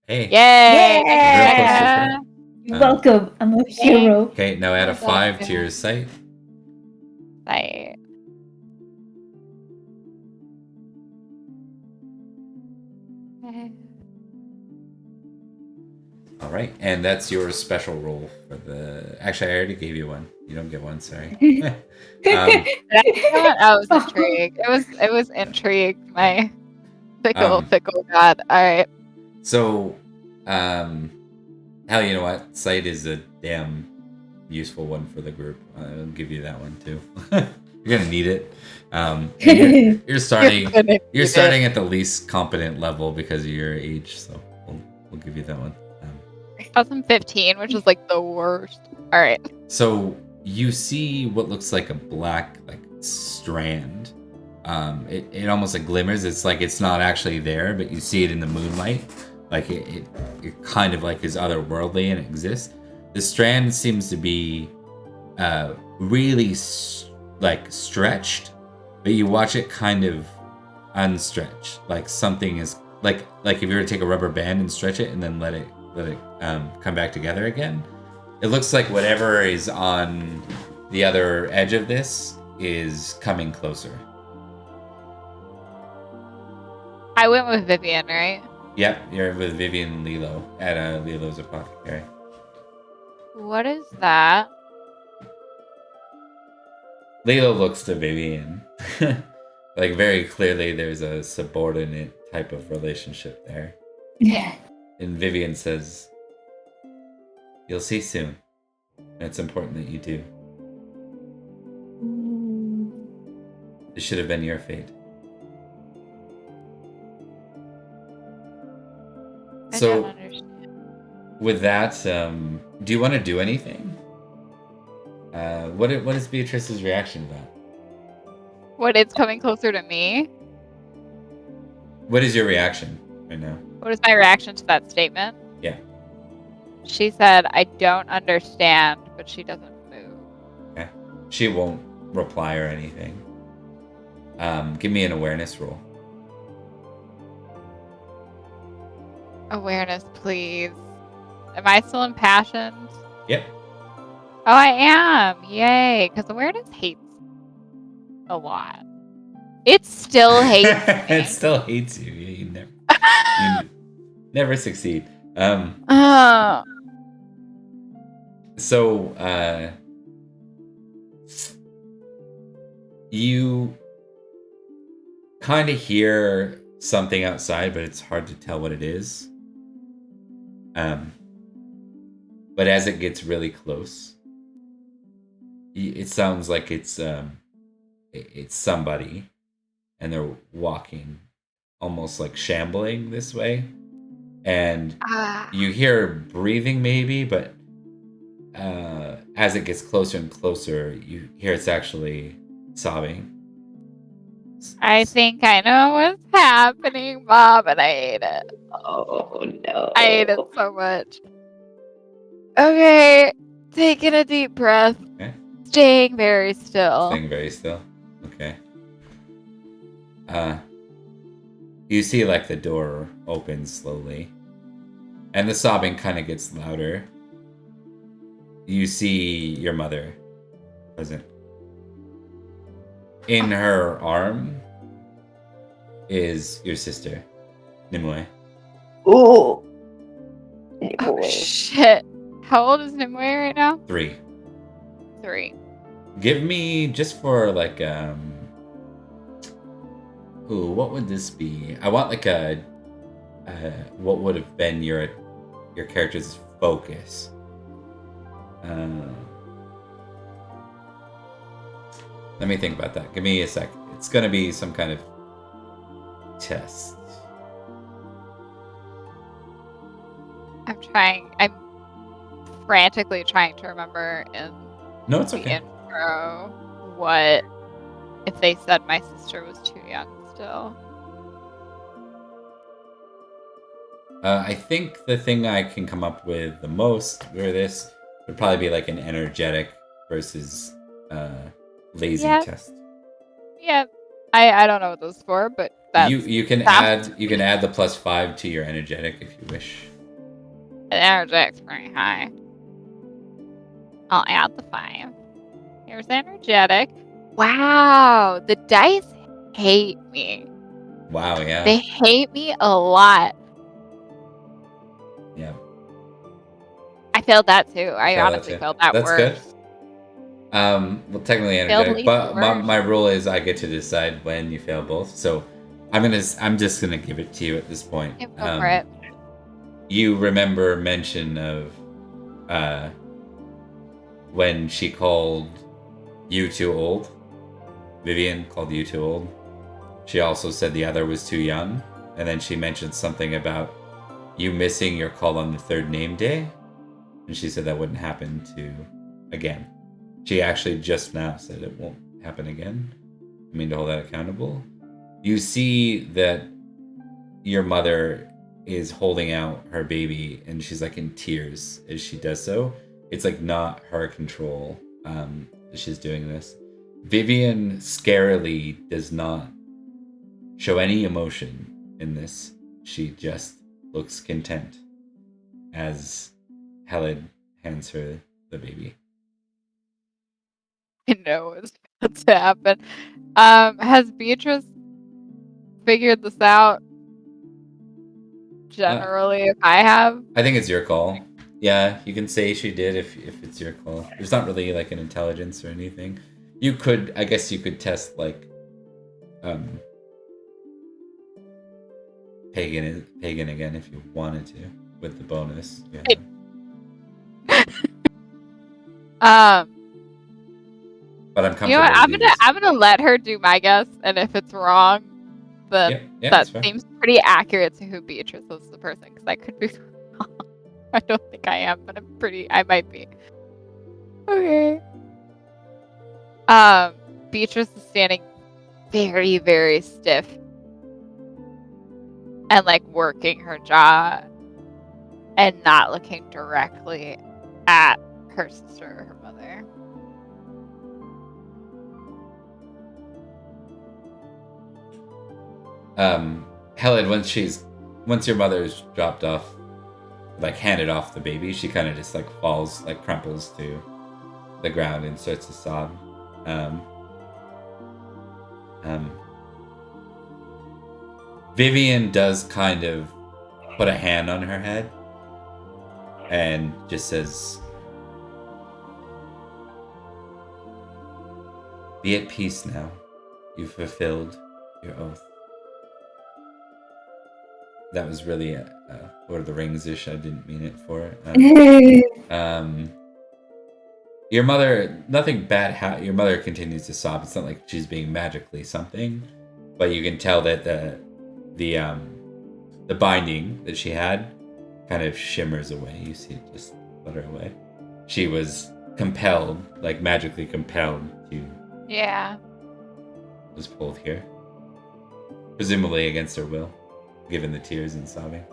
Hey. Yay! Yeah! Welcome. I'm a hero. Okay, now add a 5 to your sight. Sight. All right, and that's your special roll for the. Actually, I already gave you one. You don't get one. Sorry. I was intrigued. It was intrigue. My fickle god. All right. So, hell, you know what? Sight is a damn useful one for the group. I'll give you that one too. You're gonna need it. You're starting. You're starting at the least competent level because of your age. So we'll give you that one. I was in 15, which is like the worst. All right. So you see what looks like a black strand. It almost glimmers. It's like it's not actually there, but you see it in the moonlight. Like it kind of is otherworldly and it exists. The strand seems to be really stretched, but you watch it kind of unstretch. Like something is like if you were to take a rubber band and stretch it and then let it come back together again. It looks like whatever is on the other edge of this is coming closer. I went with Vivian, right? Yep, you're with Vivian and Lilo at Lilo's apothecary. What is that? Lilo looks to Vivian. Very clearly there's a subordinate type of relationship there. Yeah. And Vivian says, "You'll see soon. It's important that you do. It should have been your fate." I So, don't understand. with that, do you want to do anything? What is Beatrice's reaction to that? What, it's coming closer to me? What is your reaction right now? What is my reaction to that statement? Yeah. She said, "I don't understand," but she doesn't move. Okay. She won't reply or anything. Give me an awareness roll. Awareness, please. Am I still impassioned? Yep. Oh, I am. Yay. Because awareness hates a lot. It still hates me. It still hates you. You never succeed. So, you kind of hear something outside, but it's hard to tell what it is. But as it gets really close, it sounds like it's somebody, and they're walking almost shambling this way, and you hear breathing maybe, but as it gets closer and closer, you hear it's actually sobbing. I think I know what's happening, Mom, and I hate it. Oh no. I hate it so much. Okay, taking a deep breath. Okay. Staying very still. Staying very still. Okay. You see like the door opens slowly, and the sobbing kind of gets louder. You see your mother present. In her arm is your sister, Nimue. Oh. Oh shit. How old is Nimue right now? 3. 3. Give me just for like ooh, what would this be? I want like a what would have been your character's focus. Let me think about that. Give me a sec. It's gonna be some kind of test. I'm frantically trying to remember in No, it's the okay. intro what if they said my sister was too young still. I think the thing I can come up with the most for this would probably be like an energetic versus lazy test. Yeah. I don't know what those for, but that's You can add the +5 to your energetic if you wish. the energetic's pretty high. I'll add the 5. Here's energetic. Wow, the dice hate me. Wow, yeah. They hate me a lot. Yeah. I failed that too. I honestly failed that That's worse. good. Well, technically Failed energetic, but my rule is I get to decide when you fail both. So I'm just gonna give it to you at this point. Yeah, go for it. You remember mention of when she called you too old. Vivian called you too old. She also said the other was too young, and then she mentioned something about you missing your call on the 3rd name day, and she said that wouldn't happen again. She actually just now said it won't happen again. I mean to hold that accountable. You see that your mother is holding out her baby, and she's like in tears as she does so. It's like not her control. She's doing this. Vivian scarily does not show any emotion in this. She just looks content as Helen hands her the baby. I know it's about to happen. Has Beatrice figured this out? Generally, if I have. I think it's your call. Yeah, you can say she did if it's your call. There's not really like an intelligence or anything. I guess you could test like pagan again if you wanted to with the bonus. Yeah. But I'm comfortable. You know what? I'm gonna let her do my guess, and if it's wrong, then that seems pretty accurate to who Beatrice is, the person, because I could be wrong. I don't think I am, but I might be. Okay. Beatrice is standing very, very stiff and like working her jaw and not looking directly at her sister or her mother. Helen, once your mother's dropped off, like handed off the baby, she kind of just like falls, like crumples to the ground and starts to sob. Vivian does kind of put a hand on her head and just says, "Be at peace now. You've fulfilled your oath." That was really a Lord of the Rings-ish. I didn't mean it for it. Your mother, nothing bad. Your mother continues to sob. It's not like she's being magically something, but you can tell that the binding that she had kind of shimmers away. You see it just flutter away. She was compelled, like magically compelled to was pulled here. Presumably against her will, given the tears and sobbing.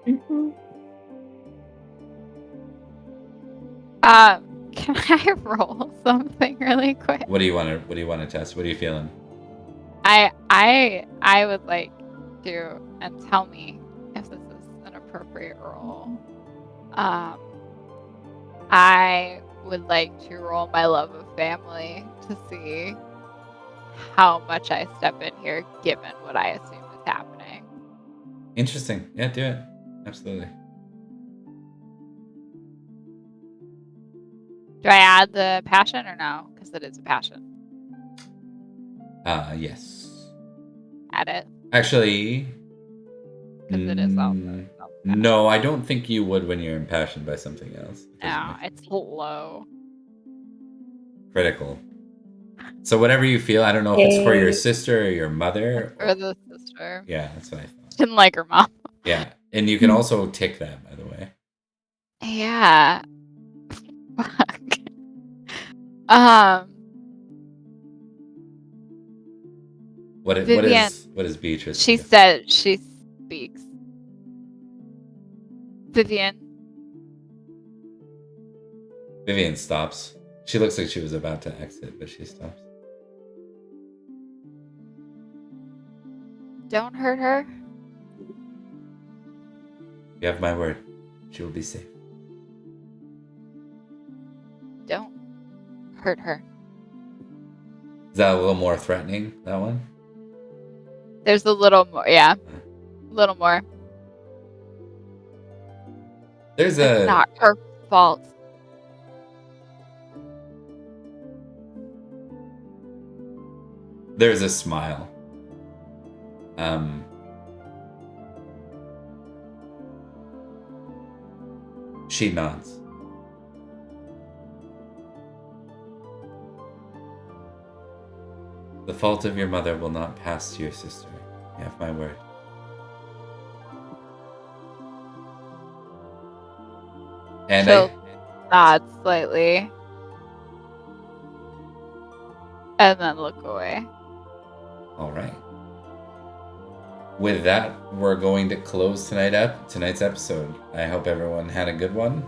Mm-hmm. Can I roll something really quick? What do you want to test? What are you feeling? I would like to, and tell me if this is an appropriate roll. I would like to roll my love of family to see how much I step in here, given what I assume is happening. Interesting. Yeah, do it. Absolutely. Do I add the passion or no? Because it is a passion. Yes. Add it. Actually, Because it is also. no, I don't think you would when you're impassioned by something else. No, it's low. Critical. So whatever you feel, I don't know if it's for your sister or your mother. For the sister. Yeah, that's what I thought. Didn't like her mom. Yeah, and you can also tick that, by the way. Yeah. Fuck. What Vivian, is Beatrice? she said she speaks. Vivian. Vivian stops. She looks like she was about to exit, but she stops. Don't hurt her. You have my word. She will be safe. Don't hurt her. Is that a little more threatening, that one? There's a little more, yeah. A little more. There's It's not her fault. There's a smile. She nods. The fault of your mother will not pass to your sister. You have my word. And She'll nod slightly. And then look away. All right. With that, we're going to close tonight's episode. I hope everyone had a good one.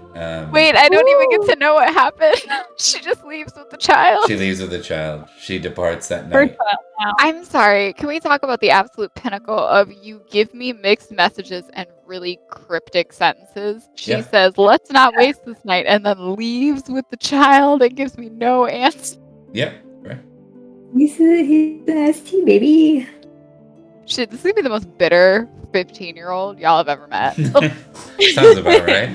Wait, I don't even get to know what happened. She just leaves with the child. She leaves with the child. She departs that Her night. child now. I'm sorry. Can we talk about the absolute pinnacle of you give me mixed messages and really cryptic sentences? She Yeah. says, let's not waste this night, and then leaves with the child and gives me no answer. Yep. Right. He's an ST baby. Shit, this is gonna be the most bitter 15-year-old y'all have ever met. Sounds about right.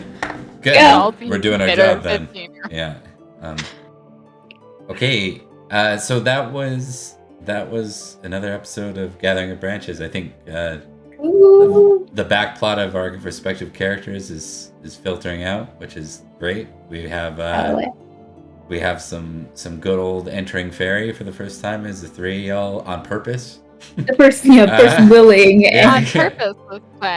Good. Yeah. We're doing our Bitter job then. 15-year-old. Yeah. Okay. So that was another episode of Gathering of Branches. I think Ooh. the back plot of our respective characters is filtering out, which is great. We have some good old entering fairy for the first time as the three y'all on purpose. The person willing. Yeah. On purpose this way.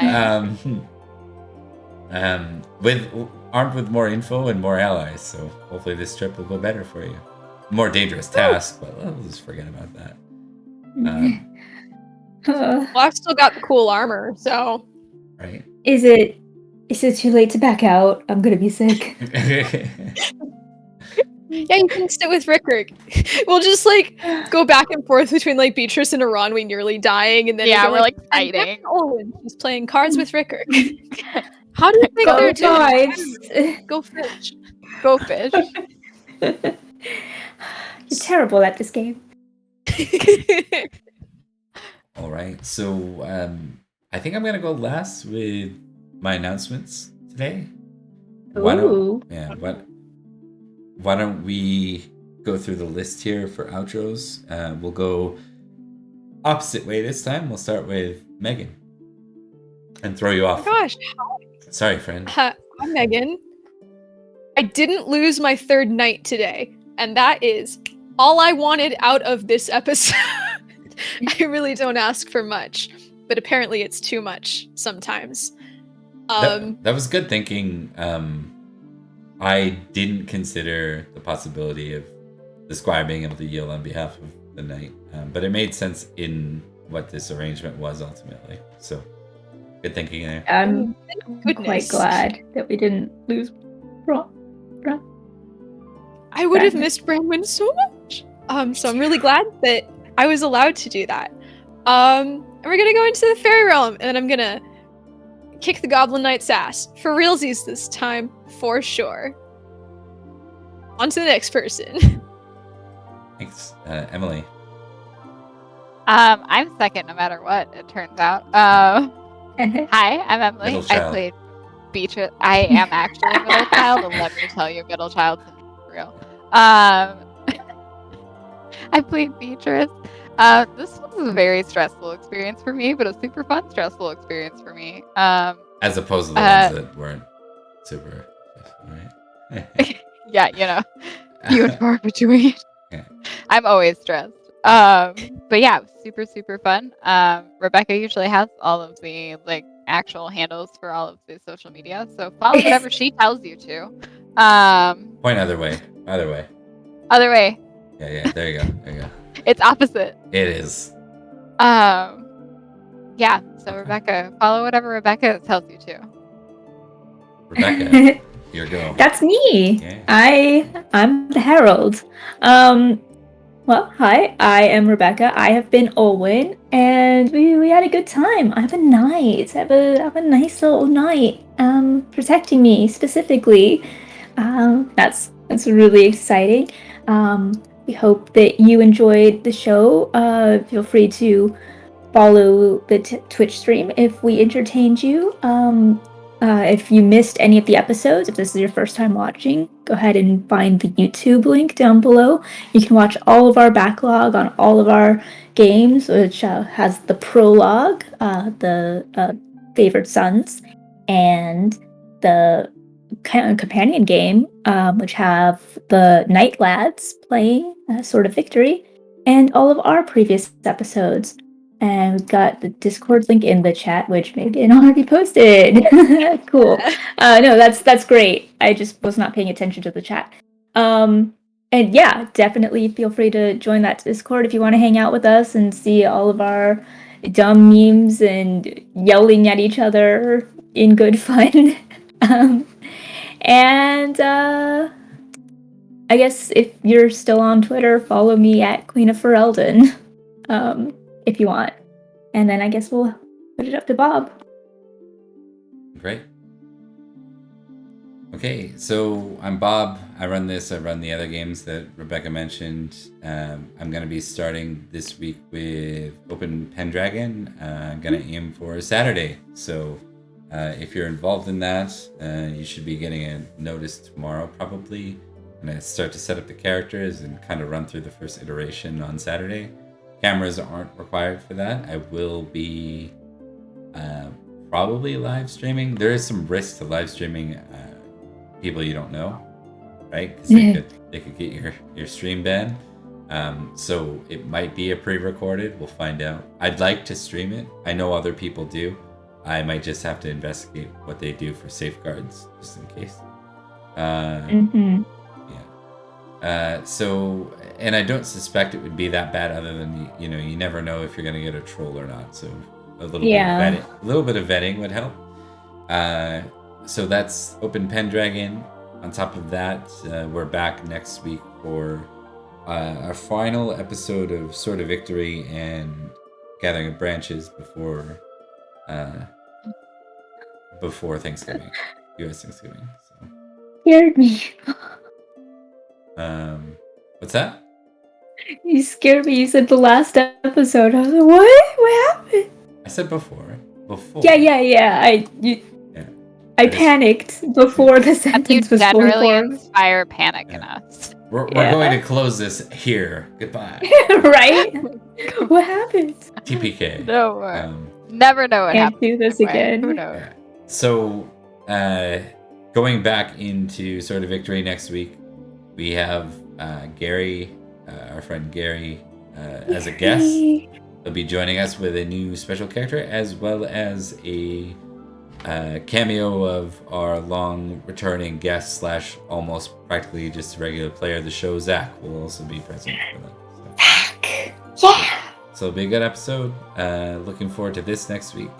Armed with more info and more allies, so hopefully this trip will go better for you. More dangerous task, but we'll just forget about that. Well, I've still got the cool armor, so Right. Is it too late to back out? I'm gonna be sick. yeah, you can sit with Rickrick. We'll just like go back and forth between like Betrys and Aeronwy nearly dying, and then Yeah, we go, we're, like, "And fighting." Owen, he's playing cards with Rickrick. How do you think Go they're doing? guys. Go fish. Go fish. You're terrible at this game. All right, so I think I'm gonna go last with my announcements today. Why Ooh. don't we go through the list here for outros? We'll go opposite way this time. We'll start with Megan and throw you Oh off. my gosh, Sorry, friend. I'm Megan. I didn't lose my third night today, and that is all I wanted out of this episode. I really don't ask for much, but apparently it's too much sometimes. That was good thinking. I didn't consider the possibility of the Squire being able to yield on behalf of the night. But it made sense in what this arrangement was ultimately. So good thinking there. I'm Goodness. quite glad that we didn't lose Bron. I would have missed Branwen so much. So I'm really glad that I was allowed to do that. And we're gonna go into the fairy realm, and I'm gonna kick the Goblin Knight's ass for realsies this time, for sure. On to the next person. Thanks, Emily. I'm second no matter what, it turns out. Hi, I'm Emily. Middle I child. played Betrys. I am actually a middle child, and let me tell you, middle child's for real. I played Betrys. This was a very stressful experience for me, but a super fun, stressful experience for me. As opposed to the ones that weren't super, right? Yeah, you know, few and far between. Yeah. I'm always stressed. But yeah, super, super fun. Rebecca usually has all of the actual handles for all of the social media, so follow whatever she tells you to. Point other way. Other way. Other way. Yeah. There you go. It's opposite. It is. Yeah. So Rebecca, follow whatever Rebecca tells you to. Rebecca, your go. That's me. Yeah. I'm the Herald. Well, hi, I am Rebecca. I have been Olwen, and we had a good time. I have a knight. I have a nice little knight protecting me specifically. That's really exciting. We hope that you enjoyed the show. Feel free to follow the Twitch stream if we entertained you. If you missed any of the episodes, if this is your first time watching, go ahead and find the YouTube link down below. You can watch all of our backlog on all of our games, which has the prologue, the Favored Sons, and the companion game, which have the Night Lads playing Sword of Victory, and all of our previous episodes. And we've got the Discord link in the chat, which Megan already posted. Cool. No, that's great. I just was not paying attention to the chat. And yeah, definitely feel free to join that Discord if you want to hang out with us and see all of our dumb memes and yelling at each other in good fun. And I guess if you're still on Twitter, follow me at Queen of Ferelden. If you want. And then I guess we'll put it up to Bob. Great. Okay, so I'm Bob. I run this. I run the other games that Rebecca mentioned. I'm going to be starting this week with Open Pendragon. I'm going to aim for Saturday. So if you're involved in that, you should be getting a notice tomorrow probably. I'm going to start to set up the characters and kind of run through the first iteration on Saturday. Cameras aren't required for that. I will be probably live streaming. There is some risk to live streaming people you don't know, right? Because they could get your stream banned. So it might be a pre-recorded. We'll find out. I'd like to stream it. I know other people do. I might just have to investigate what they do for safeguards, just in case. So, and I don't suspect it would be that bad, other than you never know if you're gonna get a troll or not. So a little bit of vetting would help. So that's Open Pendragon. On top of that, we're back next week for our final episode of Sword of Victory and Gathering of Branches before Thanksgiving, U.S. Thanksgiving. So. Scared me. What's that? You scared me. You said the last episode. I was like, what? What happened? I said before. Yeah. I panicked before the sentence was fully generally formed. inspire panic in us. We're going to close this here. Goodbye. Right? What happened? TPK. No, never know what Can't happened. do this again. Who knows? So, going back into Sword of Victory next week, we have Gary, our friend Gary, as a guest. He'll be joining us with a new special character, as well as a cameo of our long returning guest / almost practically just a regular player of the show, Zach, will also be present for that. So. Zach! Yeah. So it'll be a good episode. Looking forward to this next week.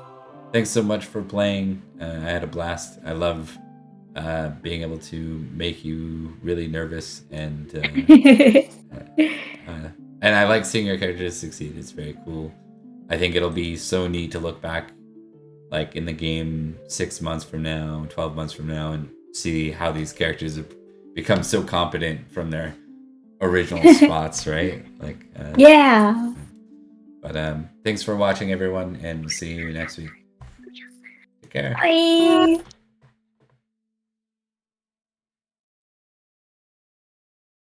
Thanks so much for playing. I had a blast. I love being able to make you really nervous, and I like seeing your characters succeed. It's very cool. I think it'll be so neat to look back, like in the game 6 months from now, 12 months from now, and see how these characters have become so competent from their original spots, right? Like, Yeah. But thanks for watching, everyone, and see you next week. Take care. Bye.